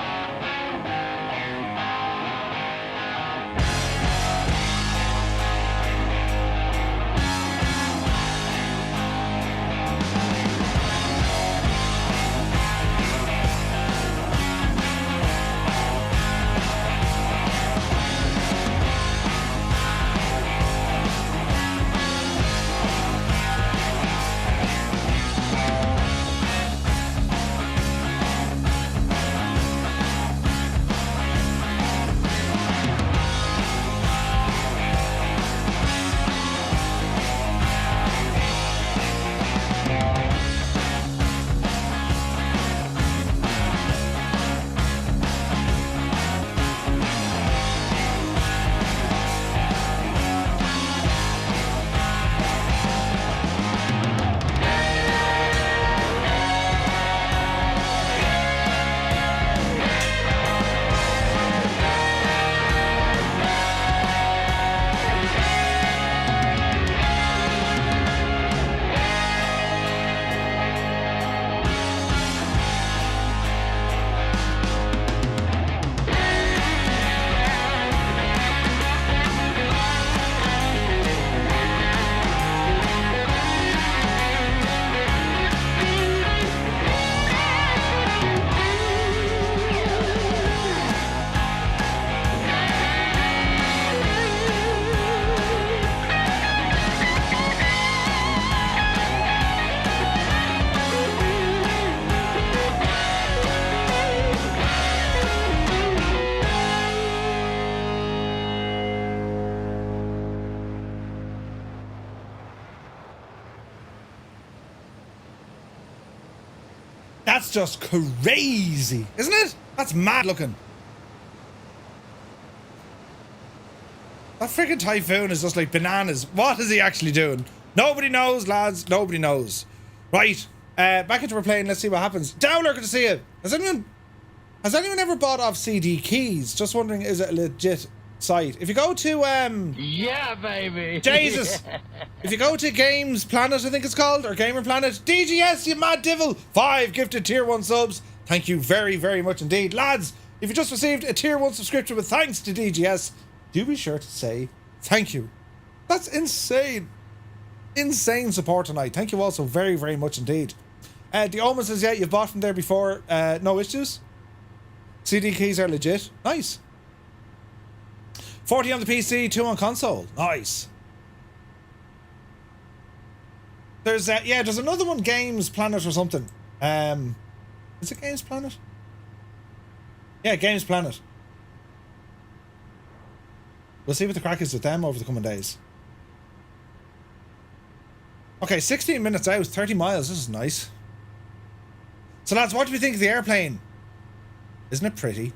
[SPEAKER 1] That's just crazy, isn't it? That's mad looking. That freaking Typhoon is just like bananas. What is he actually doing? Nobody knows, lads. Nobody knows. Right. Back into our plane. Let's see what happens. Dowler, good to see you. Has anyone ever bought off CD Keys? Just wondering, is it a legit site? If you go to
[SPEAKER 6] Yeah, baby.
[SPEAKER 1] Jesus. If you go to Games Planet, I think it's called, or Gamer Planet, DGS, you mad devil. 5 gifted tier 1 subs. Thank you very, very much indeed. Lads, if you just received a tier 1 subscription with thanks to DGS, do be sure to say thank you. That's insane. Insane support tonight. Thank you all so very, very much indeed. The Omen says, yeah, you've bought from there before. No issues. CD keys are legit. Nice. 40 on the PC, 2 on console. Nice. There's there's another one, Games Planet or something. Is it Games Planet? Yeah, Games Planet. We'll see what the crack is with them over the coming days. Okay, 16 minutes out, 30 miles. This is nice. So lads, what do we think of the airplane? Isn't it pretty?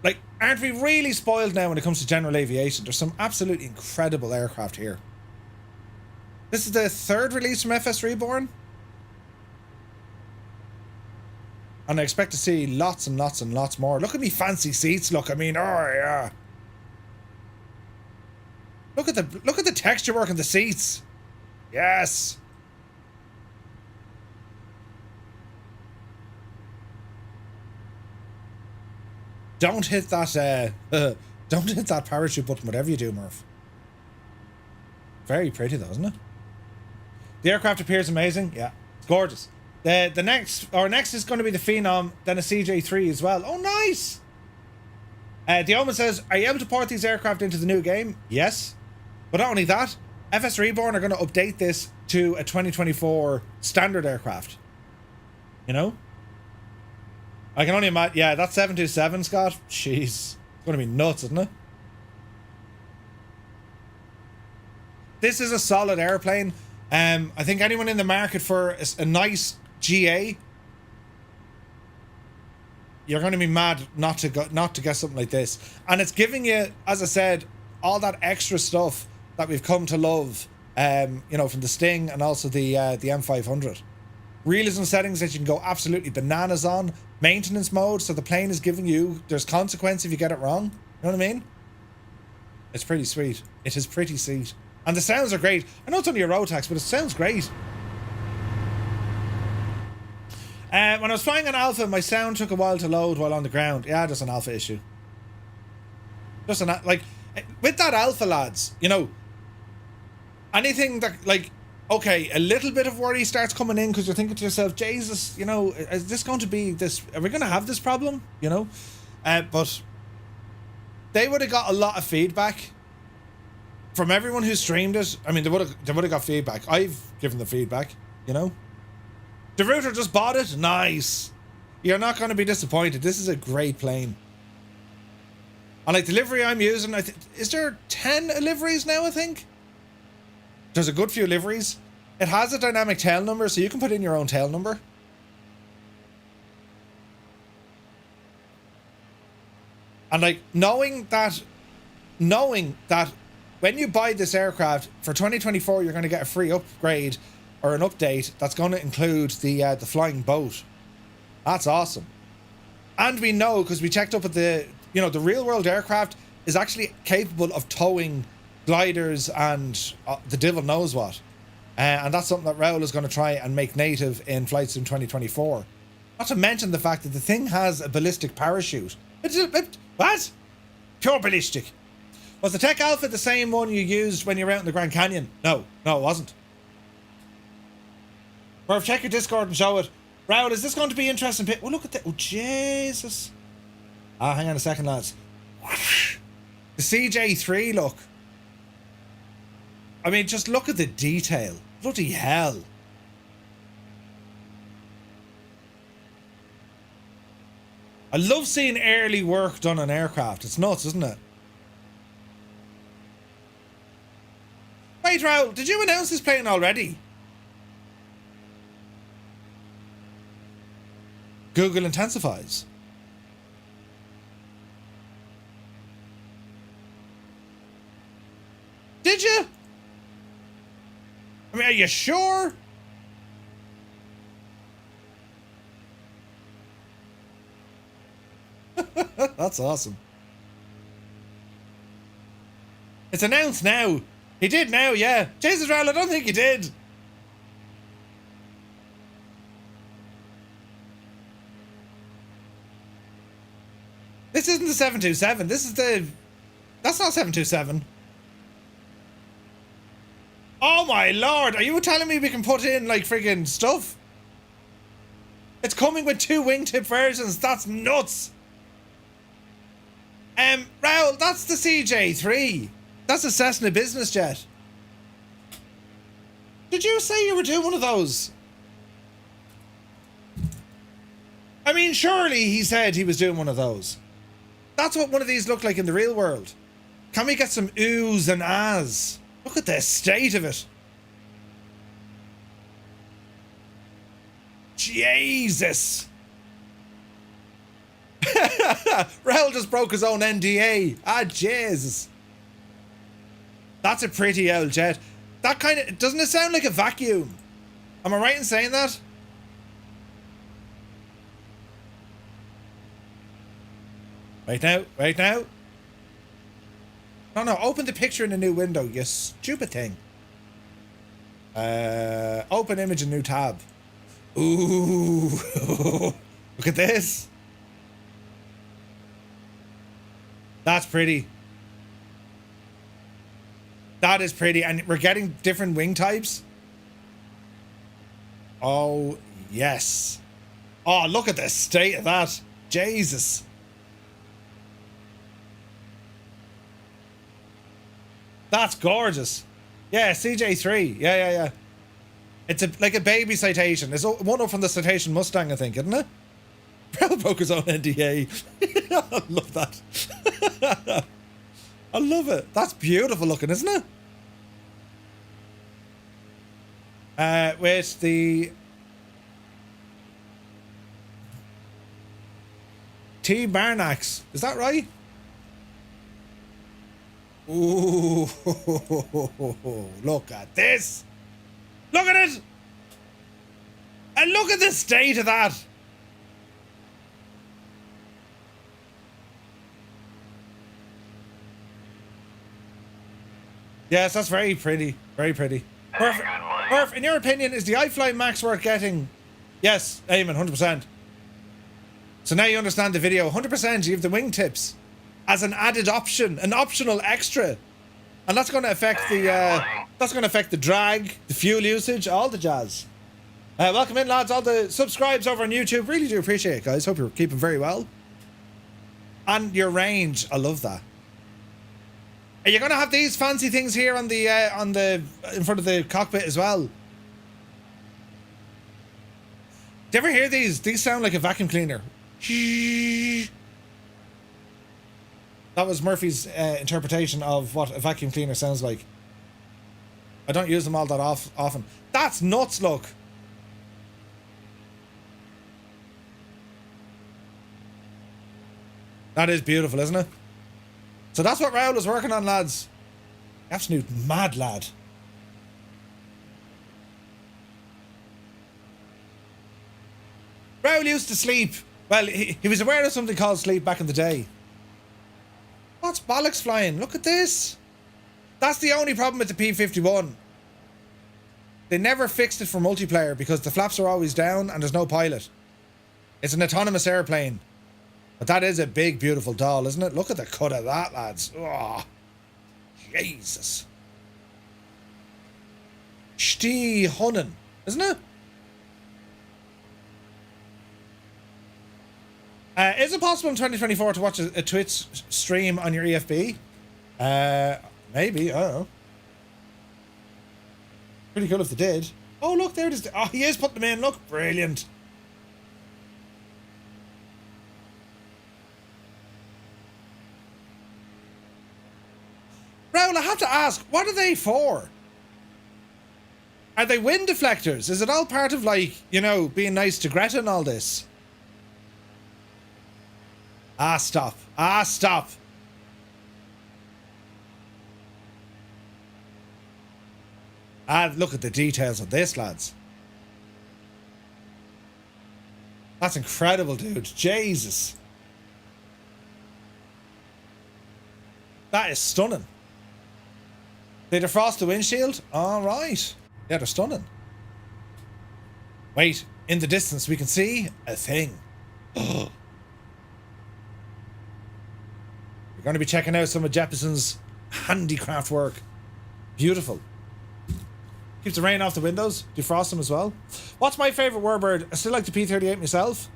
[SPEAKER 1] Like, aren't we really spoiled now when it comes to general aviation? There's some absolutely incredible aircraft here. This is the third release from FSReborn. And I expect to see lots and lots and lots more. Look at me fancy seats, look. I mean, oh yeah. Look at the texture work on the seats. Yes. Don't hit that don't hit that parachute button, whatever you do, Murph. Very pretty though, isn't it? The aircraft appears amazing. Yeah, it's gorgeous. The next is going to be the Phenom, then a CJ3 as well. Oh, nice. The Omen says, are you able to port these aircraft into the new game? Yes. But not only that, FSReborn are going to update this to a 2024 standard aircraft. You know? I can only imagine. Yeah, that 727, Scott. Jeez. It's going to be nuts, isn't it? This is a solid airplane. I think anyone in the market for a nice GA, you're going to be mad not to get something like this. And it's giving you, as I said, all that extra stuff that we've come to love, you know, from the Sting and also the M500. Realism settings that you can go absolutely bananas on. Maintenance mode, so the plane is giving you, there's consequence if you get it wrong. You know what I mean? It's pretty sweet. It is pretty sweet. And the sounds are great. I know it's only a road tax, but it sounds great. When I was flying an Alpha, my sound took a while to load while on the ground. Yeah, just an Alpha issue. Just an, like, with that Alpha, lads, you know, anything that, like, okay, a little bit of worry starts coming in because you're thinking to yourself, Jesus, you know, is this going to be this, are we going to have this problem? You know? But they would have got a lot of feedback from everyone who streamed it. I mean, they would have got feedback. I've given the feedback, you know? The router just bought it. Nice. You're not going to be disappointed. This is a great plane. And like the livery I'm using, is there 10 liveries now, I think? There's a good few liveries. It has a dynamic tail number, so you can put in your own tail number. And like knowing that when you buy this aircraft for 2024, you're going to get a free upgrade or an update that's going to include the flying boat. That's awesome. And we know, because we checked up at the real world aircraft is actually capable of towing gliders and the devil knows what. And that's something that Raoul is going to try and make native in Flight Sim 2024. Not to mention the fact that the thing has a ballistic parachute. What? Pure ballistic. Was the Tech Alpha the same one you used when you were out in the Grand Canyon? No, it wasn't. Murph, check your Discord and show it. Raoul, is this going to be interesting? Oh, look at that. Oh, Jesus. Hang on a second, lads. The CJ3, look. I mean, just look at the detail. Bloody hell. I love seeing early work done on aircraft. It's nuts, isn't it? Wait, Raoul, did you announce this plane already? Google intensifies. Did you? I mean, are you sure? That's awesome. It's announced now. He did now, yeah. Jesus, Raoul, I don't think he did. This isn't the 727. This is the... That's not 727. Oh my lord, are you telling me we can put in like friggin' stuff? It's coming with 2 wingtip versions. That's nuts. Raoul, that's the CJ3. That's a Cessna business jet. Did you say you were doing one of those? I mean, surely he said he was doing one of those. That's what one of these looked like in the real world. Can we get some oohs and ahs? Look at the state of it. Jesus. Raul just broke his own NDA. Ah, Jesus. That's a pretty old jet. That kind of... Doesn't it sound like a vacuum? Am I right in saying that? Wait now. Wait now. No, open the picture in a new window, you stupid thing. Open image in new tab. Ooh. Look at this. That's pretty. That is pretty. And we're getting different wing types. Oh, yes. Oh, look at the state of that. Jesus. That's gorgeous. Yeah, CJ3. Yeah. It's like a baby citation. It's one up from the citation Mustang, I think, isn't it? Rail broke his own NDA. I love that. I love it. That's beautiful looking, isn't it? With the T Barnax. Is that right? Ooh, look at this. Look at it. And look at the state of that. Yes, that's very pretty. Very pretty. Murph, in your opinion, is the iFly Max worth getting? Yes, Eamon, 100%. So now you understand the video. 100% you have the wingtips as an added option, an optional extra. And that's going to affect the drag, the fuel usage, all the jazz. Welcome in, lads, all the subscribes over on YouTube. Really do appreciate it, guys. Hope you're keeping very well. And your range, I love that. Are you going to have these fancy things here on the in front of the cockpit as well? Do you ever hear these? These sound like a vacuum cleaner. That was Murphy's interpretation of what a vacuum cleaner sounds like. I don't use them all that often. That's nuts, look. That is beautiful, isn't it? So that's what Raul was working on, lads. Absolute mad lad. Raul used to sleep. Well, he was aware of something called sleep back in the day. What's bollocks flying? Look at this. That's the only problem with the P-51. They never fixed it for multiplayer because the flaps are always down and there's no pilot. It's an autonomous airplane. But that is a big, beautiful doll, isn't it? Look at the cut of that, lads. Oh, Jesus. Stee Hunnen, isn't it? Is it possible in 2024 to watch a Twitch stream on your EFB? Maybe, I don't know. Pretty cool if they did. Oh, look, there it is. Oh, he is putting them in. Look, brilliant. Raul, I have to ask, what are they for? Are they wind deflectors? Is it all part of, like, you know, being nice to Greta and all this? Ah, stop. Ah, stop. Ah, look at the details of this, lads. That's incredible, dude. Jesus. That is stunning. They defrost the windshield? All right. Yeah, they're stunning. Wait, in the distance we can see a thing. We're going to be checking out some of Jefferson's handicraft work. Beautiful. Keeps the rain off the windows. Defrost them as well. What's my favourite warbird? I still like the P-38 myself.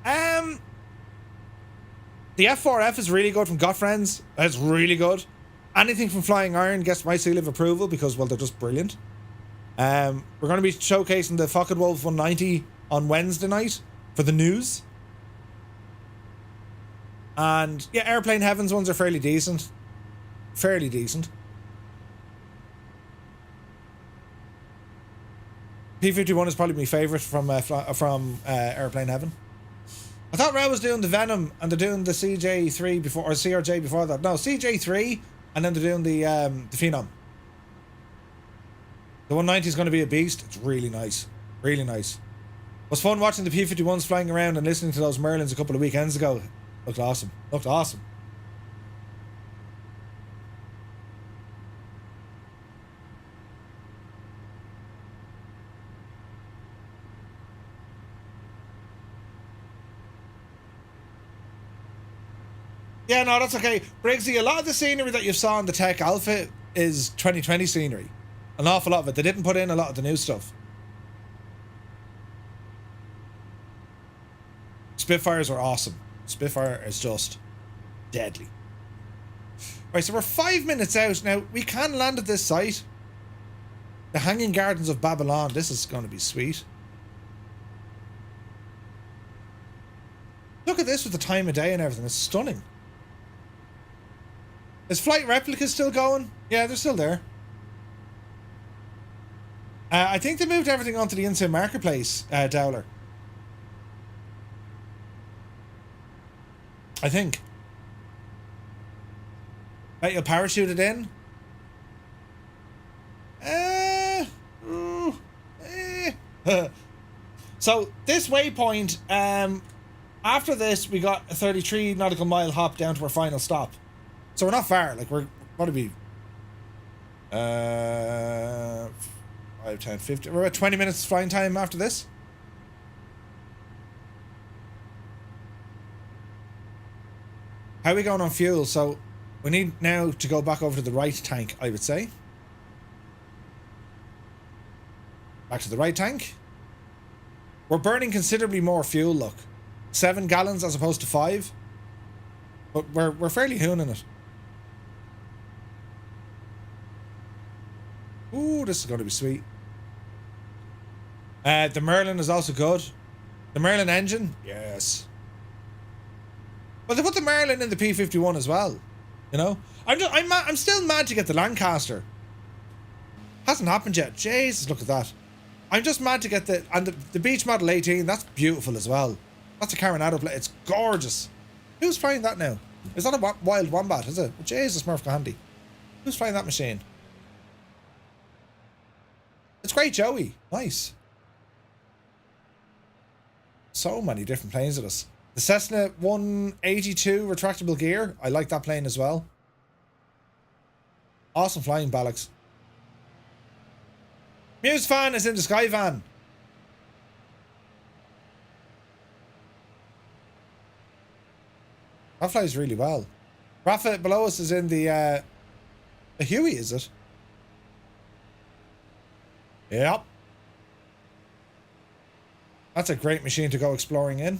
[SPEAKER 1] The F4F is really good from Got Friends. That's really good. Anything from Flying Iron gets my seal of approval because, well, they're just brilliant. We're going to be showcasing the Focke-Wulf 190 on Wednesday night for the news. And yeah, Airplane Heavens ones are fairly decent. fairly decent. P-51 is probably my favourite from Airplane Heaven. I thought Rail was doing the Venom and they're doing the CJ3 before, or CRJ before that. No, CJ3 and then they're doing the Phenom. The 190 is going to be a beast. It's really nice. Really nice. It was fun watching the P-51s flying around and listening to those Merlins a couple of weekends ago. Looked awesome. Looked awesome. Yeah, no, that's okay. Briggsy, a lot of the scenery that you saw in the Tech Alpha is 2020 scenery. An awful lot of it. They didn't put in a lot of the new stuff. Spitfires are awesome. Spitfire is just deadly. Right, so we're 5 minutes out. Now, we can land at this site. The Hanging Gardens of Babylon. This is going to be sweet. Look at this with the time of day and everything. It's stunning. Is Flight Replica still going? Yeah, they're still there. I think they moved everything onto the inside marketplace, Dowler. I think. Right, you'll parachute it in. So this waypoint, after this, we got a 33 nautical mile hop down to our final stop. So we're not far. Like, we're going to be 5, 10, 15. We're about 20 minutes flying time after this. How are we going on fuel? So we need now to go back over to the right tank, I would say. Back to the right tank. We're burning considerably more fuel, look. 7 gallons as opposed to 5. But we're fairly hooning it. Ooh, this is going to be sweet. The Merlin is also good. The Merlin engine? Yes. Well, they put the Merlin in the P-51 as well. You know? I'm still mad to get the Lancaster. Hasn't happened yet. Jesus, look at that. I'm just mad to get the Beach Model 18. That's beautiful as well. That's a Carinado plate. It's gorgeous. Who's flying that now? Is that a Wild Wombat, is it? Jesus, Murph Handy. Who's flying that machine? It's great, Joey. Nice. So many different planes with us. The Cessna 182 retractable gear. I like that plane as well. Awesome flying, Ballocks. Muse fan is in the Sky Van. That flies really well. Rafa below us is in the Huey, is it? Yep. That's a great machine to go exploring in.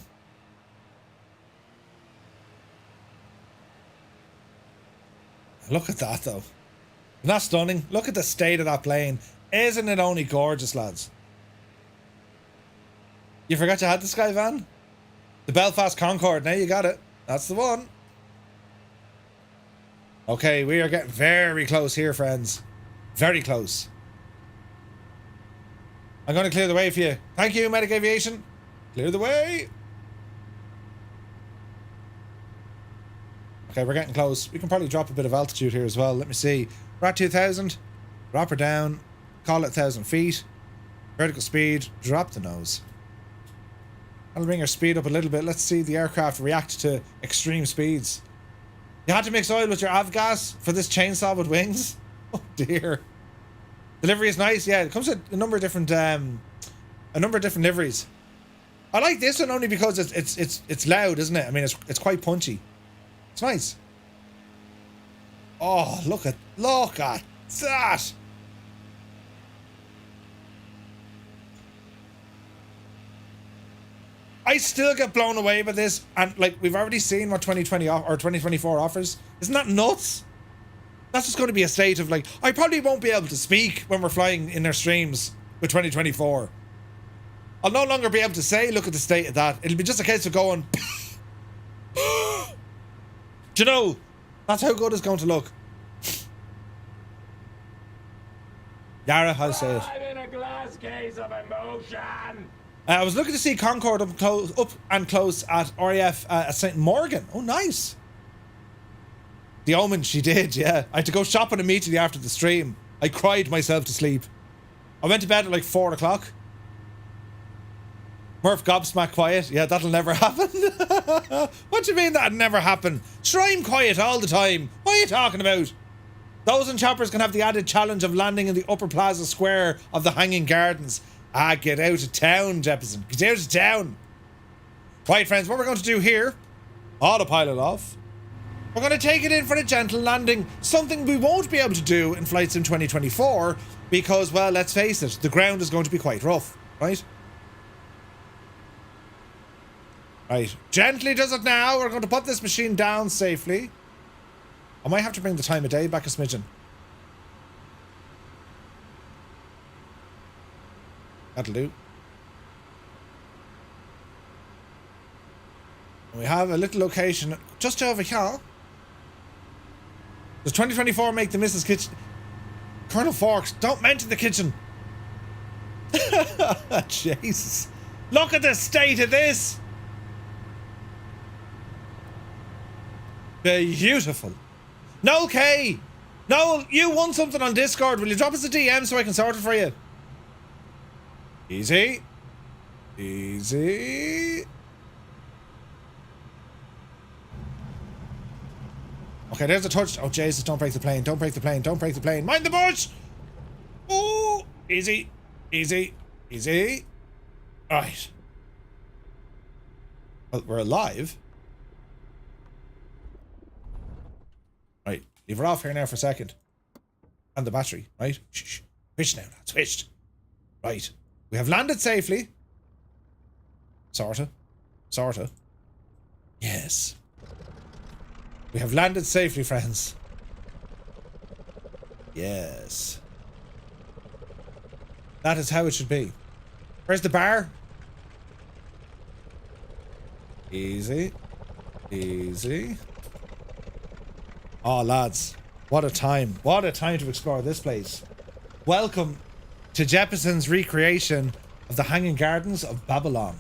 [SPEAKER 1] Look at that, though. Isn't that stunning? Look at the state of that plane. Isn't it only gorgeous, lads? You forgot you had the Sky Van? The Belfast Concorde. Now you got it. That's the one. Okay, we are getting very close here, friends. Very close. I'm going to clear the way for you. Thank you, Medic Aviation. Clear the way. Okay, we're getting close. We can probably drop a bit of altitude here as well. Let me see. We're at 2,000. Drop her down. Call it 1,000 feet. Vertical speed. Drop the nose. That'll bring our speed up a little bit. Let's see the aircraft react to extreme speeds. You had to mix oil with your avgas for this chainsaw with wings? Oh dear. Delivery is nice. Yeah, it comes with a number of different liveries. I like this one only because it's loud, isn't it? I mean, it's quite punchy. It's nice. Oh, look at that. I still get blown away by this, and like we've already seen what 2020 or 2024 offers. Isn't that nuts? That's just going to be a state of like, I probably won't be able to speak when we're flying in their streams with 2024. I'll no longer be able to say, look at the state of that. It'll be just a case of going, do you know, that's how good it's going to look. Yara, I'll say it.
[SPEAKER 5] I'm in a glass case of emotion.
[SPEAKER 1] I was looking to see Concorde up and close at RAF at St. Morgan. Oh, nice. The Omen, she did, yeah. I had to go shopping immediately after the stream. I cried myself to sleep. I went to bed at like 4 o'clock. Murph gobsmack quiet. Yeah, that'll never happen. What do you mean that'll never happen? Sure, I'm quiet all the time. What are you talking about? Those in choppers can have the added challenge of landing in the upper plaza square of the Hanging Gardens. Ah, get out of town, Jefferson. Get out of town. Right, friends, what we're going to do here, autopilot off. We're going to take it in for a gentle landing. Something we won't be able to do in Flight Sim 2024 because, well, let's face it, the ground is going to be quite rough, right? Right, gently does it now. We're going to put this machine down safely. I might have to bring the time of day back a smidgen. That'll do. And we have a little location just over here. Does 2024 make the Mrs. Kitchen? Colonel Forks, don't mention the kitchen. Jesus. Look at the state of this. Beautiful. Noel K. Noel, you won something on Discord. Will you drop us a DM so I can sort it for you? Easy. Easy. Okay, there's a touch. Oh, Jesus, don't break the plane. Don't break the plane. Don't break the plane. Mind the bush! Ooh! Easy. Easy. Easy. Right. Well, we're alive. Right. Leave her off here now for a second. And the battery, right? Shh. Switch now. Switched. Right. We have landed safely. Sorta. Sorta. Yes. We have landed safely, friends. Yes. That is how it should be. Where's the bar? Easy. Easy. Oh, lads. What a time. What a time to explore this place. Welcome to Jefferson's recreation of the Hanging Gardens of Babylon.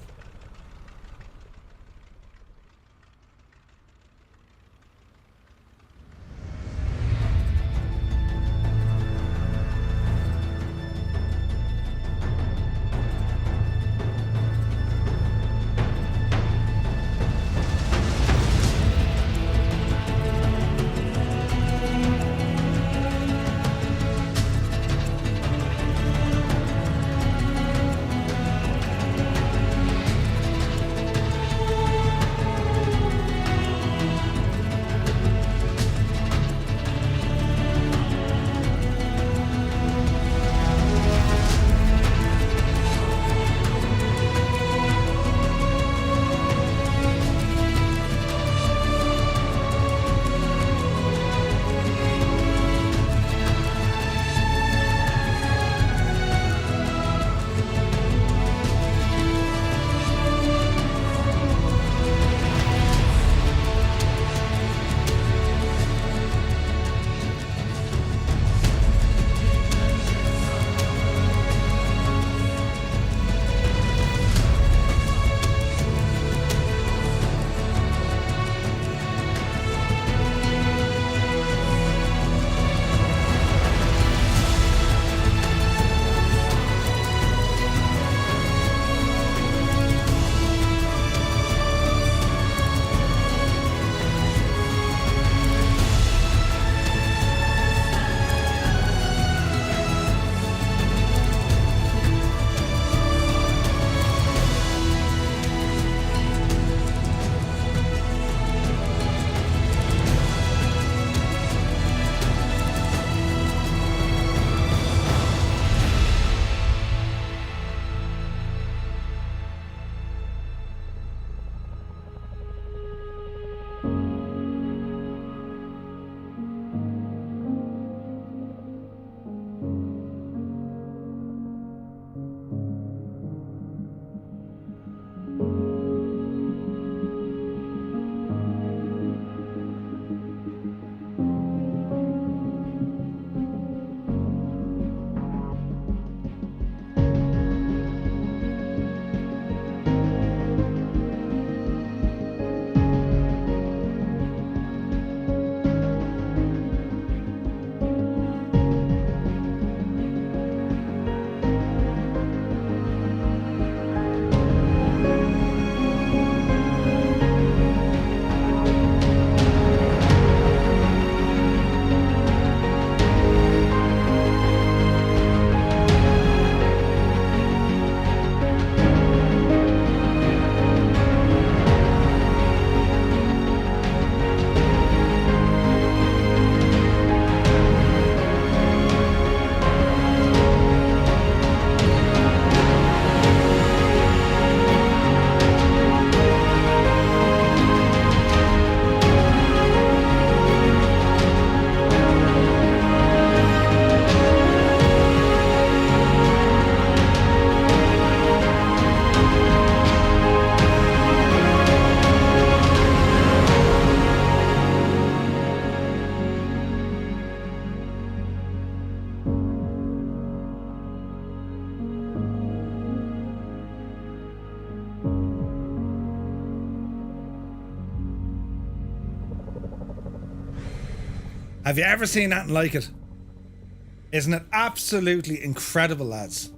[SPEAKER 1] Have you ever seen anything like it? Isn't it absolutely incredible, lads?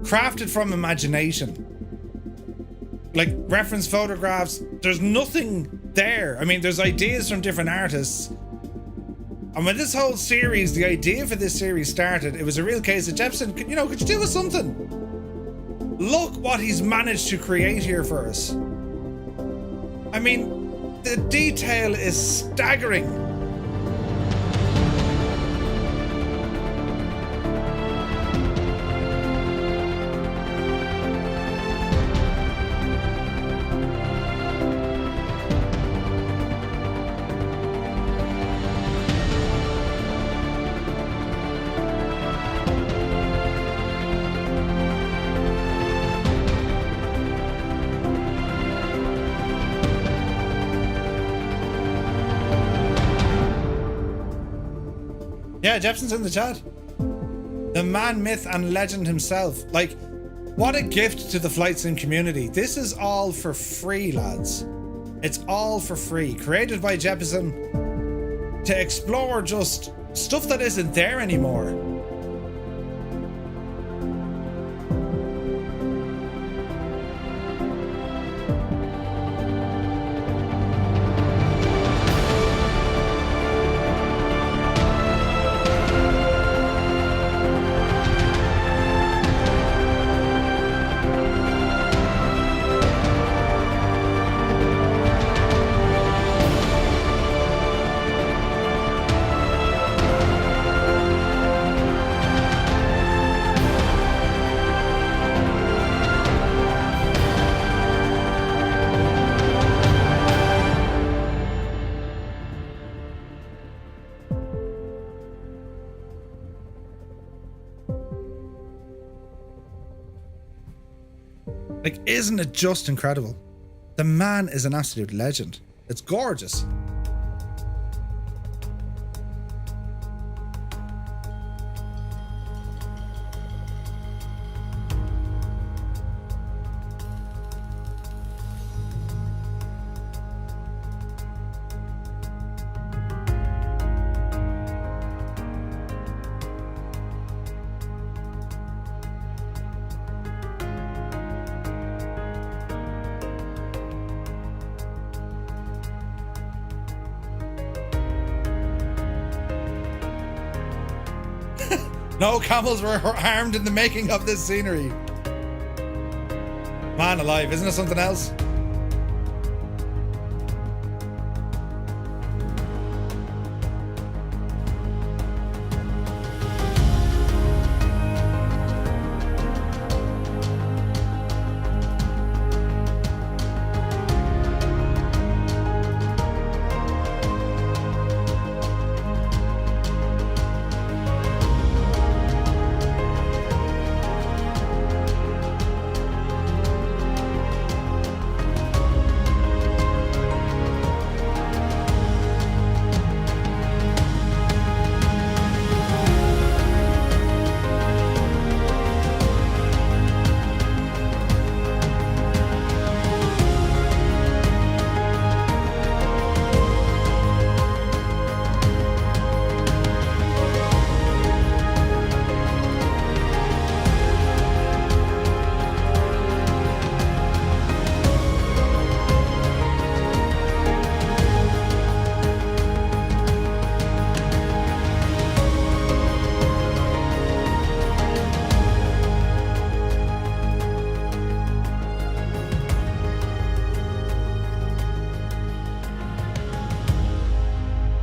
[SPEAKER 1] Crafted from imagination. Like, reference photographs, there's nothing there. I mean, there's ideas from different artists. And when this whole series, the idea for this series started, it was a real case of Jepson, could you do with something? Look what he's managed to create here for us. I mean, the detail is staggering. Yeah, Jepson's in the chat. The man, myth, and legend himself. Like, what a gift to the flight sim community. This is all for free, lads. It's all for free. Created by Jepson to explore just stuff that isn't there anymore. Like, isn't it just incredible? The man is an absolute legend. It's gorgeous. No camels were harmed in the making of this scenery. Man alive, isn't it something else?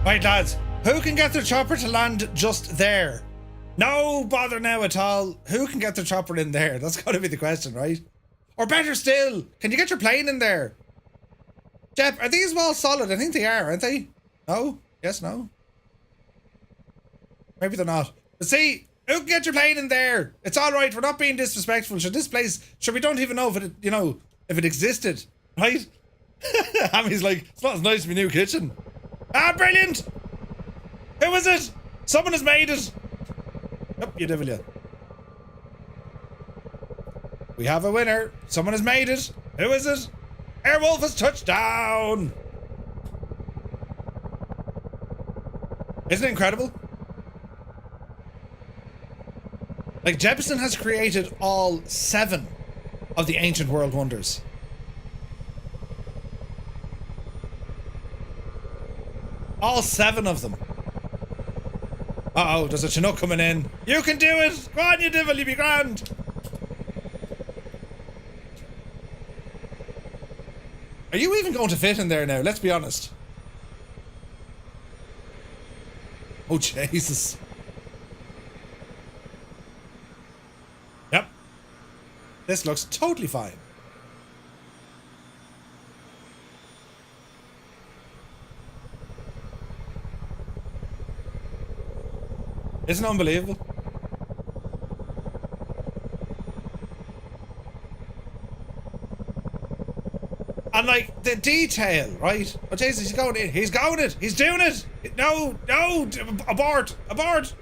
[SPEAKER 1] Right, lads, who can get their chopper to land just there? No bother now at all. Who can get their chopper in there? That's got to be the question, right? Or better still, can you get your plane in there? Jep, are these walls solid? I think they are, aren't they? No? Yes, no? Maybe they're not. But see, who can get your plane in there? It's all right. We're not being disrespectful. Should this place, we don't even know if it, if it existed, right? Hammy's like, it's not as nice as my new kitchen. Ah, brilliant! Who is it? Someone has made it. Up, you devil, you. We have a winner. Someone has made it. Who is it? Airwolf has touched down. Isn't it incredible? Like, Jeppesen has created all 7 of the ancient world wonders. All 7 of them. Uh-oh, there's a Chinook coming in. You can do it! Go on, you devil, you be grand! Are you even going to fit in there now? Let's be honest. Oh, Jesus. Yep. This looks totally fine. Isn't it unbelievable? And like the detail, right? Oh Jesus, he's going in. He's going it. He's doing it. No, no, abort, abort.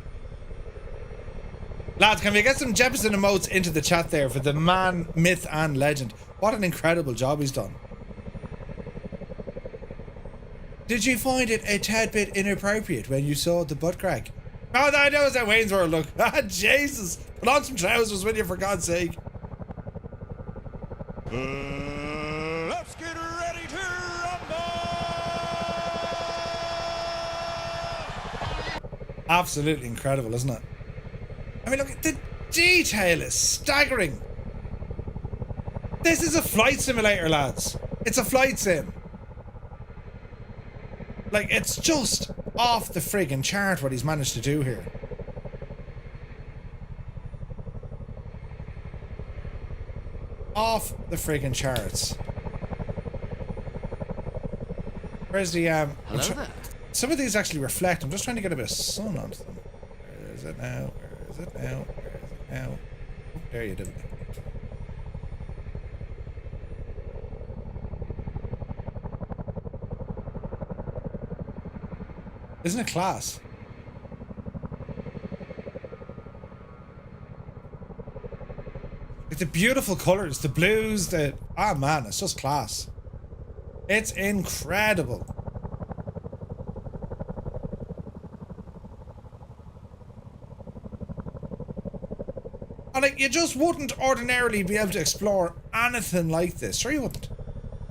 [SPEAKER 1] Lads, can we get some Jeppesen emotes into the chat there for the man, myth, and legend? What an incredible job he's done. Did you find it a tad bit inappropriate when you saw the butt crack? Oh, that was at Wayne's World, look. Ah, Jesus. Put on some trousers, will you, for God's sake.
[SPEAKER 2] Let's get ready to rumble!
[SPEAKER 1] Absolutely incredible, isn't it? I mean, look, the detail is staggering. This is a flight simulator, lads. It's a flight sim. Like, it's just off the friggin' chart what he's managed to do here. Off the friggin' charts. Where's the
[SPEAKER 6] Hello there.
[SPEAKER 1] Some of these actually reflect. I'm just trying to get a bit of sun onto them. Where is it now? Where is it now? Where is it now? Oh, there you did. Isn't it class? It's the beautiful colours, the blues, the... Ah, man, it's just class. It's incredible. And like, you just wouldn't ordinarily be able to explore anything like this. Sure you wouldn't.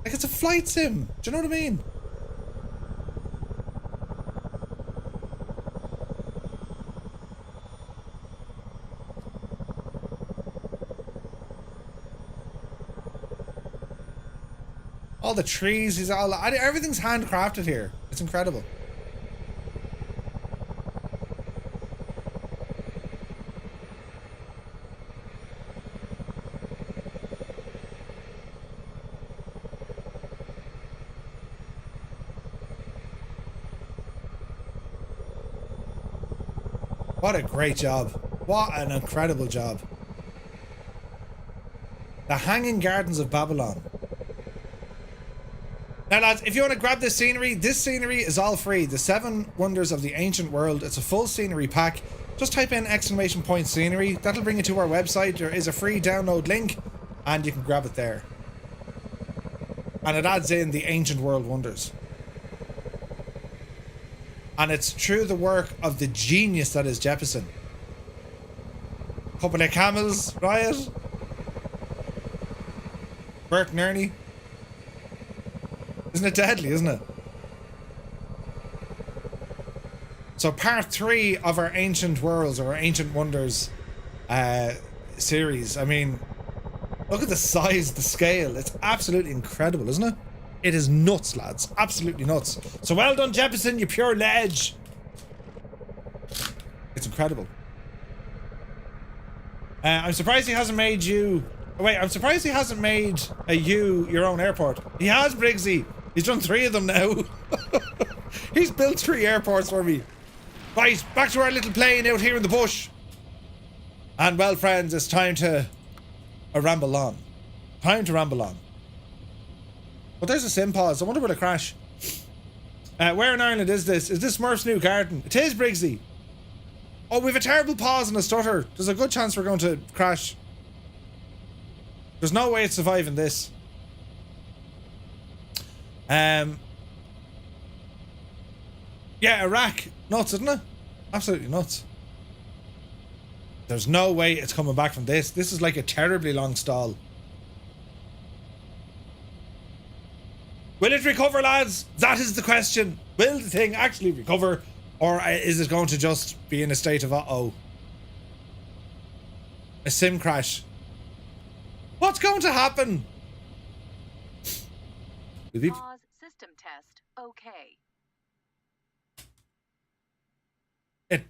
[SPEAKER 1] Like, it's a flight sim. Do you know what I mean? All the trees, everything's handcrafted here. It's incredible. What a great job. What an incredible job. The Hanging Gardens of Babylon. Now lads, if you want to grab this scenery is all free. The 7 Wonders of the Ancient World. It's a full scenery pack. Just type in !scenery. That'll bring you to our website. There is a free download link and you can grab it there. And it adds in the Ancient World Wonders. And it's through the work of the genius that is Jeppesen. Couple of camels, Riot. Bert and Ernie. Isn't it deadly, isn't it? So part 3 of our Ancient Worlds or our Ancient Wonders series. I mean, look at the size, the scale. It's absolutely incredible, isn't it? It is nuts, lads. Absolutely nuts. So well done, Jeppesen, you pure ledge. It's incredible. I'm surprised he hasn't made you... Oh, wait, I'm surprised he hasn't made your own airport. He has, Briggsy. He's done 3 of them now. He's built 3 airports for me. Right, back to our little plane out here in the bush. And well, friends, it's time to ramble on. Time to ramble on. But there's a sim pause. I wonder will it crash. Where in Ireland is this? Is this Smurf's new garden? It is, Briggsy. Oh, we've a terrible pause and a stutter. There's a good chance we're going to crash. There's no way it's surviving this. Yeah, Iraq. Nuts, isn't it? Absolutely nuts. There's no way it's coming back from this. This is like a terribly long stall. Will it recover, lads? That is the question. Will the thing actually recover? Or is it going to just be in a state of uh-oh? A sim crash. What's going to happen?
[SPEAKER 4] Pause system test. Okay.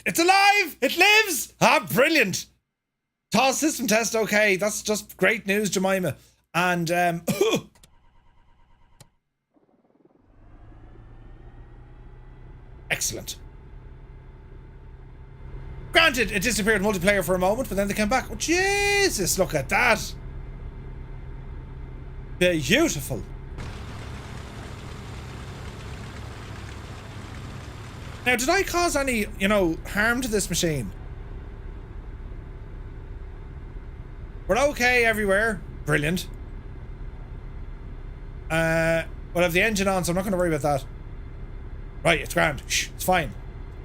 [SPEAKER 1] It's alive! It lives! Ah, brilliant! TOS system test, okay. That's just great news, Jemima. And, excellent. Granted, it disappeared multiplayer for a moment, but then they came back. Oh, Jesus, look at that. Beautiful. Now, did I cause any, you know, harm to this machine? We're okay everywhere. Brilliant. We'll have the engine on, so I'm not going to worry about that. Right, it's grand. Shh, it's fine.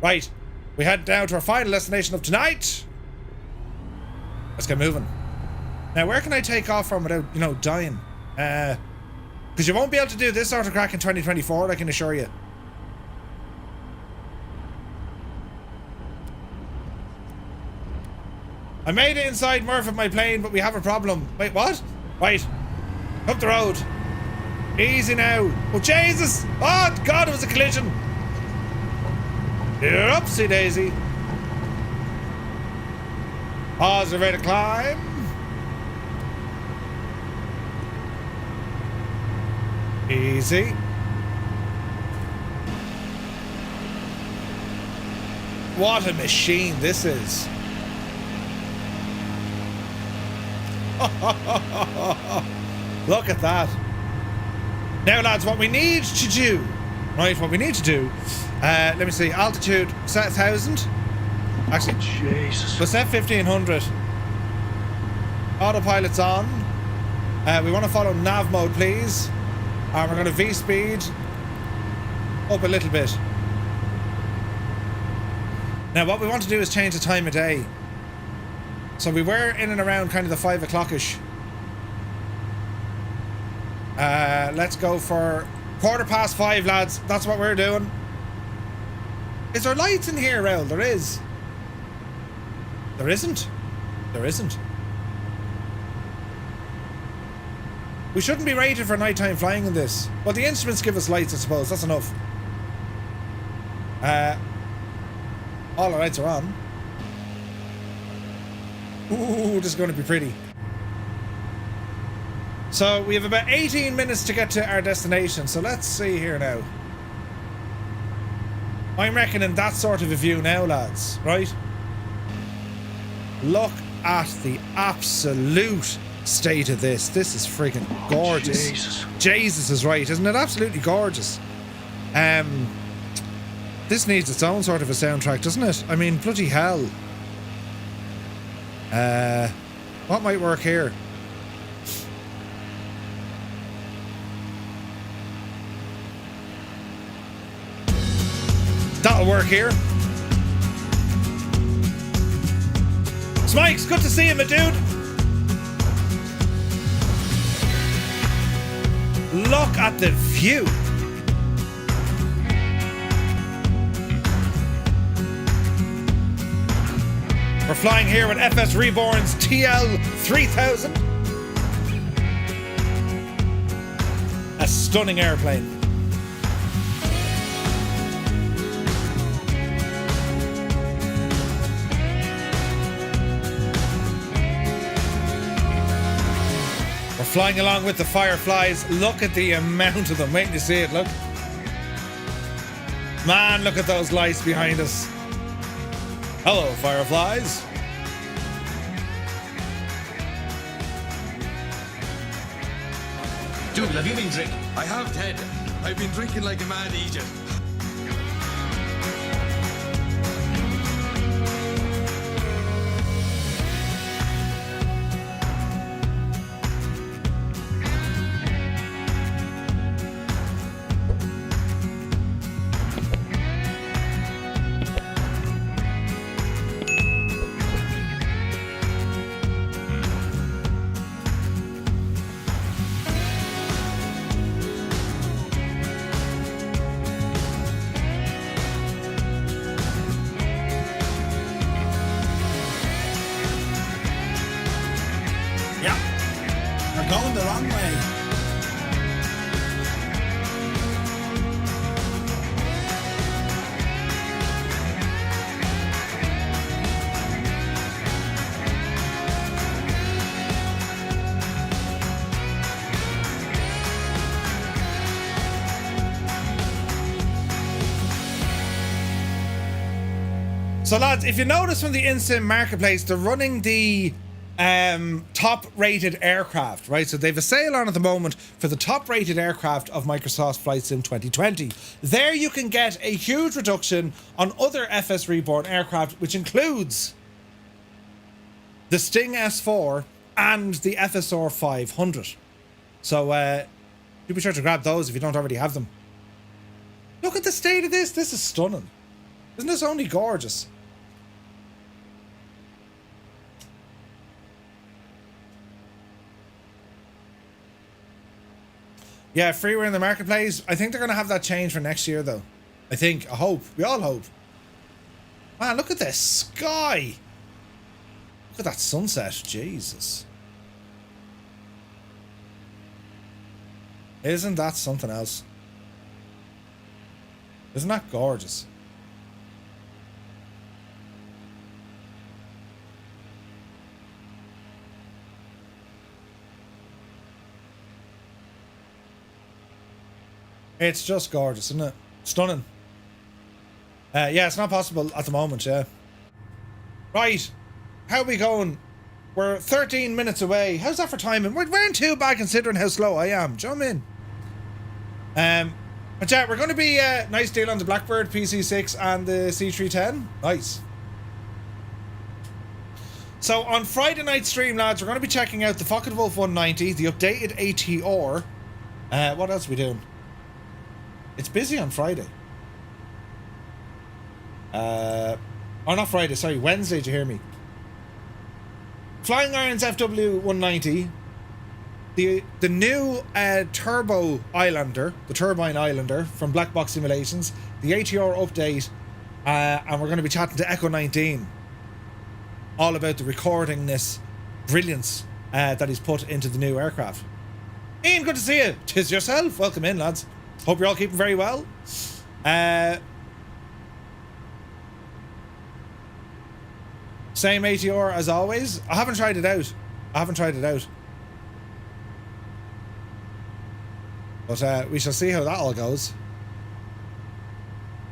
[SPEAKER 1] Right, we head down to our final destination of tonight. Let's get moving. Now, where can I take off from without, you know, dying? Because you won't be able to do this sort of crack in 2024, I can assure you. I made it inside Murph of my plane, but we have a problem. Wait, what? Right. Up the road. Easy now. Oh, Jesus! Oh, God, it was a collision. Oopsie daisy. Pause, we're ready to climb. Easy. What a machine this is. Look at that. Now, lads, what we need to do, right? What we need to do, let me see, altitude set 1,000. Actually,
[SPEAKER 10] Jesus.
[SPEAKER 1] we'll set 1,500. Autopilot's on. We want to follow nav mode, please. And we're going to V-speed up a little bit. Now, what we want to do is change the time of day. So we were in and around kind of the 5 o'clock-ish. Let's go for 5:15, lads. That's what we're doing. Is there lights in here, Raoul? There is. There isn't. There isn't. We shouldn't be rated for nighttime flying in this. Well, the instruments give us lights, I suppose. That's enough. All the lights are on. Ooh, this is going to be pretty. So we have about 18 minutes to get to our destination. So let's see here now. I'm reckoning that sort of a view now, lads. Right? Look at the absolute state of this. This is freaking gorgeous.
[SPEAKER 10] Jesus.
[SPEAKER 1] Jesus is right, isn't it? Absolutely gorgeous. This needs its own sort of a soundtrack, doesn't it? I mean, bloody hell. What might work here? That'll work here. Smikes, good to see you, my dude. Look at the view. We're flying here with FSReborn's TL3000. A stunning airplane. We're flying along with the Fireflies. Look at the amount of them. Wait till you see it, look. Man, look at those lights behind us. Hello, Fireflies.
[SPEAKER 10] Dude, have you been drinking?
[SPEAKER 11] I have, Ted. I've been drinking like a mad Egypt.
[SPEAKER 1] So lads, if you notice from the in-sim marketplace, they're running the top rated aircraft, right? So they've a sale on at the moment for the top rated aircraft of Microsoft Flight Sim 2020. There you can get a huge reduction on other FSReborn aircraft, which includes the Sting S4 and the FSR 500. So do be sure to grab those if you don't already have them. Look at the state of this. This is stunning. Isn't this only gorgeous? Yeah, freeware in the marketplace. I think they're going to have that change for next year, though. I think. I hope. We all hope. Man, look at this sky. Look at that sunset. Jesus. Isn't that something else? Isn't that gorgeous? It's just gorgeous, isn't it? Stunning. Yeah, it's not possible at the moment, yeah. Right. How are we going? We're 13 minutes away. How's that for timing? We're wearing too bad considering how slow I am. Jump in. But yeah, we're going to be nice deal on the Blackbird PC6 and the C310. Nice. So on Friday night stream, lads, we're going to be checking out the Focke-Wulf 190, the updated ATR. What else are we doing? It's busy on Friday. Oh, not Friday, sorry, Wednesday, did you hear me? Flying Irons FW 190. The new Turbo Islander, the Turbine Islander from Black Box Simulations. The ATR update. And we're going to be chatting to Echo 19. All about the recordingness, brilliance that he's put into the new aircraft. Ian, good to see you. 'Tis yourself. Welcome in, lads. Hope you're all keeping very well. Same ATR as always. I haven't tried it out. But we shall see how that all goes.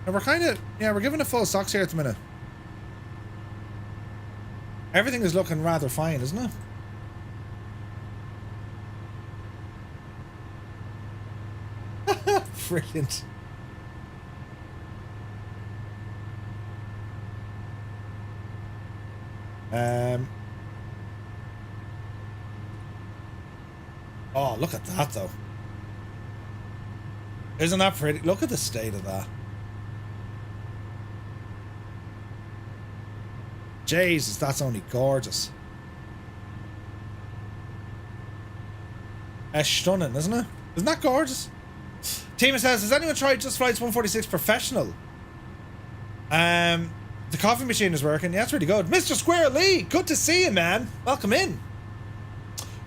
[SPEAKER 1] And we're kind of, yeah, we're giving it full socks here at the minute. Everything is looking rather fine, isn't it? Brilliant. Oh, look at that though. Isn't that pretty? Look at the state of that. Jesus, that's only gorgeous. Stunning, isn't it? Isn't that gorgeous? Tima says, has anyone tried Just Flight's 146 Professional? The coffee machine is working. Yeah, it's really good. Mr. Square Lee, good to see you, man. Welcome in.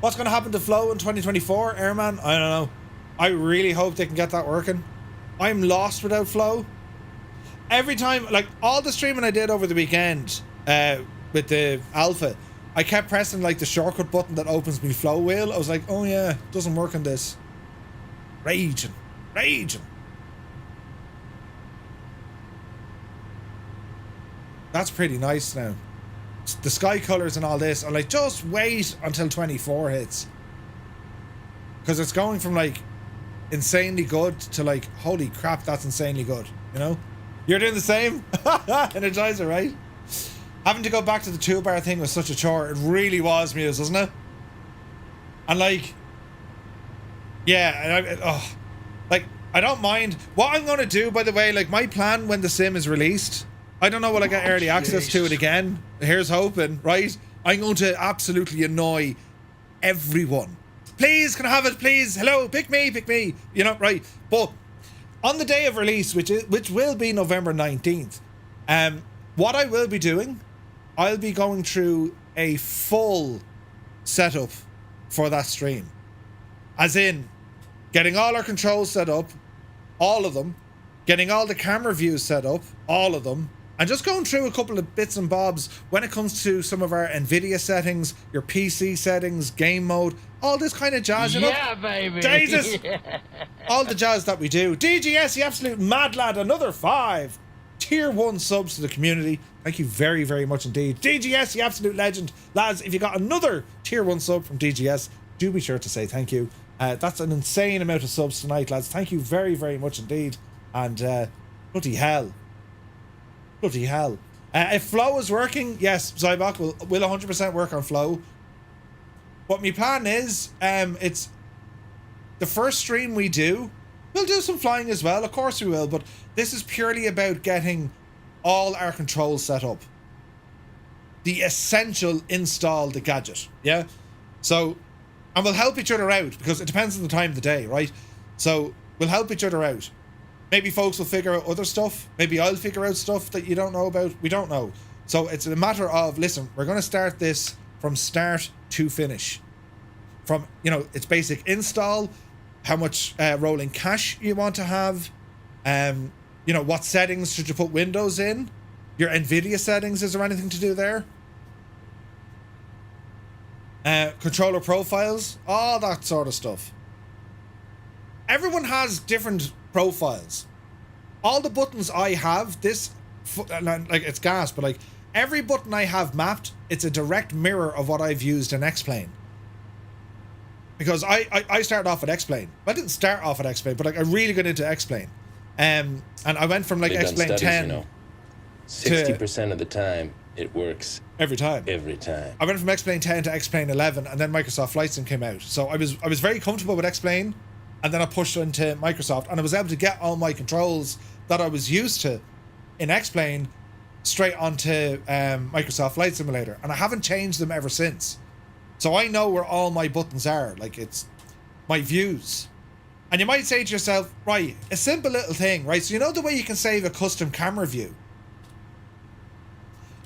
[SPEAKER 1] What's going to happen to Flow in 2024, Airman? I don't know. I really hope they can get that working. I'm lost without Flow. Every time, like, all the streaming I did over the weekend with the alpha, I kept pressing, like, the shortcut button that opens me Flow wheel. I was like, oh yeah, it doesn't work on this. Raging. That's pretty nice now. The sky colors and all this. I'm like, just wait until 24 hits. Because it's going from, like, insanely good to, like, holy crap, that's insanely good. You know? You're doing the same? Energizer, right? Having to go back to the 2-bar thing was such a chore. It really was, Muse, wasn't it? And, like, yeah, like, I don't mind. What I'm going to do, by the way, like, my plan when the sim is released, I don't know, will I get early access to it again? Here's hoping, right? I'm going to absolutely annoy everyone. Please, can I have it, please? Hello, pick me. You know, right? But on the day of release, which will be November 19th, what I will be doing, I'll be going through a full setup for that stream. As in, getting all our controls set up, all of them, getting all the camera views set up, all of them, and just going through a couple of bits and bobs when it comes to some of our NVIDIA settings, your PC settings, game mode, all this kind of jazz, you know?
[SPEAKER 6] Yeah, baby.
[SPEAKER 1] Jesus! Yeah. All the jazz that we do. DGS, the absolute mad lad, another 5. tier 1 subs to the community. Thank you very, very much indeed. DGS, the absolute legend. Lads, if you got another tier 1 sub from DGS, do be sure to say thank you. That's an insane amount of subs tonight, lads. Thank you very, very much indeed. And bloody hell. Bloody hell. If flow is working, yes, Zybok will 100% work on flow. What my plan is, it's the first stream we do, we'll do some flying as well, of course we will, but this is purely about getting all our controls set up. The essential install the gadget, yeah? So, and we'll help each other out, because it depends on the time of the day, right? So, we'll help each other out. Maybe folks will figure out other stuff. Maybe I'll figure out stuff that you don't know about. We don't know. So it's a matter of, listen, we're going to start this from start to finish. From, you know, it's basic install, how much rolling cache you want to have, you know, what settings should you put Windows in, your NVIDIA settings, is there anything to do there? Controller profiles, all that sort of stuff. Everyone has different profiles. All the buttons I have, like, it's gas, but like every button I have mapped, it's a direct mirror of what I've used in X-Plane. Because I started off at X-Plane. I didn't start off at X-Plane, but like I really got into X-Plane. And I went from like X-Plane 10. You know,
[SPEAKER 12] 60% of the time it works.
[SPEAKER 1] Every time.
[SPEAKER 12] Every time.
[SPEAKER 1] I went from X-Plane 10 to X-Plane 11, and then Microsoft Flight Sim came out. So I was very comfortable with X-Plane. And then I pushed into Microsoft, and I was able to get all my controls that I was used to in X-Plane straight onto Microsoft Flight Simulator, and I haven't changed them ever since. So I know where all my buttons are, like it's my views. And you might say to yourself, right, a simple little thing, right? So you know the way you can save a custom camera view?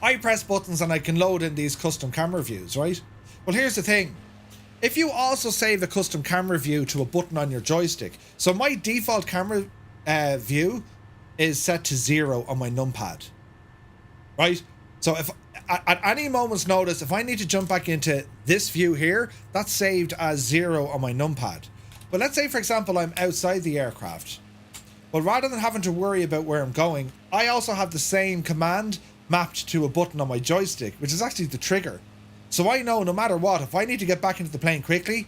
[SPEAKER 1] I press buttons and I can load in these custom camera views, right? Well, here's the thing. If you also save the custom camera view to a button on your joystick, so my default camera view is set to 0 on my numpad, right? So if at any moment's notice, if I need to jump back into this view here, that's saved as 0 on my numpad. But let's say, for example, I'm outside the aircraft. Well, rather than having to worry about where I'm going, I also have the same command mapped to a button on my joystick, which is actually the trigger. So I know no matter what, if I need to get back into the plane quickly,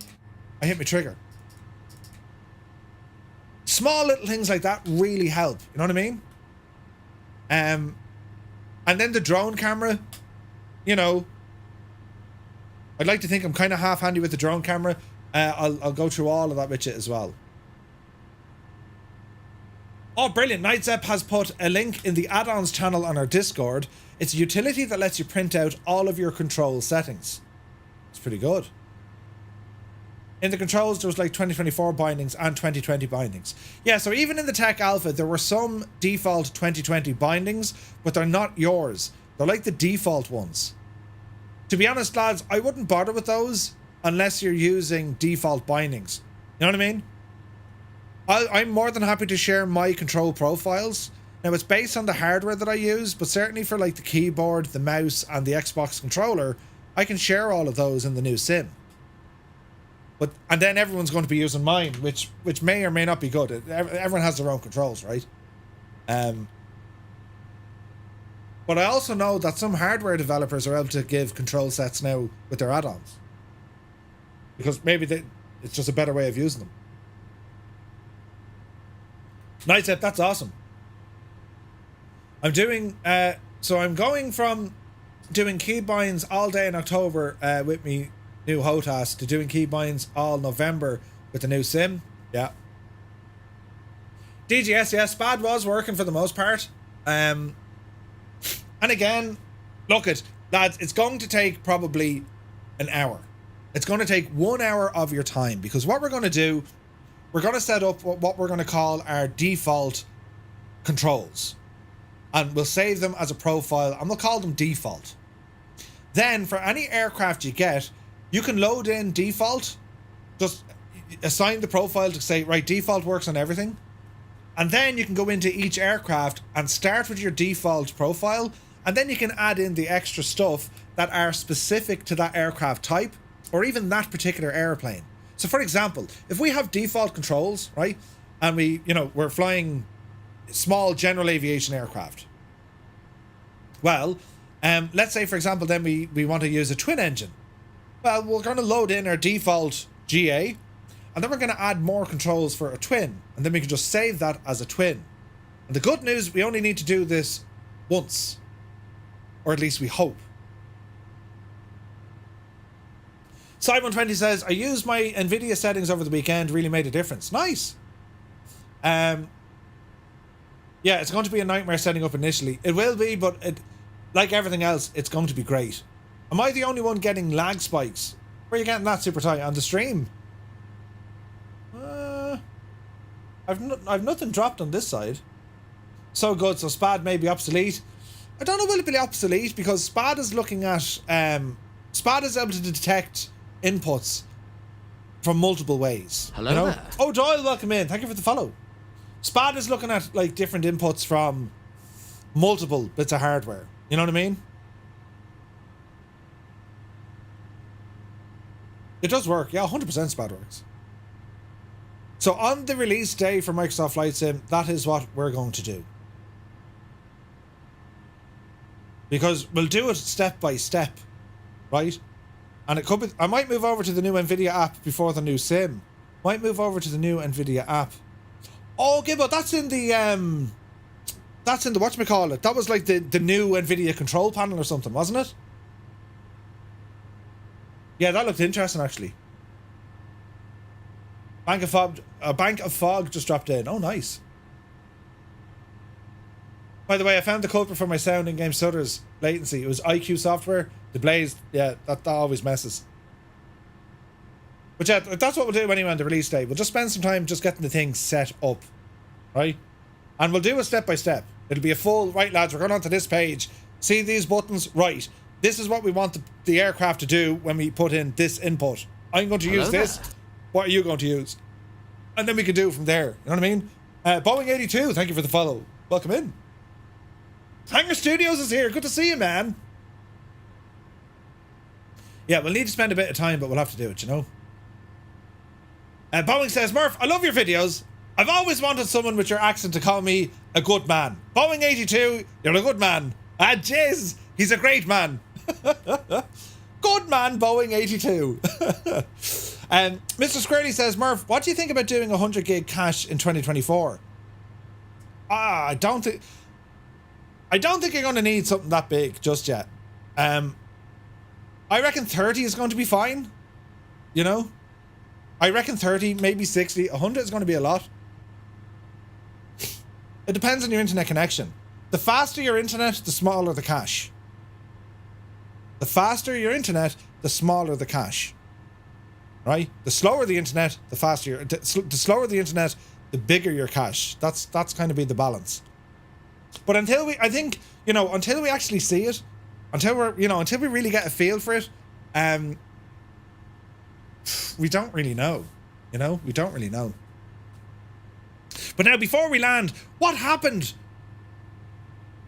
[SPEAKER 1] I hit my trigger. Small little things like that really help. You know what I mean? And then the drone camera, you know, I'd like to think I'm kind of half handy with the drone camera. I'll go through all of that with you as well. Oh, brilliant. Nightsep has put a link in the add-ons channel on our Discord. It's a utility that lets you print out all of your control settings. It's pretty good. In the controls, there was like 2024 bindings and 2020 bindings. Yeah, so even in the tech alpha, there were some default 2020 bindings, but they're not yours. They're like the default ones. To be honest, lads, I wouldn't bother with those unless you're using default bindings. You know what I mean? I'm more than happy to share my control profiles. Now, it's based on the hardware that I use, but certainly for like the keyboard, the mouse, and the Xbox controller, I can share all of those in the new sim. And then everyone's going to be using mine, which may or may not be good. Everyone has their own controls, right? But I also know that some hardware developers are able to give control sets now with their add-ons. Because maybe it's just a better way of using them. Nightsep, that's awesome. I'm doing, so I'm going from doing keybinds all day in October with me new HOTAS to doing keybinds all November with the new sim. Yeah. DGS, yeah, SPAD was working for the most part. And again, look it, lads, it's going to take probably an hour. It's going to take 1 hour of your time, because what we're going to do, we're going to set up what we're going to call our default controls. And we'll save them as a profile, and we'll call them default. Then, for any aircraft you get, you can load in default, just assign the profile to say, right, default works on everything. And then you can go into each aircraft and start with your default profile, and then you can add in the extra stuff that are specific to that aircraft type, or even that particular airplane. So for example, if we have default controls, right, and we're flying small general aviation aircraft, Well, let's say, for example, then we want to use a twin engine. Well, we're going to load in our default GA, and then we're going to add more controls for a twin, and then we can just save that as a twin. And the good news, we only need to do this once, or at least we hope. Simon20 says, I used my NVIDIA settings over the weekend, really made a difference. Nice. Yeah, it's going to be a nightmare setting up initially. It will be, but like everything else, it's going to be great. Am I the only one getting lag spikes? Where are you getting that, Super Tight? On the stream? I've nothing dropped on this side. So good, so SPAD may be obsolete. I don't know, will it be obsolete? Because SPAD is looking at... SPAD is able to detect inputs from multiple ways.
[SPEAKER 13] Hello there.
[SPEAKER 1] Oh, Doyle, welcome in. Thank you for the follow. SPAD is looking at like different inputs from multiple bits of hardware. You know what I mean? It does work. Yeah, 100% SPAD works. So on the release day for Microsoft Flight Sim, that is what we're going to do. Because we'll do it step by step, right? And it could be, I might move over to the new NVIDIA app before the new sim. Might move over to the new NVIDIA app. Oh, Gibbo, that's in the whatchamacallit. That was like the new NVIDIA control panel or something, wasn't it? Yeah, that looked interesting actually. Bank of Fog just dropped in. Oh, nice. By the way, I found the culprit for my sound in-game stutters latency. It was IQ software. The Blaze, yeah, that always messes. But yeah, that's what we'll do anyway on the release day. We'll just spend some time just getting the thing set up, right? And we'll do it step by step. It'll be a full, right lads, we're going onto this page. See these buttons? Right. This is what we want the aircraft to do when we put in this input. I'm going to use this. What are you going to use? And then we can do it from there. You know what I mean? Boeing 82, thank you for the follow. Welcome in. Hangar Studios is here. Good to see you, man. Yeah, we'll need to spend a bit of time, but we'll have to do it, you know? Boeing says, Murph, I love your videos. I've always wanted someone with your accent to call me a good man. Boeing 82, you're a good man. Ah, jeez, he's a great man. Good man, Boeing 82. Mr. Squarely says, Murph, what do you think about doing 100 gig cache in 2024? I don't think you're going to need something that big just yet. I reckon 30 is going to be fine. You know? I reckon 30, maybe 60. 100 is going to be a lot. It depends on your internet connection. The faster your internet, the smaller the cache. The faster your internet, the smaller the cache. Right? The slower the internet, the faster the slower the internet, the bigger your cache. That's kind of be the balance. But until we actually see it, until we really get a feel for it, we don't really know. You know, we don't really know. But now, before we land, what happened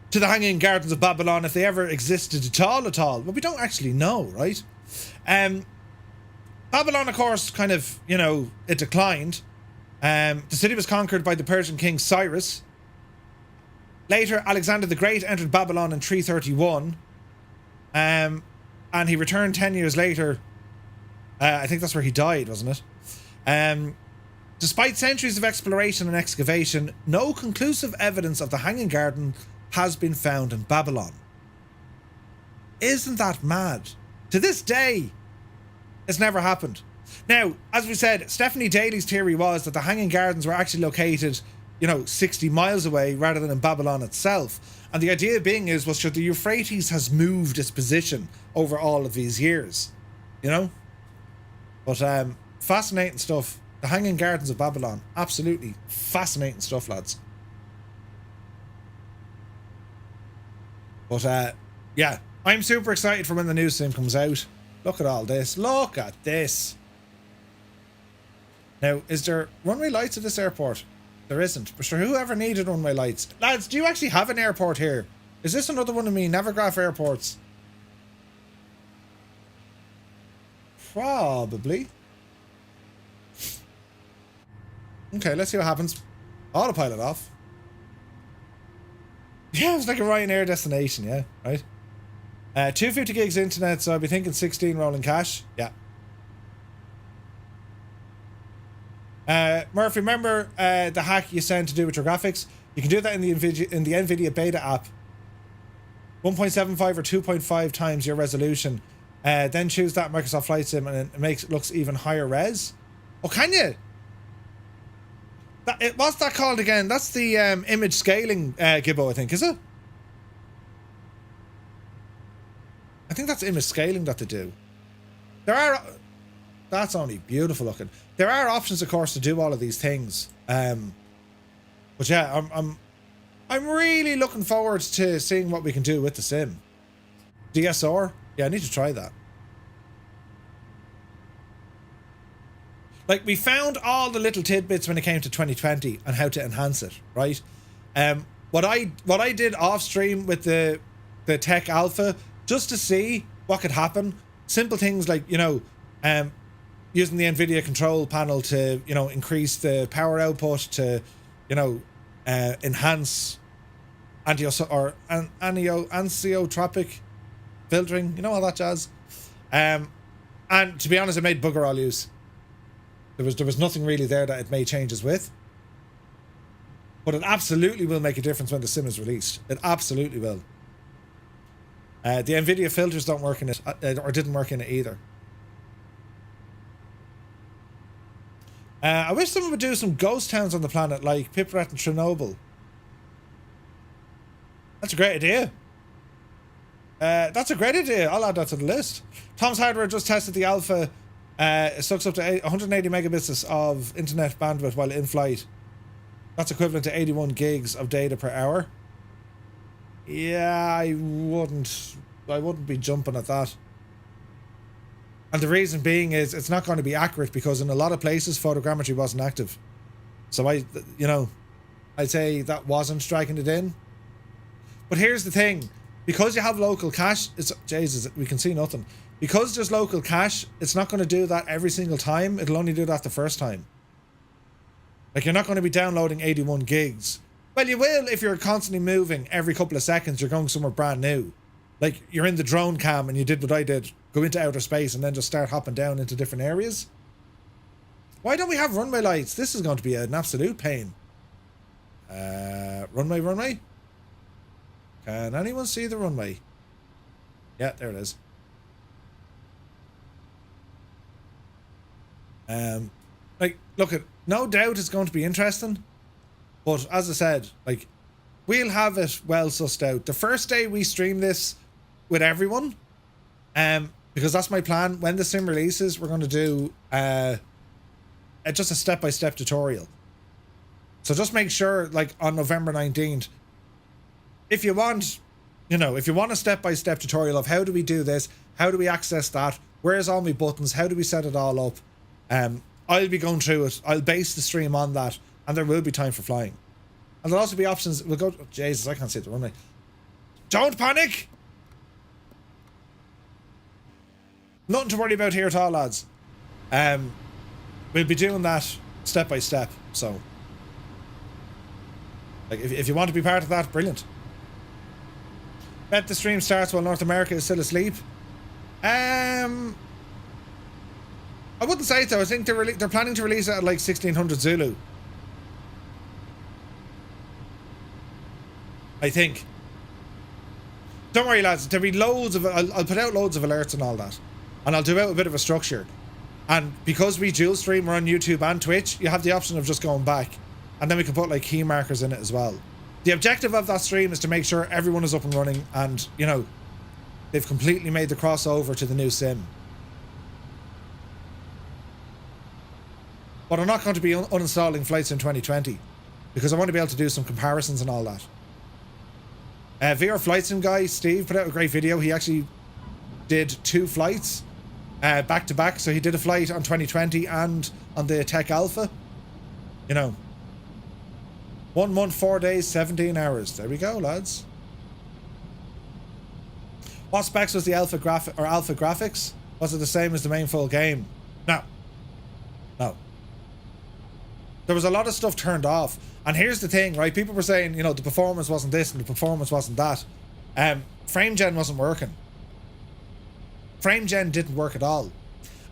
[SPEAKER 1] to the Hanging Gardens of Babylon, if they ever existed at all? Well, we don't actually know, right? Babylon, of course, kind of, it declined. The city was conquered by the Persian king Cyrus. Later, Alexander the Great entered Babylon in 331. And he returned 10 years later. I think that's where he died, wasn't it? Despite centuries of exploration and excavation, no conclusive evidence of the Hanging Garden has been found in Babylon. Isn't that mad? To this day, it's never happened. Now, as we said, Stephanie Daly's theory was that the Hanging Gardens were actually located, 60 miles away rather than in Babylon itself. And the idea being was the Euphrates has moved its position over all of these years, But fascinating stuff. The Hanging Gardens of Babylon. Absolutely fascinating stuff, lads. But, yeah. I'm super excited for when the new sim comes out. Look at all this. Look at this. Now, is there runway lights at this airport? There isn't. But sure, whoever needed runway lights. Lads, do you actually have an airport here? Is this another one of me Navigraph airports? Probably. Okay, let's see what happens. Autopilot off. Yeah, it's like a Ryanair destination, yeah, right? 250 gigs internet, so I'll be thinking 16 rolling cash. Yeah. Murphy, remember the hack you sent to do with your graphics? You can do that in the NVIDIA beta app. 1.75 or 2.5 times your resolution. Then choose that Microsoft Flight Sim and it looks even higher res. Oh, can you? What's that called again? That's the image scaling gibbo, I think, is it? I think that's image scaling that they do. That's only beautiful looking. There are options, of course, to do all of these things. But yeah, I'm really looking forward to seeing what we can do with the sim. DSR? Yeah, I need to try that. Like, we found all the little tidbits when it came to 2020 and how to enhance it, right? What I did off stream with the tech alpha, just to see what could happen. Simple things like, you know, using the NVIDIA control panel to, you know, increase the power output, to, you know, enhance anisotropic filtering, you know, all that jazz. And to be honest, it made bugger all use. There was nothing really there that it made changes with. But it absolutely will make a difference when the sim is released. It absolutely will. The NVIDIA filters don't work in it, or didn't work in it either. I wish someone would do some ghost towns on the planet like Piprat and Chernobyl. That's a great idea. That's a great idea. I'll add that to the list. Tom's Hardware just tested the alpha. It sucks up to 180 megabits of internet bandwidth while in flight. That's equivalent to 81 gigs of data per hour. Yeah, I wouldn't be jumping at that. And the reason being is it's not going to be accurate because in a lot of places photogrammetry wasn't active. So I'd say that wasn't striking it in. But here's the thing. Because you have local cache, Jesus, we can see nothing. Because there's local cache, it's not going to do that every single time. It'll only do that the first time. Like, you're not going to be downloading 81 gigs. Well, you will if you're constantly moving every couple of seconds. You're going somewhere brand new. Like, you're in the drone cam and you did what I did. Go into outer space and then just start hopping down into different areas. Why don't we have runway lights? This is going to be an absolute pain. Runway. Can anyone see the runway? Yeah, there it is. Like, look, no doubt it's going to be interesting. But as I said, like, we'll have it well sussed out. The first day we stream this with everyone, because that's my plan. When the sim releases, we're going to do just a step-by-step tutorial. So just make sure, like, on November 19th, if you want a step-by-step tutorial of how do we do this, how do we access that, where's all my buttons, how do we set it all up, I'll be going through it. I'll base the stream on that, and there will be time for flying. And there'll also be options. We'll go. Oh, Jesus, I can't see the runway. Don't panic! Nothing to worry about here at all, lads. We'll be doing that step by step. So, like, if you want to be part of that, brilliant. Bet the stream starts while North America is still asleep. I wouldn't say so. I think they're planning to release it at like 1600 Zulu. I think. Don't worry, lads. There'll be loads of... I'll put out loads of alerts and all that. And I'll do out a bit of a structure. And because we dual stream, we're on YouTube and Twitch, you have the option of just going back. And then we can put like key markers in it as well. The objective of that stream is to make sure everyone is up and running and, you know, they've completely made the crossover to the new sim. But I'm not going to be uninstalling Flight Sim 2020 because I want to be able to do some comparisons and all that. VR Flight Sim guy, Steve, put out a great video. He actually did 2 flights back to back. So he did a flight on 2020 and on the Tech Alpha. You know, 1 month, 4 days, 17 hours. There we go, lads. What specs was the alpha graphics? Was it the same as the main full game? No. There was a lot of stuff turned off. And here's the thing, right? People were saying, you know, the performance wasn't this and the performance wasn't that. Frame gen wasn't working. Frame gen didn't work at all.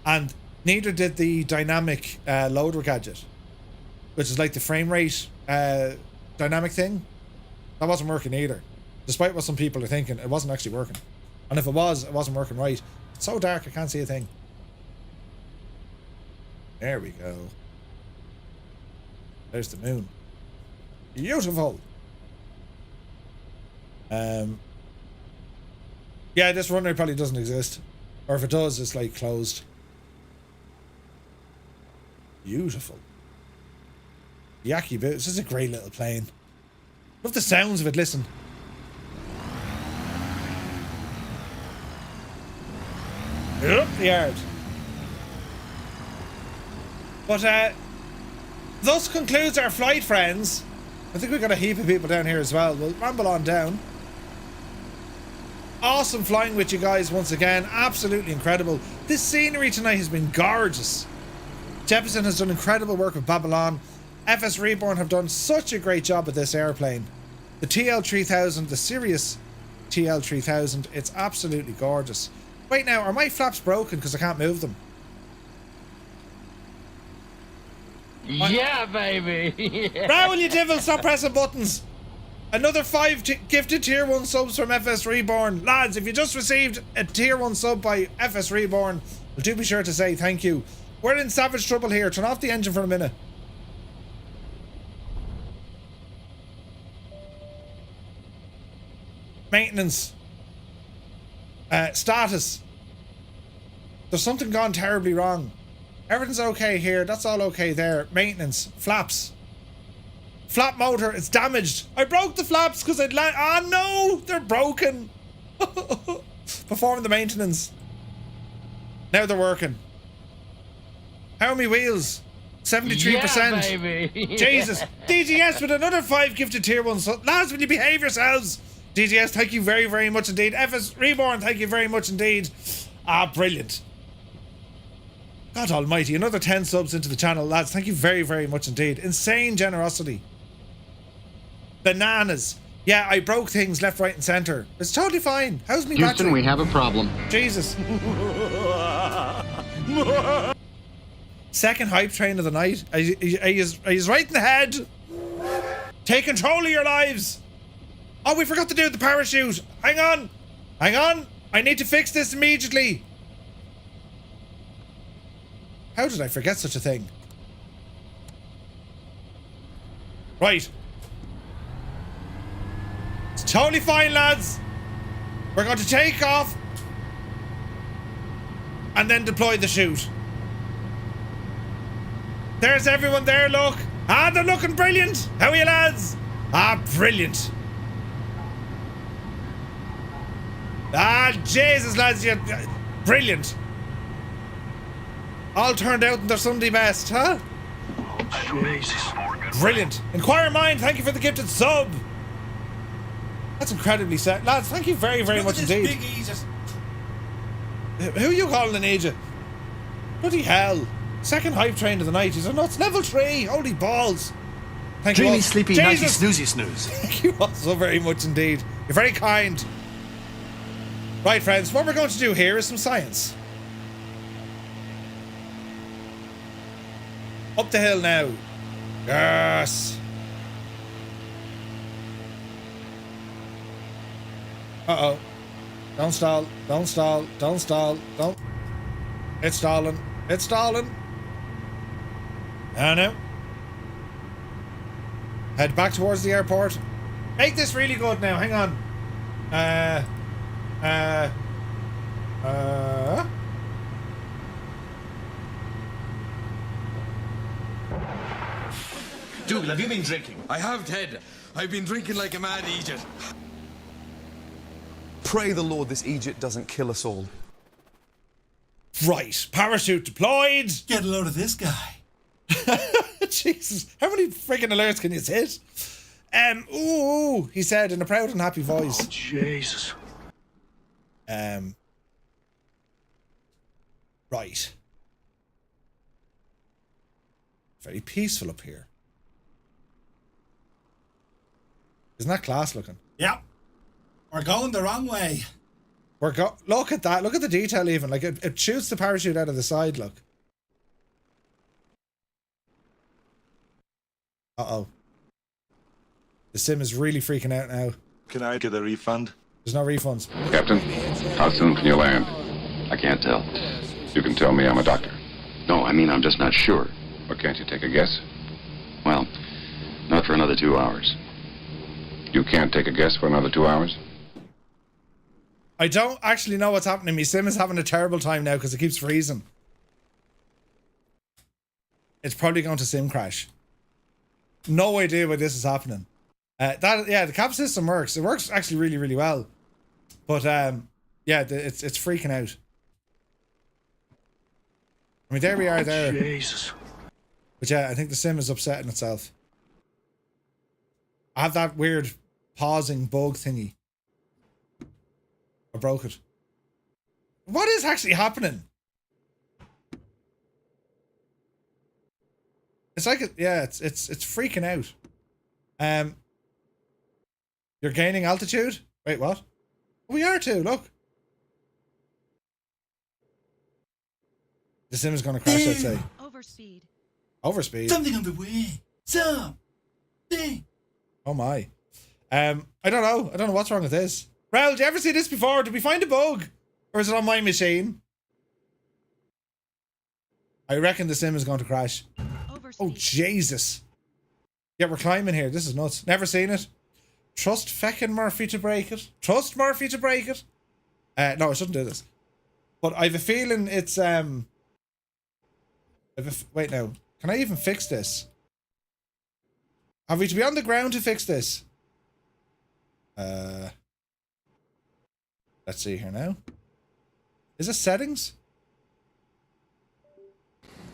[SPEAKER 1] And neither did the dynamic loader gadget, which is like the frame rate dynamic thing. That wasn't working either. Despite what some people are thinking, it wasn't actually working. And if it was, it wasn't working right. It's so dark I can't see a thing. There we go. There's the moon. Beautiful. Yeah, this runway probably doesn't exist. Or if it does, it's like closed. Beautiful. Yaki boots. This is a great little plane. Love the sounds of it, listen. Up the yard. But thus concludes our flight, friends. I think we've got a heap of people down here as well. We'll ramble on down. Awesome flying with you guys once again. Absolutely incredible. This scenery tonight has been gorgeous. Jefferson has done incredible work with Babylon. FSReborn have done such a great job with this airplane. The TL3000, the Sirius TL3000, it's absolutely gorgeous. Wait now, are my flaps broken because I can't move them?
[SPEAKER 6] Yeah, baby.
[SPEAKER 1] Raoul, you devil, stop pressing buttons. Another 5 gifted tier 1 subs from FSReborn. Lads, if you just received a tier 1 sub by FSReborn, do be sure to say thank you. We're in savage trouble here. Turn off the engine for a minute. Maintenance. Status. There's something gone terribly wrong. Everything's okay here. That's all okay there. Maintenance. Flaps. Flap motor. It's damaged. I broke the flaps because I'd oh no! They're broken. Perform the maintenance. Now they're working. How many wheels? 73%.
[SPEAKER 6] Yeah, baby.
[SPEAKER 1] Jesus. DGS with another 5 gifted tier 1. So, lads, will you behave yourselves? DGS, thank you very, very much indeed. FSReborn, thank you very much indeed. Ah, brilliant. God almighty, another 10 subs into the channel, lads. Thank you very, very much indeed. Insane generosity. Bananas. Yeah, I broke things left, right, and centre. It's totally fine. How's me
[SPEAKER 13] Houston,
[SPEAKER 1] battery?
[SPEAKER 13] we have a problem.
[SPEAKER 1] Jesus. Second hype train of the night. Are you right in the head? Take control of your lives. Oh, we forgot to do the parachute. Hang on. Hang on. I need to fix this immediately. How did I forget such a thing? Right. It's totally fine, lads. We're going to take off and then deploy the chute. There's everyone there, look. Ah, they're looking brilliant. How are you, lads? Ah, brilliant. Ah, Jesus, lads, you're brilliant. All turned out in their Sunday best, huh? Brilliant. Inquire Mind, thank you for the gifted sub. That's incredibly sad. Lads, thank you very, very much indeed.
[SPEAKER 6] Big Aegis.
[SPEAKER 1] Who are you calling an agent? Bloody hell. Second hype train of the night. He's a nuts. Level 3. Holy balls. Thank
[SPEAKER 10] Dreamy,
[SPEAKER 1] you.
[SPEAKER 10] sleepy, nighty, snoozy, snooze.
[SPEAKER 1] Thank you all so very much indeed. You're very kind. Right, friends, what we're going to do here is some science. Up the hill now. Yes. Uh-oh. Don't stall. Don't stall. Don't stall. Don't. It's stalling. It's stalling. No. Head back towards the airport. Make this really good now. Hang on.
[SPEAKER 11] Dougal, have you been drinking? I have, Ted. I've been drinking like a mad Egypt.
[SPEAKER 14] Pray the Lord this Egypt doesn't kill us all.
[SPEAKER 1] Right. Parachute deployed.
[SPEAKER 6] Get a load of this guy.
[SPEAKER 1] Jesus. How many freaking alerts can you hit? Ooh, he said in a proud and happy voice.
[SPEAKER 2] Oh, Jesus.
[SPEAKER 1] Right. Very peaceful up here. Isn't that class looking?
[SPEAKER 8] Yep. We're going the wrong way.
[SPEAKER 1] Look at that. Look at the detail even. Like it shoots the parachute out of the side, look. Uh-oh. The sim is really freaking out now.
[SPEAKER 13] Can I get a refund?
[SPEAKER 1] There's no refunds.
[SPEAKER 15] Captain, how soon can you land? I can't tell. You can tell me I'm a doctor. No, I mean I'm just not sure. Or can't you take a guess? Well, not for another 2 hours. You can't take a guess for another 2 hours?
[SPEAKER 1] I don't actually know what's happening. My sim is having a terrible time now because it keeps freezing. It's probably going to sim crash. No idea why this is happening. The cap system works. It works actually really, really well. But it's freaking out. I mean, there we are there.
[SPEAKER 2] Jesus.
[SPEAKER 1] But yeah, I think the sim is upsetting itself. I have that weird pausing bug thingy. I broke it. What is actually happening? It's like it's freaking out. You're gaining altitude? Wait, what? We are too, look. The sim is gonna crash, I'd say.
[SPEAKER 4] Overspeed.
[SPEAKER 1] Overspeed?
[SPEAKER 8] Something on the way. Something.
[SPEAKER 1] Oh my. I don't know. I don't know what's wrong with this. Raul, did you ever see this before? Did we find a bug? Or is it on my machine? I reckon the sim is going to crash.
[SPEAKER 4] Overspeed.
[SPEAKER 1] Oh, Jesus. Yeah, we're climbing here. This is nuts. Never seen it. Trust feckin' Murphy to break it. Trust Murphy to break it. No, I shouldn't do this. But I have a feeling it's, wait now. Can I even fix this? Have we to be on the ground to fix this? Let's see here now. Is this settings?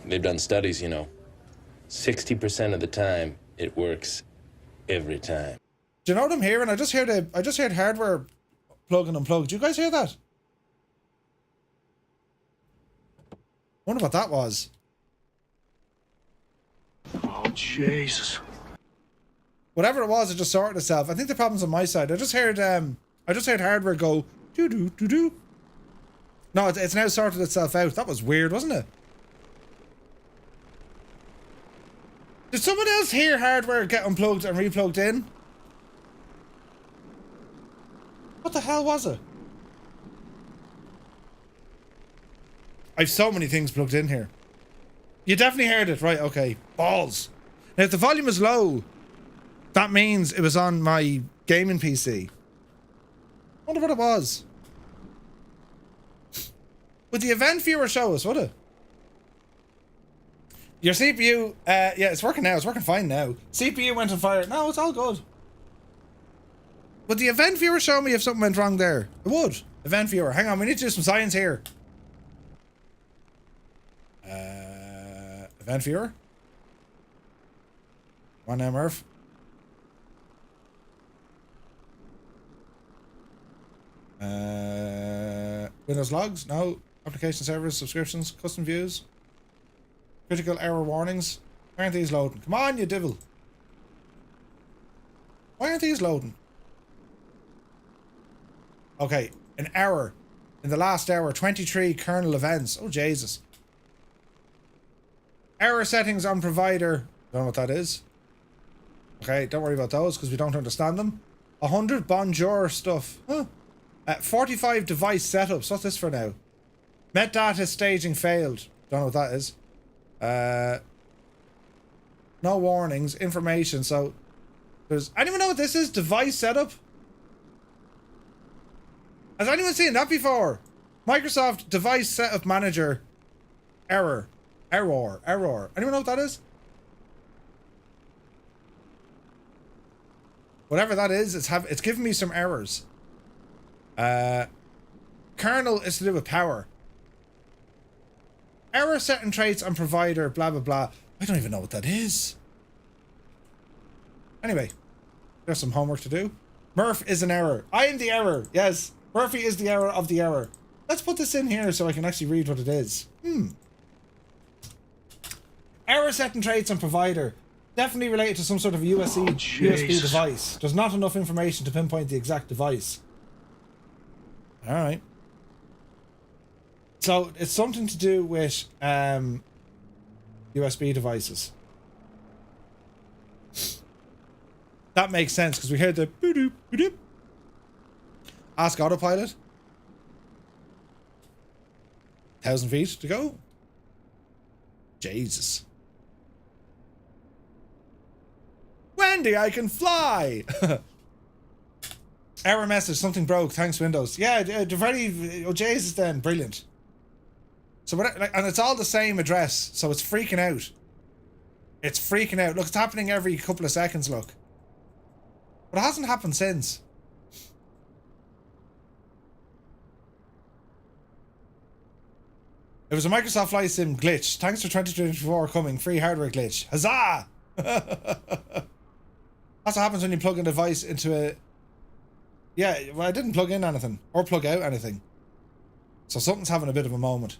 [SPEAKER 12] They've done studies, you know. 60% of the time, it works every time.
[SPEAKER 1] Do you know what I'm hearing? I just heard hardware plug and unplug. Do you guys hear that? Wonder what that was.
[SPEAKER 2] Oh, Jesus.
[SPEAKER 1] Whatever it was, it just sorted itself. I think the problem's on my side. I just heard hardware go doo doo doo doo. No, it's now sorted itself out. That was weird, wasn't it? Did someone else hear hardware get unplugged and replugged in? What the hell was it? I've so many things plugged in here. You definitely heard it, right? Okay. Balls. Now, if the volume is low, that means it was on my gaming PC. Wonder what it was. Would the event viewer show us, would it? Your CPU, yeah, it's working now. It's working fine now. CPU went on fire. No, it's all good. Would the event viewer show me if something went wrong there? It would. Event viewer. Hang on, we need to do some science here. Event viewer. Come on now, Murph. Windows logs? No. Application servers, subscriptions, custom views. Critical error warnings. Why aren't these loading? Come on, you devil. Why aren't these loading? Okay, an error. In the last hour, 23 kernel events. Oh, Jesus. Error settings on provider. Don't know what that is. Okay, don't worry about those because we don't understand them. 100 bonjour stuff. Huh. 45 device setups. What's this for now? Metadata staging failed. Don't know what that is. No warnings. Information. So, there's... Anyone know what this is? Device setup? Has anyone seen that before? Microsoft Device Setup Manager. Error. Anyone know what that is? Whatever that is, it's giving me some errors. Kernel is to do with power. Error setting traits on provider, blah, blah, blah. I don't even know what that is. Anyway, there's some homework to do. Murph is an error. I am the error. Yes. Murphy is the error of the error. Let's put this in here so I can actually read what it is. Error setting traits and provider. Definitely related to some sort of USB device. There's not enough information to pinpoint the exact device. Alright. So, it's something to do with USB devices. That makes sense, because we heard the boo-doop, boo-doop. Ask autopilot. 1,000 feet to go. Jesus. Wendy, I can fly! Error message, something broke, thanks Windows. Yeah, they're very... Oh, Jesus then, brilliant. So, and it's all the same address, so it's freaking out. It's freaking out. Look, it's happening every couple of seconds, look. But it hasn't happened since. It was a Microsoft Flight Sim glitch. Thanks for 2024 coming. Free hardware glitch. Huzzah! That's what happens when you plug a device into a... Yeah, well, I didn't plug in anything. Or plug out anything. So something's having a bit of a moment.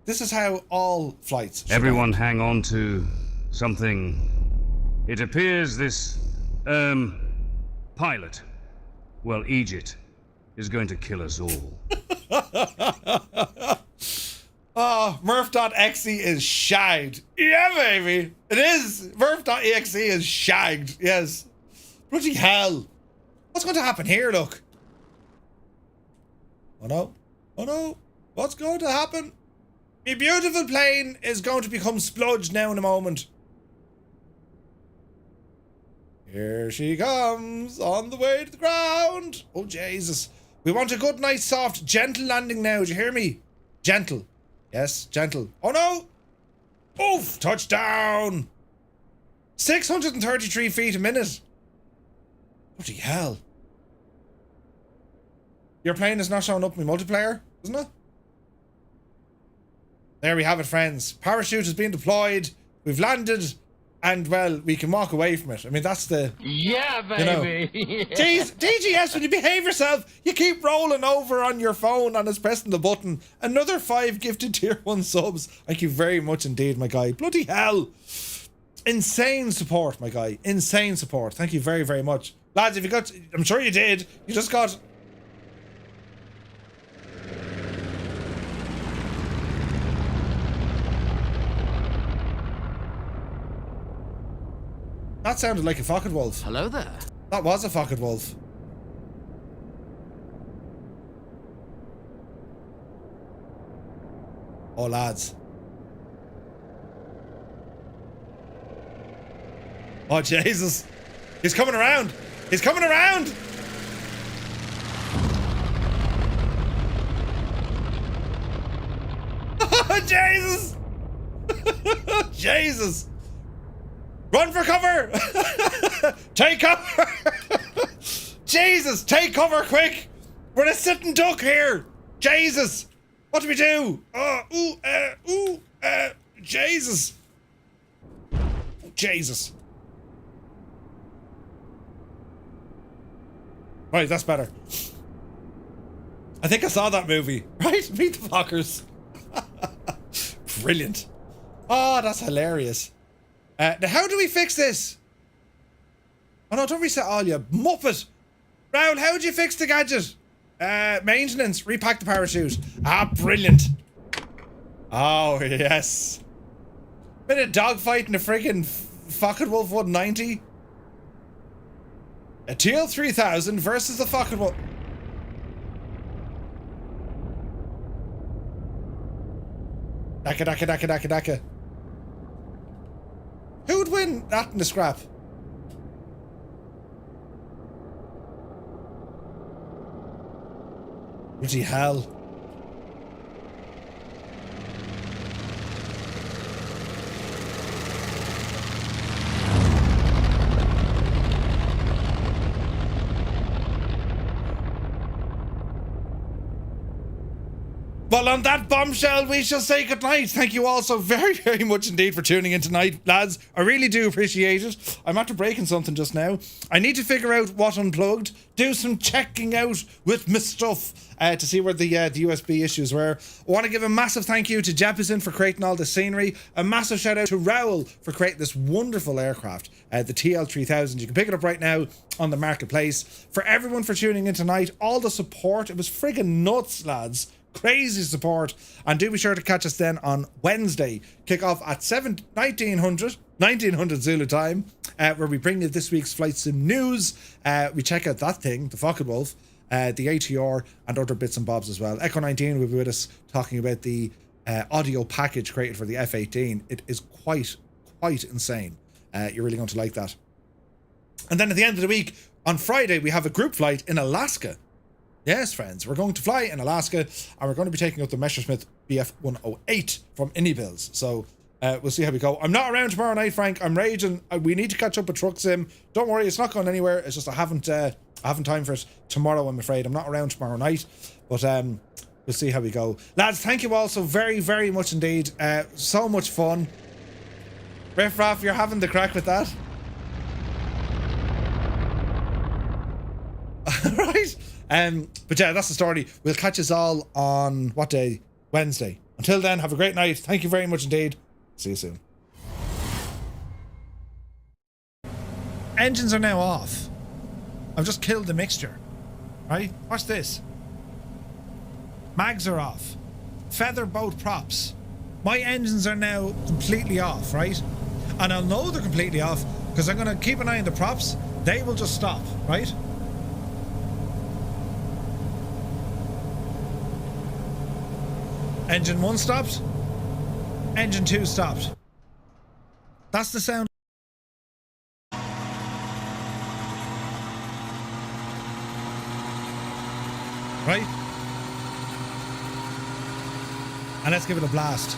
[SPEAKER 1] This is how all flights...
[SPEAKER 13] Everyone hang on to something. It appears this, pilot, well, Egypt, is going to kill us all.
[SPEAKER 1] Oh, Murph.exe is shagged. Yeah, baby. It is. Murph.exe is shagged. Yes. Bloody hell. What's going to happen here, look? Oh no. Oh no. What's going to happen? My beautiful plane is going to become spludged now in a moment. Here she comes on the way to the ground. Oh, Jesus. We want a good, nice, soft, gentle landing now. Do you hear me? Gentle. Yes, gentle. Oh, no. Oof. Touchdown. 633 feet a minute. Bloody hell. Your plane is not showing up in my multiplayer, isn't it? There we have it, friends. Parachute is being deployed. We've landed. And, well, we can walk away from it. I mean, that's the...
[SPEAKER 6] Yeah, baby!
[SPEAKER 1] You know. Jeez, DGS, when you behave yourself, you keep rolling over on your phone and it's pressing the button. Another 5 gifted tier 1 subs. Thank you very much indeed, my guy. Bloody hell. Insane support, my guy. Insane support. Thank you very, very much. Lads, if you got... I'm sure you did. You just got... That sounded like a fucking wolf.
[SPEAKER 16] Hello there.
[SPEAKER 1] That was a fucking wolf. Oh, lads. Oh, Jesus. He's coming around. He's coming around. Jesus. Jesus. Run for cover! Take cover! Jesus, take cover quick! We're a sitting duck here! Jesus! What do we do? Jesus! Jesus. Right, that's better. I think I saw that movie. Right? Meet the Fockers. Brilliant. Oh, that's hilarious. Now, how do we fix this? Oh no, don't reset all, you muppet. Raoul, how would you fix the gadget? Maintenance, repack the parachute. Ah, brilliant. Oh, yes. Bit of dogfight in a freaking fucking Wolf 190. A TL3000 versus the fucking Wolf. Daka, daka, daka, daka, daka. Who would win that in the scrap? Bloody hell. Well, on that bombshell, we shall say goodnight. Thank you all so very, very much indeed for tuning in tonight, lads. I really do appreciate it. I'm after breaking something just now. I need to figure out what unplugged, do some checking out with my stuff to see where the USB issues were. I want to give a massive thank you to Jeppesen for creating all the scenery. A massive shout out to Raoul for creating this wonderful aircraft, the TL3000. You can pick it up right now on the marketplace. For everyone for tuning in tonight, all the support, it was friggin' nuts, lads. Crazy support. And do be sure to catch us then on Wednesday. Kick off at 1900 Zulu time, where we bring you this week's Flight Sim news. We check out that thing, the Focke-Wulf, the ATR, and other bits and bobs as well. Echo 19 will be with us talking about the audio package created for the F-18. It is quite insane. You're really going to like that. And then at the end of the week, on Friday, we have a group flight in Alaska. Yes, friends, we're going to fly in Alaska, and we're going to be taking up the Messerschmitt Bf 108 from Innibills. So we'll see how we go. I'm not around tomorrow night, Frank. I'm raging. We need to catch up with Truck Sim. Don't worry, it's not going anywhere. It's just I haven't time for it tomorrow, I'm afraid. I'm not around tomorrow night, but we'll see how we go. Lads, thank you all so very, very much indeed. So much fun. Riff Raff, you're having the crack with that. Right. But yeah, that's the story. We'll catch us all on what day? Wednesday. Until then, have a great night. Thank you very much indeed. See you soon. Engines are now off. I've just killed the mixture. Right? Watch this. Mags are off. Feather boat props. My engines are now completely off, right? And I'll know they're completely off because I'm going to keep an eye on the props. They will just stop, right? Engine 1 stopped. Engine 2 stopped. That's the sound. Right? And let's give it a blast.